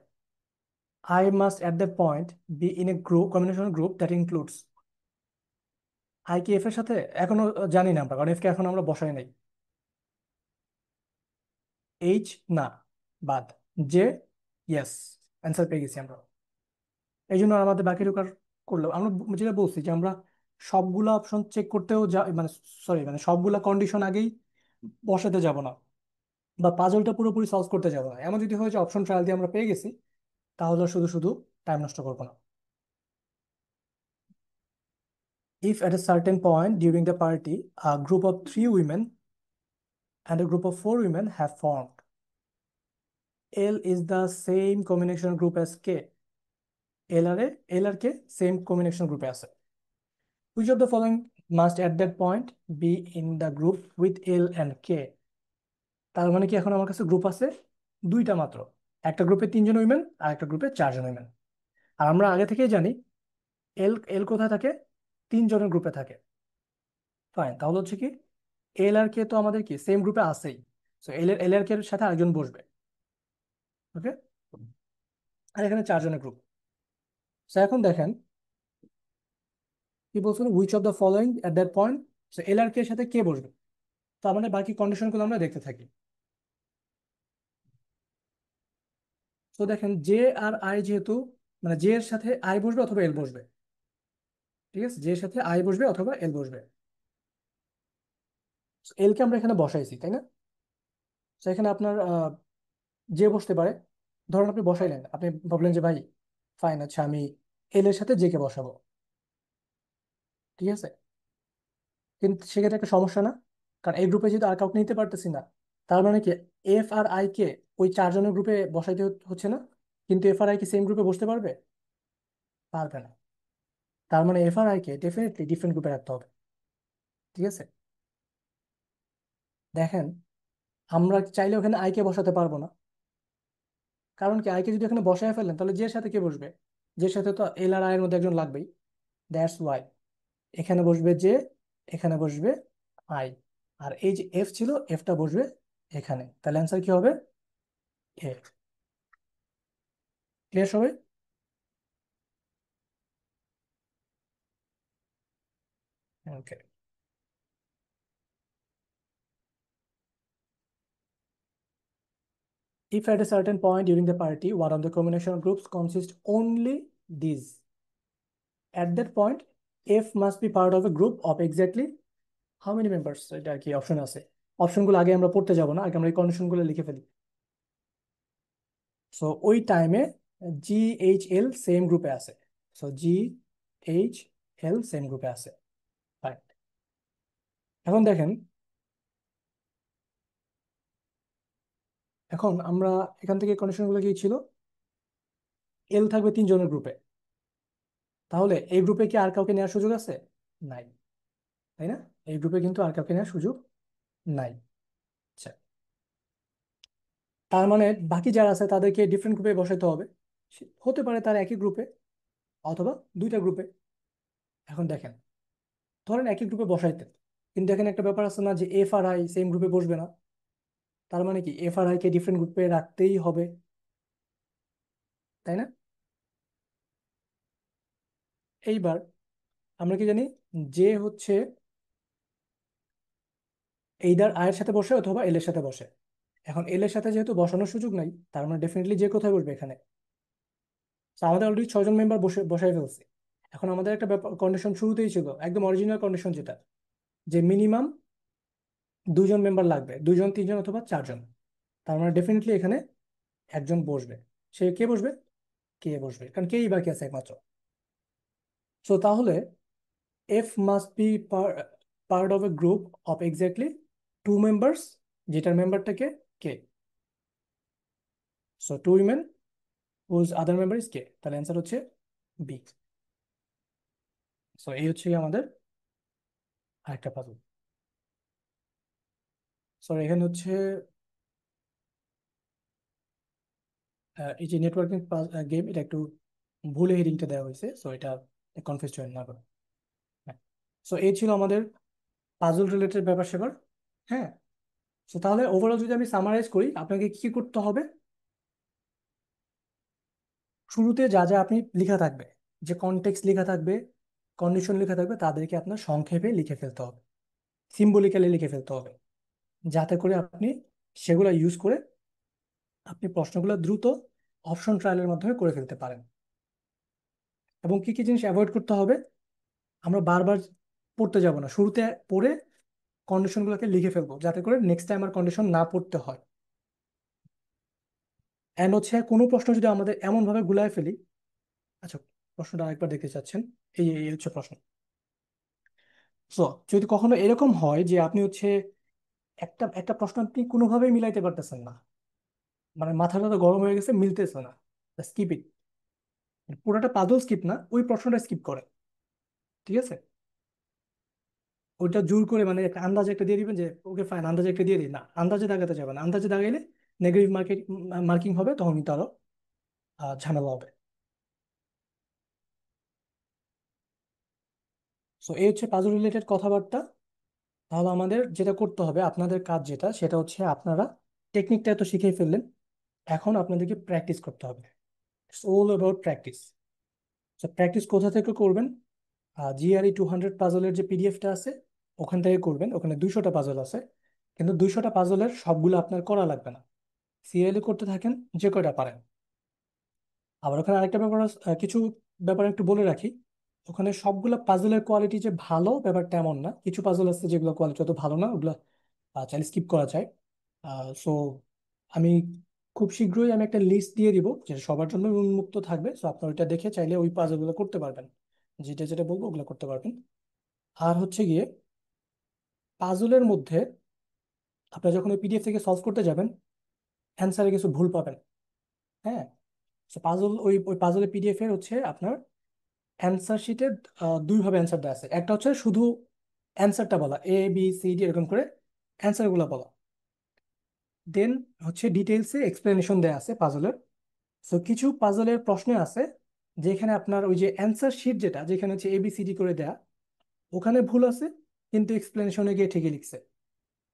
I must at that point be in a combination group that includes। I কি এফ এর সাথে এখনো জানি না আমরা, কারণ এফ কে এখন আমরা বসাই নাই। এইচ না, বাদ। জে ইয়েস, অ্যান্সার পেয়ে গেছি আমরা। এই জন্য আর আমাদের বাকি ঢোকার করলো, আমরা যেটা বলছি যে আমরা সবগুলা অপশন চেক করতেও মানে সরি মানে সবগুলা কন্ডিশন আগেই বসাতে যাব না, বা পাজলটা পুরোপুরি সলভ করতে যাব না। এমন যদি হয় যে অপশন ট্রায়াল দিয়ে আমরা পেয়ে গেছি, তাহলে শুধু শুধু টাইম নষ্ট করবো না। If at a certain point during the party, a group of three women and a group of four women have formed, L is the same combination group as K. L R K same combination গ্রুপে আছে। Which of the following must at that point be in the group with L and K? তার মানে কি এখন আমার কাছে group আছে দুইটা মাত্র, একটা গ্রুপে তিনজন উইমেন আর একটা গ্রুপে চারজন উইমেন। আর আমরা আগে থেকেই জানি এল এল কোথায় থাকে, তিনজনের গ্রুপে থাকে। ফাইন, তাহলে হচ্ছে কি এল আর কে তো আমাদের কি সেম গ্রুপে আছেই, সো এল আর কে এর সাথে আরেকজন বসবে। ওকে, আর এখানে চারজনের গ্রুপ। সো এখন দেখেন কি বলছেন, which of the following at that point. So L আর কে এর সাথে কে বসবে, তো আমাদের বাকি কন্ডিশনগুলো আমরা দেখতে থাকি। তো দেখেন জে আর আই যেহেতু, মানে জে এর সাথে আই বসবে অথবা এল বসবে, ঠিক আছে? জে এর সাথে আই বসবে অথবা এল বসবে। এল কে আমরা এখানে বসাইছি, তাই না? তো এখানে আপনার জে বসতে পারে। ধরুন আপনি বসাইলেন, আপনি ভাবলেন যে ভাই ফাইন, আচ্ছা আমি এল এর সাথে জে কে বসাবো, ঠিক আছে? কিন্তু সেক্ষেত্রে একটা সমস্যা না, কারণ এই গ্রুপে যেহেতু আর কাউকে নিতে পারতেছি না, তার মানে কি এফ আর আই কে ওই চারজনের গ্রুপে বসাইতে হচ্ছে না, কিন্তু এফ আর আই কি সেম গ্রুপে বসতে পারবে? পারবে না। তার মানে এফ আর আই কে ডেফিনেটলি ডিফারেন্ট গ্রুপে রাখতে হবে, ঠিক আছে? দেখেন আমরা চাইলে ওখানে আই কে বসাতে পারবো না, কারণ কি আই কে যদি এখানে বসায় ফেলেন তাহলে জের সাথে কে বসবে? জের সাথে তো এল আর আই এর মধ্যে একজন লাগবেই। দ্যাটস ওয়াই এখানে বসবে জে, এখানে বসবে আই, আর এই যে এফ ছিল এফটা বসবে এখানে। তাহলে অ্যান্সার কি হবে? এ। ক্লিয়ার সবাই? ওকে। If at a certain point during the party, one of the combination groups consists only these, at that point, F must be part of a group of exactly how many members? এটা আর কি option আছে, অপশনগুলো আগে আমরা পড়তে যাব না, আগে আমরা এই কন্ডিশনগুলো লিখে ফেলি। সো ওই টাইমে GHL সেম গ্রুপে আছে। সো GHL সেম গ্রুপে আছে। Fine. এখন দেখেন, এখন আমরা এখান থেকে কন্ডিশনগুলো কি ছিল, এল থাকবে 3 জনের গ্রুপে, তাহলে এই গ্রুপে কি আর কাউকে নেওয়ার সুযোগ আছে? নাই, তাই না? এই গ্রুপে কিন্তু আর কাউকে নেওয়ার সুযোগ নাই। আচ্ছা, তার মানে বাকি যারা আছে তাদেরকে ডিফারেন্ট গ্রুপে বসাইতে হবে। হতে পারে তার একই গ্রুপে অথবা দুইটা গ্রুপে। এখন দেখেন, ধরেন একই গ্রুপে বসাইতেন, কিন্তু এখানে একটা ব্যাপার আছে না যে এফ আর আই সেম গ্রুপে বসবে না। তার মানে কি এফ আর আই কে ডিফারেন্ট গ্রুপে রাখতেই হবে, তাই না? এইবার আমরা কি জানি, যে হচ্ছে এইদার আই এর সাথে বসে অথবা এল এর সাথে বসে। এখন এল এর সাথে যেহেতু বসানোর সুযোগ নাই, তার মানে ডেফিনেটলি যে কোথায় বসবে এখানে। তো আমাদের অলরেডি 6জন মেম্বার বসাই ফেলছি। এখন আমাদের একটা ব্যাপার কন্ডিশন শুরুতেই ছিল, একদম অরিজিনাল কন্ডিশন যেটা, যে মিনিমাম 2জন মেম্বার লাগবে, 2জন 3জন অথবা 4জন। তার মানে ডেফিনেটলি এখানে একজন বসবে। সে কে বসবে? কে বসবে, কারণ কেই বাকি আছে একমাত্র। সো তাহলে F must be part of a group of exactly 2 members, যেটার মেম্বারটাকে K. So 2 women whose other member is K, তাহলে অ্যান্সার হচ্ছে বি। সো এই হচ্ছে আমাদের আরেকটা পাজল। সো এখানে হচ্ছে এই যে নেটওয়ার্কিং গেম, এটা একটু ভুলে হেডিংটা দেওয়া হয়েছে, সো এটা কনফিউজ জয়েন না করো। সো এই ছিল আমাদের পাজল রিলেটেড ব্যাপার স্যাপার। হ্যাঁ, সো তাহলে ওভারঅল যদি আমি সামারাইজ করি, আপনাকে কি করতে হবে? শুরুতে যা যা আপনি লেখা থাকবে, যে কনটেক্সট লেখা থাকবে, কন্ডিশন লেখা থাকবে, তাদেরকে আপনার সংক্ষেপে লিখে ফেলতে হবে, সিম্বলিক্যালি লিখে ফেলতে হবে, যাতে করে আপনি সেগুলো ইউজ করে আপনি প্রশ্নগুলো দ্রুত অপশন ট্রায়ালের মাধ্যমে করে ফেলতে পারেন। এবং কি কি জিনিস অ্যাভয়েড করতে হবে, আমরা বারবার পড়তে যাব না, শুরুতে পড়ে কন্ডিশনগুলোকে লিখে ফেলবো, যাতে করে নেক্সট টাইম আর কন্ডিশন না পড়তে হয়। অ্যান্ড হচ্ছে কোনো প্রশ্ন যদি আমাদের এমন ভাবে গুলায় ফেলি। আচ্ছা, প্রশ্নটা আরেকবার দেখতে চাচ্ছেন? এই হচ্ছে প্রশ্ন। সো যদি কখনো এরকম হয় যে আপনি হচ্ছে একটা একটা প্রশ্ন আপনি কোনোভাবেই মিলাইতে পারতেছেন না, মানে মাথাটা তো গরম হয়ে গেছে, মিলতেছে না, স্কিপ ইট। পুরোটা পাজল স্কিপ না, ওই প্রশ্নটা স্কিপ করে, ঠিক আছে? ওইটা জোর করে মানে একটা আন্দাজে একটা দিয়ে দিবেন যে ওকে ফাইন, আন্দাজে একটা দিয়ে দিই না, আন্দাজে দাগাতে যাবে না। আন্দাজে দাগাইলে নেগেটিভ মার্কিং হবে, তখন কিন্তু আরো ঝামেলা হবে। সো এই হচ্ছে পাজল রিলেটেড কথাবার্তা। তাহলে আমাদের যেটা করতে হবে, আপনাদের কাজ যেটা, সেটা হচ্ছে আপনারা টেকনিকটা তো শিখেই ফেললেন, এখন আপনাদেরকে প্র্যাকটিস করতে হবে। It's all about practice. তো প্র্যাকটিস কোথা থেকে করবেন? GRE 200 পাজলের যে পিডিএফটা আছে, ওখান থেকে করবেন। ওখানে 200টা পাজল আছে, কিন্তু 200টা পাজলের সবগুলো আপনার করা লাগবে না, সিরিয়ালি করতে থাকেন যে কয়টা পারেন। আবার ওখানে আরেকটা ব্যাপার কিছু ব্যাপার একটু বলে রাখি, ওখানে সবগুলা পাজলের কোয়ালিটি যে ভালো ব্যাপারটা এমন না, কিছু পাজল আছে যেগুলো কোয়ালিটি অত ভালো না, ওগুলো চাইলে স্কিপ করা যায়। সো আমি খুব শীঘ্রই আমি একটা লিস্ট দিয়ে দিব, যেটা সবার জন্য উন্মুক্ত থাকবে। সো আপনারা ওইটা দেখে চাইলে ওই পাজলগুলো করতে পারবেন, যেটা যেটা বলবো ওগুলো করতে পারবেন। আর হচ্ছে গিয়ে পাজলের মধ্যে আপনারা যখন ওই পিডিএফ থেকে সলভ করতে যাবেন, অ্যান্সারে কিছু ভুল পাবেন। হ্যাঁ, সো পাজল ওই ওই পাজলের পিডিএফ এর হচ্ছে আপনার অ্যান্সার শিটে দুইভাবে অ্যান্সার দেওয়া আছে। একটা হচ্ছে শুধু অ্যান্সারটা বলা, ABCD এরকম করে অ্যান্সার গুলো বলা, দেন হচ্ছে ডিটেলসে এক্সপ্লেনেশন দেওয়া আছে পাজলের। সো কিছু পাজলের প্রশ্নে আছে যেখানে আপনার ওই যে অ্যান্সার শিট যেটা, যেখানে হচ্ছে ABCD করে দেয়া, ওখানে ভুল আছে, কিন্তু এক্সপ্লেনেশনে গিয়ে ঠিকই লিখছে।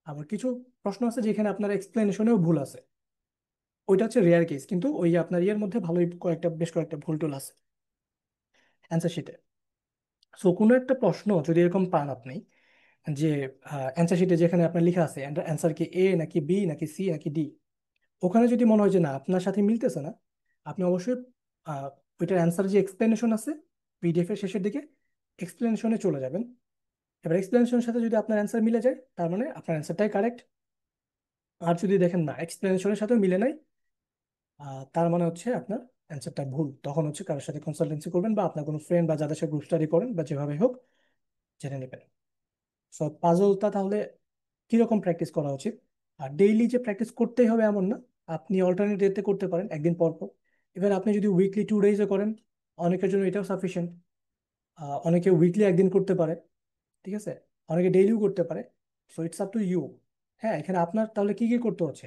আবার কিছু প্রশ্ন আছে যেখানে আপনার এক্সপ্লেনেশনেও ভুল আছে, ওইটা হচ্ছে রেয়ার কেস, কিন্তু ওই আপনার ইয়ের মধ্যে ভালোই বেশ কয়েকটা ভুল টুল আছে অ্যান্সার শিটে। সো কোনো একটা প্রশ্ন যদি এরকম পান আপনি, যে অ্যান্সার শিটে যেখানে আপনার লেখা আছে অ্যান্সার কি A নাকি B নাকি C নাকি D, ওখানে যদি মনে হয় যে না আপনার সাথে মিলতেছে না, আপনি অবশ্যই আহ, ওইটার অ্যান্সার যে এক্সপ্লেনেশন আছে পিডিএফ এর শেষের দিকে, এক্সপ্লেনেশনে চলে যাবেন। এবার এক্সপ্লেনেশনের সাথে যদি আপনার অ্যান্সার মিলে যায়, তার মানে আপনার অ্যান্সারটাই কারেক্ট। আর যদি দেখেন না এক্সপ্লেনেশনের সাথেও মিলে নাই, তার মানে হচ্ছে আপনার অ্যান্সারটা ভুল। তখন হচ্ছে কারোর সাথে কনসালটেন্সি করবেন বা আপনার কোনো ফ্রেন্ড বা যাদের সাথে গ্রুপ স্টাডি করেন বা যেভাবে হোক জেনে নেবেন। সো পাজলটা তাহলে কিরকম প্র্যাকটিস করা উচিত? আর ডেইলি যে প্র্যাকটিস করতেই হবে এমন না, আপনি অল্টারনেট ডেতে করতে পারেন একদিন পর পর। এবার আপনি যদি উইকলি 2 ডেজে করেন, অনেকের জন্য এটাও সাফিসিয়েন্ট। অনেকে উইকলি একদিন করতে পারে, ঠিক আছে, অনেকে ডেইলিও করতে পারে। So it's up to you. হ্যাঁ, এখানে আপনার তাহলে কি কি করতে হচ্ছে?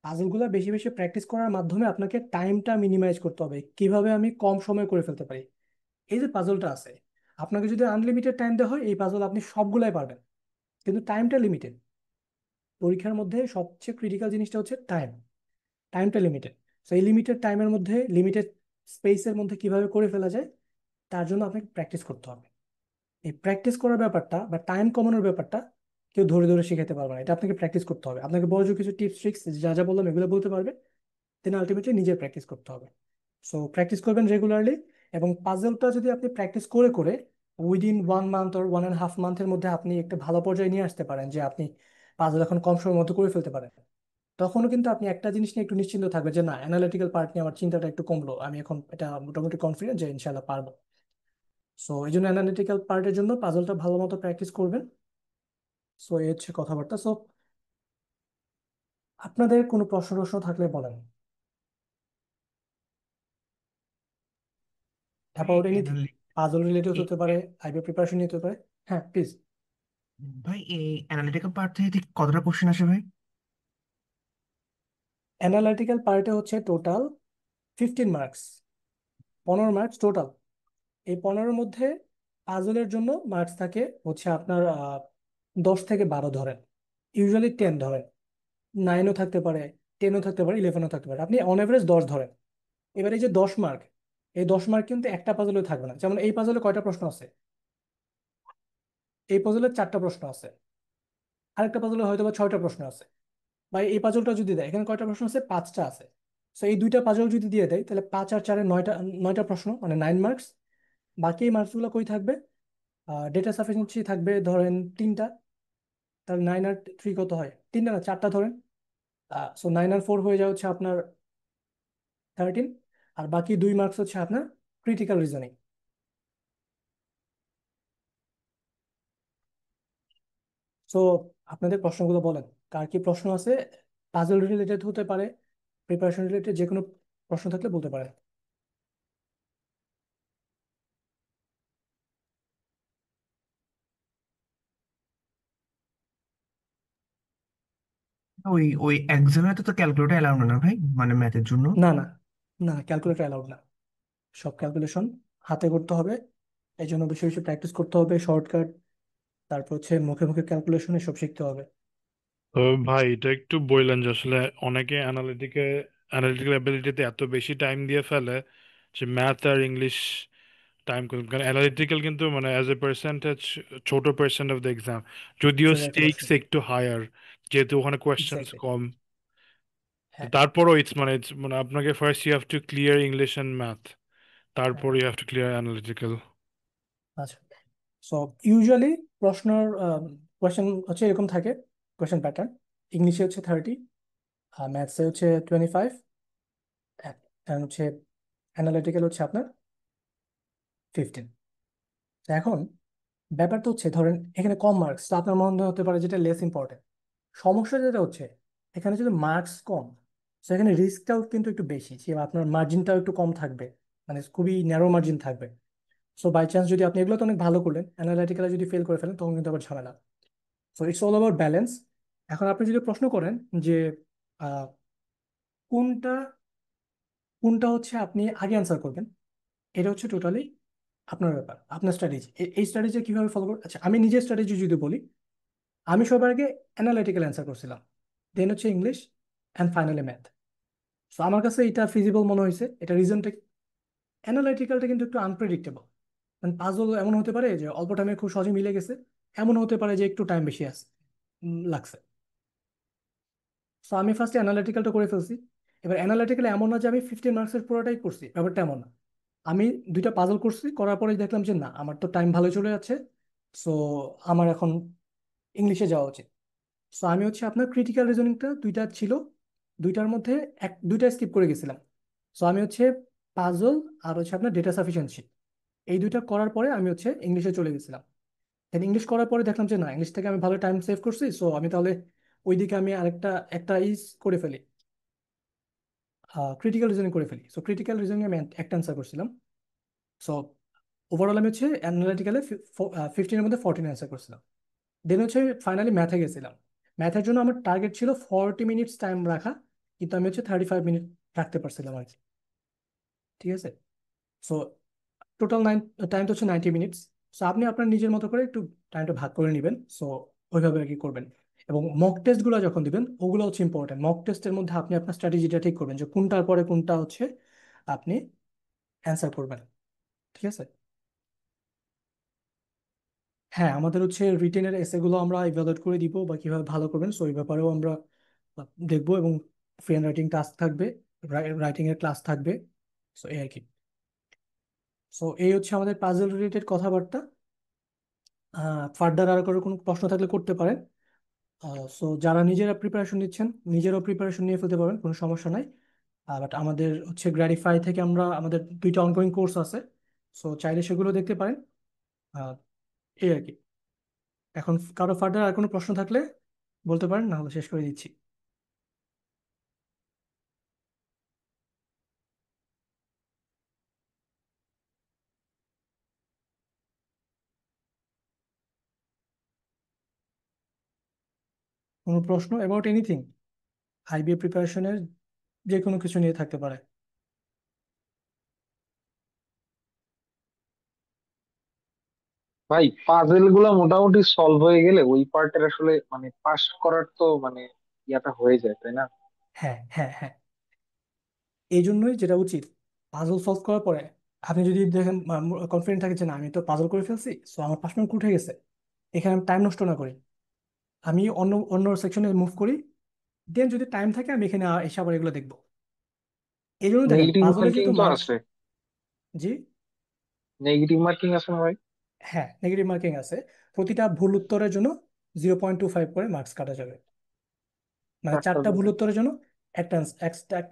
পাজলগুলো বেশি বেশি প্র্যাকটিস করার মাধ্যমে আপনাকে টাইমটা মিনিমাইজ করতে হবে। কিভাবে আমি কম সময় করে ফেলতে পারি? এই যে পাজলটা আছে, আপনাকে যদি আনলিমিটেড টাইম দেওয়া হয় এই পাজল আপনি সবগুলাই পারবেন, কিন্তু টাইমটা লিমিটেড। পরীক্ষার মধ্যে সবচেয়ে ক্রিটিক্যাল জিনিসটা হচ্ছে টাইম। টাইমটা লিমিটেড। তো এই লিমিটেড টাইমের মধ্যে, লিমিটেড স্পেসের মধ্যে কিভাবে করে ফেলা যায়, তার জন্য আপনাকে প্র্যাকটিস করতে হবে। এই প্র্যাকটিস করার ব্যাপারটা বা টাইম কমানোর ব্যাপারটা কেউ ধরে ধরে শিখাতে পারবে না, এটা আপনাকে প্র্যাকটিস করতে হবে। আপনাকে বড় কিছু টিপস ট্রিক্স যা যা বললাম এগুলো বলতে পারবে, দেন আলটিমেটলি নিজে প্র্যাকটিস করতে হবে। সো প্র্যাকটিস করবেন রেগুলারলি। এবং পাজলটা যদি আপনি প্র্যাকটিস করে করে উইদিন 1 মান্থ অর 1.5 মান্থের মধ্যে আপনি একটা ভালো পর্যায়ে নিয়ে আসতে পারেন যে আপনি পাজল এখন কম সময়ের মধ্যে করে ফেলতে পারেন, তখনও কিন্তু আপনি একটা জিনিস নিয়ে একটু নিশ্চিন্ত থাকবেন যে না, অ্যানালিটিক্যাল পার্ট নিয়ে আমার চিন্তাটা একটু কমলো, আমি এখন এটা মোটামুটি কনফিডেন্ট যে ইনশাল্লাহ পারবো। সো এই জন্য অ্যানালিটিক্যাল পার্টের জন্য পাজলটা ভালো মতো প্র্যাকটিস করবেন। সো এই হচ্ছে কথাবার্তা। সো আপনাদের কোনো প্রশ্ন টশ্ন থাকলে বলেন, ভাই অ্যাবাউট এনিথিং। অ্যানালি- পাজল রিলেটেড এ- হতে পারে, আইবি প্রিপারেশন নিতে পারে। হ্যাঁ প্লিজ। ভাই এই অ্যানালিটিক্যাল পার্ট থেকে ঠিক কতটা কোশ্চেন আসে ভাই? অ্যানালিটিক্যাল পার্টে হচ্ছে টোটাল 15 মার্কস, 15 মার্কস টোটাল। এই 15-এর মধ্যে পাজলের জন্য মার্কস থাকে হচ্ছে আপনার 10 থেকে 12 ধরেন, ইউজুয়ালি 10 ধরেন। 9ও থাকতে পারে, 10ও থাকতে পারে, 11ও থাকতে পারে, আপনি অন এভারেজ 10 ধরেন। এবার এই যে 10 মার্ক, এই 10 মার্ক কিন্তু একটা পাজলে থাকবে না। যেমন এই পাজলে কয়টা প্রশ্ন আছে? এই পাজলে 4টা প্রশ্ন আছে। আরেকটা পাজলে হয়তো বা 6টা প্রশ্ন আছে। বা এই পাজলটা যদি দেয়, এখানে কয়টা প্রশ্ন আছে? 5টা আছে। তো এই দুইটা পাজল যদি দিয়ে দেয় তাহলে 5 আর 4-এ 9টা প্রশ্ন, মানে 9 মার্কস। বাকি মার্কস গুলো কই থাকবে? ডেটা সাফিসিয়েন্সি থাকবে ধরেন 3টা। তাহলে 9 আর 3 কত হয়? 3টা না 4টা ধরেন। সো 9 আর 4 হয়ে যাচ্ছে হচ্ছে আপনার 13। আর বাকি 2 মার্কস হচ্ছে আপনার ক্রিটিক্যাল রিজনিং। সো আপনাদের প্রশ্নগুলো বলেন, কার কি প্রশ্ন আছে? পাজল রিলেটেড হতে পারে, প্রিপারেশন রিলেটেড যে কোনো প্রশ্ন থাকলে বলতে পারেন। ওই ওই এক্সামে তো ক্যালকুলেটর অ্যালাউ না না ভাই, মানে ম্যাথের জন্য? না না, না ক্যালকুলেটর অ্যালাউড না। সব ক্যালকুলেশন হাতে করতে হবে। এই জন্য বেশি বেশি প্র্যাকটিস করতে হবে, শর্টকাট, তারপর হচ্ছে মুখে মুখে ক্যালকুলেশন এসব শিখতে হবে। তো ভাই এটা একটু বললেন যে আসলে অনেকে অ্যানালিটিক্যাল অ্যাবিলিটিতে এত বেশি টাইম দিয়ে ফেলে যে ম্যাথ আর ইংলিশ টাইম কম, কারণ অ্যানালিটিক্যাল কিন্তু মানে অ্যাজ এ পার্সেন্টেজ ছোট পার্সেন্ট অফ দ্য এক্সাম, যদিও ছোট একটা স্টেকস পার্সেন্ট। একটু হায়ার যেহেতু ওখানে কোয়েশ্চেন্স এক্স্যাক্টলি। কম। তো হ্যাঁ। তারপরও ইটস মানে আপনাকে first you have to clear English and math, হ্যাঁ। তারপর you have to clear analytical. আচ্ছা। সো ইউজুয়ালি প্রশ্নর কোয়েশ্চেন হচ্ছে এরকম থাকে, কোয়েশ্চেন প্যাটার্ন। ইংলিশে হচ্ছে 30, ম্যাথসে হচ্ছে 25, হচ্ছে অ্যানালিটিক্যাল হচ্ছে আপনার 15। এখন ব্যাপারটা হচ্ছে ধরেন এখানে কম মার্কস, তো আপনার মনে হতে পারে যেটা লেস ইম্পর্টেন্ট। সমস্যা যেটা হচ্ছে, এখানে যদি মার্কস কম, সেখানে রিস্কটাও কিন্তু একটু বেশি, যে আপনার মার্জিনটাও একটু কম থাকবে, মানে খুবই ন্যারো মার্জিন থাকবে। সো বাই চান্স যদি আপনি এগুলো তো অনেক ভালো করলেন, অ্যানালাইটিক্যালি যদি ফেল করে ফেলেন তখন কিন্তু আবার ঝামেলা। So it's all about balance. এখন আপনি যদি প্রশ্ন করেন যে আহ, কোনটা কোনটা হচ্ছে আপনি আগে অ্যান্সার করবেন, এটা হচ্ছে টোটালি আপনার ব্যাপার, আপনার স্ট্র্যাটেজি। এই স্ট্র্যাটেজি কিভাবে ফলো করবেন? আচ্ছা, আমি নিজের স্ট্র্যাটেজি যদি বলি, আমি সবার আগে অ্যানালাইটিক্যাল অ্যান্সার করছিলাম, দেন হচ্ছে English, and finally math. So আমার কাছে এটা ফিজিবল মনে হয়েছে। এটা রিজনটা, অ্যানালাইটিক্যালটা কিন্তু একটু আনপ্রেডিক্টেবল। মানে পাজল এমন হতে পারে যে অল্প টাইমে খুব সহজে মিলে গেছে, এমন হতে পারে যে একটু টাইম বেশি আছে লাগছে। সো আমি ফার্স্টে অ্যানালিটিক্যালটা করে ফেলছি। এবার অ্যানালিটিক্যাল এমন না যে আমি 15 মার্কসের পুরোটাই করছি, ব্যাপারটা এমন না। আমি দুইটা পাজল করছি, করার পরে দেখলাম যে না, আমার তো টাইম ভালো চলে যাচ্ছে। সো আমার এখন ইংলিশে যাওয়া উচিত। সো আমি হচ্ছে আপনার ক্রিটিক্যাল রিজনিংটা দুইটা ছিল, দুইটার মধ্যে দুইটা স্কিপ করে গেছিলাম। সো আমি হচ্ছে পাজল আর হচ্ছে আপনার ডেটা সাফিসিয়েন্সি, এই দুইটা করার পরে আমি হচ্ছে ইংলিশে চলে গেছিলাম। দেন ইংলিশ করার পরে দেখলাম যে না, ইংলিশ থেকে আমি ভালো টাইম সেভ করছি, সো আমি তাহলে ওইদিকে আমি আরেকটা একটা করে ফেলি, ক্রিটিক্যাল রিজনিং করে ফেলি। সো ক্রিটিক্যাল রিজনিং আমি একটা অ্যান্সার করছিলাম। সো ওভারঅল আমি হচ্ছে অ্যানালিটিক্যালে 15-এর মধ্যে 14 অ্যান্সার করছিলাম। দেন হচ্ছে ফাইনালি ম্যাথে গেছিলাম। ম্যাথের জন্য আমার টার্গেট ছিল 40 মিনিটস টাইম রাখা, কিন্তু আমি হচ্ছে 35 মিনিট রাখতে পারছিলাম আর কি। ঠিক আছে। সো টোটাল টাইম তো হচ্ছে 90 মিনিটস। সো আপনি আপনার নিজের মতো করে একটু টাইমটা ভাগ করে নেবেন। সো ওইভাবে আর কি করবেন। এবং মক টেস্ট গুলো যখন দিবেন, ওগুলো হচ্ছে ইম্পর্টেন্ট। মক টেস্টের মধ্যে আপনি আপনার স্ট্র্যাটেজিটা ঠিক করবেন যে কোনটার পরে কোনটা হচ্ছে আপনি অ্যান্সার করবেন। ঠিক আছে। হ্যাঁ, আমাদের হচ্ছে রিটেনের এসে গুলো আমরা ইভালুয়েট করে দিব বা কিভাবে ভালো করবেন, সো এই ব্যাপারেও আমরা দেখবো। এবং ফ্রি হ্যান্ড রাইটিং টাস্ক থাকবে, রাইটিং এর ক্লাস থাকবে। সো এই আর কি। সো এই হচ্ছে আমাদের পাজল রিলেটেড কথাবার্তা। ফার্দার আর কারো কোনো প্রশ্ন থাকলে করতে পারেন। সো যারা নিজেরা প্রিপারেশন নিচ্ছেন, নিজেরাও প্রিপারেশন নিয়ে ফেলতে পারবেন, কোনো সমস্যা নাই। বাট আমাদের হচ্ছে গ্র্যাডিফাই থেকে আমাদের দুইটা অনগোয়িং কোর্স আছে, সো চাইলে সেগুলো দেখতে পারেন। আহ, এই আর কি। এখন কারো ফার্দার আর কোনো প্রশ্ন থাকলে বলতে পারেন, না হলে শেষ করে দিচ্ছি। কোনো প্রশ্ন অ্যাবাউট এনিথিং, আইবিএ প্রিপারেশনের যে কোনো কিছু নিয়ে থাকতে পারে। ভাই পাজেল গুলা মোটামুটি সলভ হয়ে গেলে ওই পার্টের আসলে মানে পাস করার তো মানে ইয়াটা হয়ে যায়, তাই না? হ্যাঁ, হ্যাঁ, হ্যাঁ। এই জন্যই যেটা উচিত, পাজল সলভ করার পরে আপনি যদি দেখেন কনফিডেন্ট থাকে যে না, আমি তো পাজল করে ফেলছি, সো আমার 5 মিনিট উঠে গেছে, এখানে আমি টাইম নষ্ট না করি, আমি অন্য অন্য সেকশনে মুভ করি। দেন যদি টাইম থাকে আমি এখানে এসে আবার এগুলো দেখবো। এই জন্য দেখেন নেগেটিভ পাজলে মার্কিং যেহেতু তো মার্কস। আছে, জি। নেগেটিভ মার্কিং আছে না ভাই? হ্যাঁ, নেগেটিভ মার্কিং আছে। প্রতিটা ভুল উত্তরের জন্য 0.25 করে মার্কস কাটা যাবে। মানে চারটার চারটা জন্য। ভুল উত্তরের জন্য একটা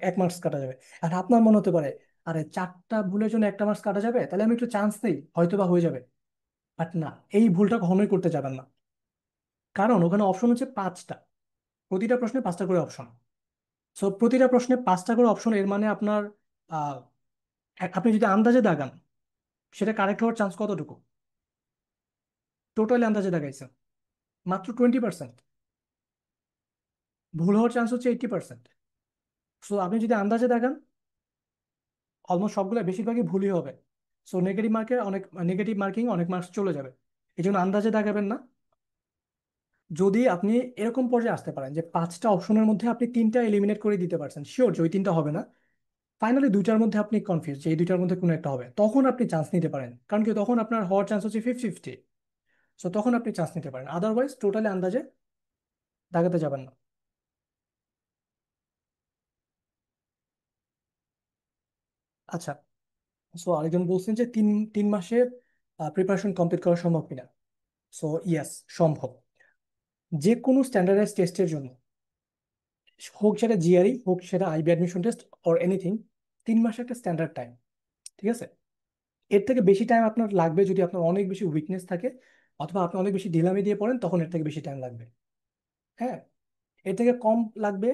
এক মার্কস কাটা যাবে। আর আপনার মনে হতে পারে, আরে চারটা ভুলের জন্য একটা মার্কস কাটা যাবে, তাহলে আমি একটু চান্স নেই, হয়তো বা হয়ে যাবে। বাট না, এই ভুলটা কখনোই করতে যাবেন না। কারণ ওখানে অপশন হচ্ছে 5টা, প্রতিটা প্রশ্নে 5টা করে অপশন। সো প্রতিটা প্রশ্নে 5টা করে অপশন, এর মানে আপনার আহ, আপনি যদি আন্দাজে দাগান, সেটা কারেক্ট হওয়ার চান্স কতটুকু? টোটালি আন্দাজে দাগাইছেন মাত্র 20%, ভুল হওয়ার চান্স হচ্ছে 80%। সো আপনি যদি আন্দাজে দাগান, অলমোস্ট সবগুলো বেশিরভাগই ভুলই হবে। সো নেগেটিভ মার্কিং অনেক মার্কস চলে যাবে। এই জন্য আন্দাজে দাগাবেন না। যদি আপনি এরকম পর্যায়ে আসতে পারেন যে 5টা অপশনের মধ্যে আপনি 3টা এলিমিনেট করে দিতে পারছেন, শিওর যে ওই 3টা হবে না, ফাইনালি দুইটার মধ্যে আপনি কনফিউজ যে এই দুইটার মধ্যে কোনো একটা হবে, তখন আপনি চান্স নিতে পারেন। কারণ কি, তখন আপনার হওয়ার চান্স হচ্ছে 50-50। সো তখন আপনি চান্স নিতে পারেন, আদারওয়াইজ টোটালি আন্দাজে দাগাতে যাবেন না। আচ্ছা। সো আরেকজন বলছেন যে 3 মাসে প্রিপারেশন কমপ্লিট করা সম্ভব কিনা। সো ইয়েস, সম্ভব। যে কোনো স্ট্যান্ডার্ডাইজ টেস্টের জন্য, হোক সেটা জিআরই, হোক সেটা IB admission test or anything, 3 মাস একটা স্ট্যান্ডার্ড টাইম। ঠিক আছে। এর থেকে বেশি টাইম আপনার লাগবে যদি আপনার অনেক বেশি উইকনেস থাকে, অথবা আপনি অনেক বেশি ঢিলামি দিয়ে পড়েন, তখন এর থেকে বেশি টাইম লাগবে। হ্যাঁ। এর থেকে কম লাগবে,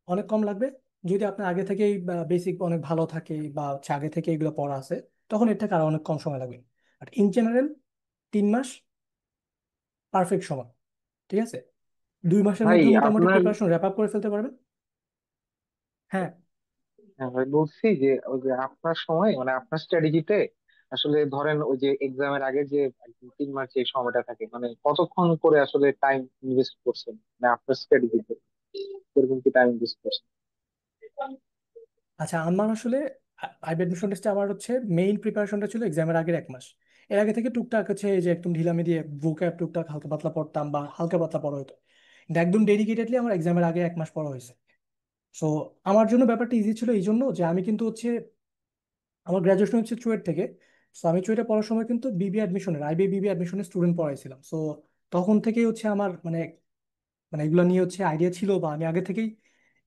অনেক কম লাগবে যদি আপনার আগে থেকেই বেসিক অনেক ভালো থাকে বা হচ্ছে আগে থেকে এগুলো পড়া আছে, তখন এর থেকে আরো অনেক কম সময় লাগবে। বাট ইন জেনারেল 3 মাস পারফেক্ট সময়। ঠিক আছে। 2 মাসের ভাই মধ্যে মোটামুটি আপনার, প্রিপারেশন র্যাপ আপ করে ফেলতে পারবেন। হ্যাঁ। হ্যাঁ ভাই বলছি যে ওই যে আপনার সময় মানে আপনার স্ট্র্যাটেজিতে আসলে ধরেন ওই যে এক্সামের আগে যে একদম 3 মাস যে সময়টা থাকে মানে কতক্ষণ করে আসলে টাইম ইনভেস্ট করছেন মানে আপনার স্ট্র্যাটেজিতে এরকম কি টাইম ইনভেস্ট করছেন? আচ্ছা, আমার আসলে আইবি অ্যাডমিশন টেস্টে আমার হচ্ছে মেইন প্রিপারেশনটা ছিল এক্সামের আগের 1 মাস। এর আগে থেকে টুকটাক হচ্ছে এই যে একদম ঢিলামি দিয়ে ভোক্যাব টুকটাক হালকা পাতলা পড়তাম বা হালকা পাতলা পড়া হতো। কিন্তু একদম ডেডিকেটেডলি আমার এক্সামের আগে 1 মাস পড়া হয়েছে। সো আমার জন্য ব্যাপারটা ইজি ছিল এই জন্য যে আমি কিন্তু হচ্ছে আমার গ্রাজুয়েশন হচ্ছে চুয়েট থেকে। সো আমি চুয়েটে পড়ার সময় কিন্তু বিবি অ্যাডমিশনের স্টুডেন্ট পড়াইছিলাম। সো তখন থেকেই হচ্ছে আমার মানে মানে এগুলো নিয়ে হচ্ছে আইডিয়া ছিল, বা আমি আগে থেকেই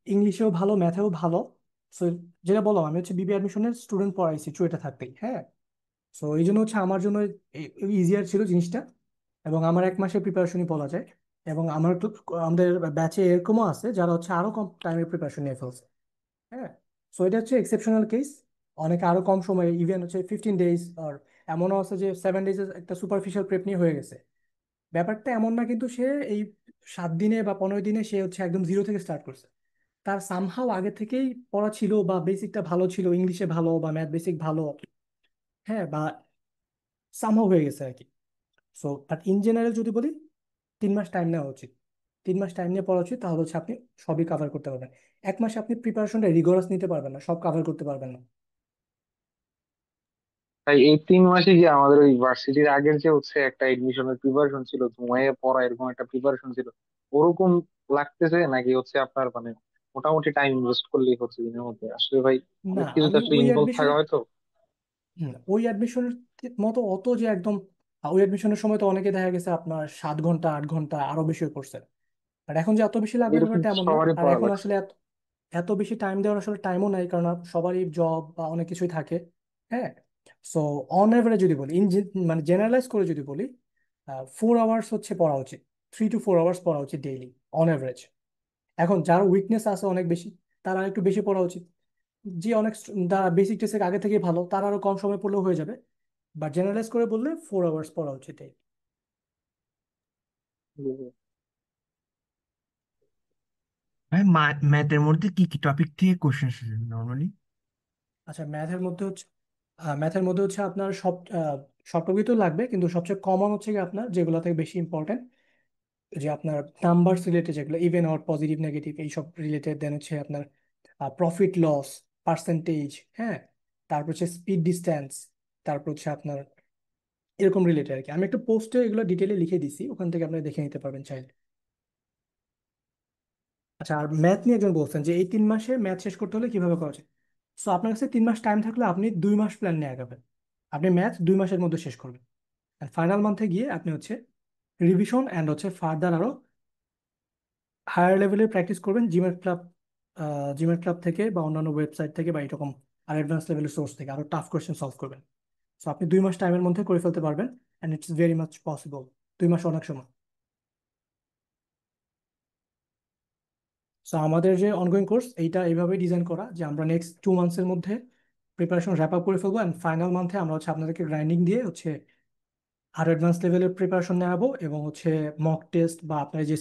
ইংলিশেও ভালো, ম্যাথেও ভালো। সো যেটা বললাম, আমি হচ্ছে বিবি অ্যাডমিশনের স্টুডেন্ট পড়াইছি চুয়েটে থাকতেই, হ্যাঁ। সো এই জন্য হচ্ছে আমার জন্য ইজিয়ার ছিল জিনিসটা। এবং আমার 1 মাসের প্রিপারেশনই বলা যায়। এবং আমাদের ব্যাচে এরকমও আছে যারা হচ্ছে আরো কম টাইমের প্রিপারেশন নিয়ে ফেলছে, হ্যাঁ। সো এটা হচ্ছে এক্সেপশনাল কেস। অনেকে আরো কম সময়ে, ইভেন হচ্ছে 15 ডেজ, আর এমনও আছে যে 7 ডেজের একটা সুপারফিশিয়াল প্রেপ নিয়ে হয়ে গেছে। ব্যাপারটা এমন না কিন্তু সে এই 7 দিনে বা 15 দিনে সে হচ্ছে একদম জিরো থেকে স্টার্ট করছে। তার সামহাও আগে থেকেই পড়া ছিল, বা বেসিকটা ভালো ছিল, ইংলিশে ভালো বা ম্যাথ বেসিক ভালো, হ্যাঁ, বা সামহাও হয়ে গেছে আর কি। সো বাট ইন জেনারেল যদি বলি, 3 মাস টাইম নেওয়া উচিত। 3 মাস টাইম নিয়ে পড়া উচিত, তাহলে হচ্ছে আপনি সবই কাভার করতে পারবেন। 1 মাসে আপনি প্রিপারেশনটা রিগোরাস নিতে পারবেন না, সব কাভার করতে পারবেন না। তাই এই 3 মাসে কি আমাদের ওই ভার্সিটির আগের যে হচ্ছে একটা এডমিশনের প্রিপারেশন ছিল, ঘুমাইয়ে পড়া এরকম একটা প্রিপারেশন ছিল, ওরকম লাগতেছে নাকি হচ্ছে আপনার মানে মোটামুটি টাইম ইনভেস্ট করলেই হচ্ছে দিনের মধ্যে? আসলে ভাই না, অনেক কিছুতে আমি আসলে ওই ইনভলভ থাকা অ্যাডমিশনের, হয় তো। ওই অ্যাডমিশনের মতো অত যে একদম, ওই অ্যাডমিশনের সময় তো অনেকে দেখা গেছে আপনার 7 ঘন্টা 8 ঘন্টা আরো বেশি হয়ে পড়ছে। আর এখন যে এত বেশি লাগবে এরকম ব্যাপারটা এমন না। সবারই আর পড়া এখন লাগছে। আসলে এত বেশি টাইম দেওয়ার আসলে টাইমও নাই, কারণ সবারই জব বা অনেক কিছুই থাকে, হ্যাঁ। সো অন এভারেজ যদি বলি, মানে জেনারেলাইজ করে যদি বলি, 4 আওয়ার্স হচ্ছে পড়া উচিত। 3 to 4 আওয়ার্স পড়া উচিত ডেইলি, অন এভারেজ। এখন যার উইকনেস আছে অনেক বেশি, তারা একটু বেশি পড়া উচিত। যে অনেক বেসিক টেসিক আগে থেকে ভালো, তারা আরো কম সময় পড়লেও হয়ে যাবে। বাট জেনারেলাইজ করে বললে 4 আওয়ার্স পড়া উচিত daily। ভাই ম্যাথের মধ্যে কি কি টপিক থেকে কোশ্চেন আসে নর্মালি? আচ্ছা, ম্যাথের মধ্যে হচ্ছে আপনার সব টপিক তো লাগবে, কিন্তু সবচেয়ে কমন হচ্ছে কি আপনার যেগুলো থেকে বেশি ইম্পর্টেন্ট, যে আপনার নাম্বারস রিলেটেড, যেগুলো ইভেন অর পজিটিভ নেগেটিভ এইসব রিলেটেড, দেন হচ্ছে আপনার প্রফিট লস, পার্সেন্টেজ, হ্যাঁ। তারপর হচ্ছে স্পিড ডিস্টেন্স, তারপর হচ্ছে আপনার এরকম রিলেটেড আর কি। আমি একটু পোস্টে এগুলো ডিটেলে লিখে দিছি, ওখান থেকে আপনি দেখে নিতে পারবেন চাইলে। আচ্ছা, আর ম্যাথ নিয়ে একজন বলছেন যে এই 3 মাসে ম্যাথ শেষ করতে হলে কিভাবে করা যায়। সো আপনার কাছে 3 মাস টাইম থাকলে আপনি 2 মাস প্ল্যান নিয়ে আগাবেন। আপনি ম্যাথ 2 মাসের মধ্যে শেষ করবেন। ফাইনাল মান্থে গিয়ে আপনি হচ্ছে রিভিশন অ্যান্ড হচ্ছে ফার্দার আরো হায়ার লেভেলের প্র্যাকটিস করবেন জিমেট ক্লাব থেকে বা অন্যান্য ওয়েবসাইট থেকে বা এরকম আর অ্যাডভান্স লেভেলের সোর্স থেকে আরো টাফ কোয়েশ্চেন সলভ করবেন। সো আপনি 2 মাস টাইমের মধ্যে করে ফেলতে পারবেন, and it's very much possible. 2 মাস অনেক সময়। সো আমাদের যে অনগোয়িং কোর্স, এইটা এইভাবে ডিজাইন করা যে আমরা নেক্সট 2 মান্থসের মধ্যে প্রিপারেশন র্যাপ আপ করে ফেলবো, অ্যান্ড ফাইনাল মান্থে আমরা হচ্ছে আপনাদেরকে গ্রাইন্ডিং দিয়ে হচ্ছে আরো অ্যাডভান্স লেভেলের প্রিপারেশন নেওয়াবো, এবং হচ্ছে মক টেস্ট বা আপনার যে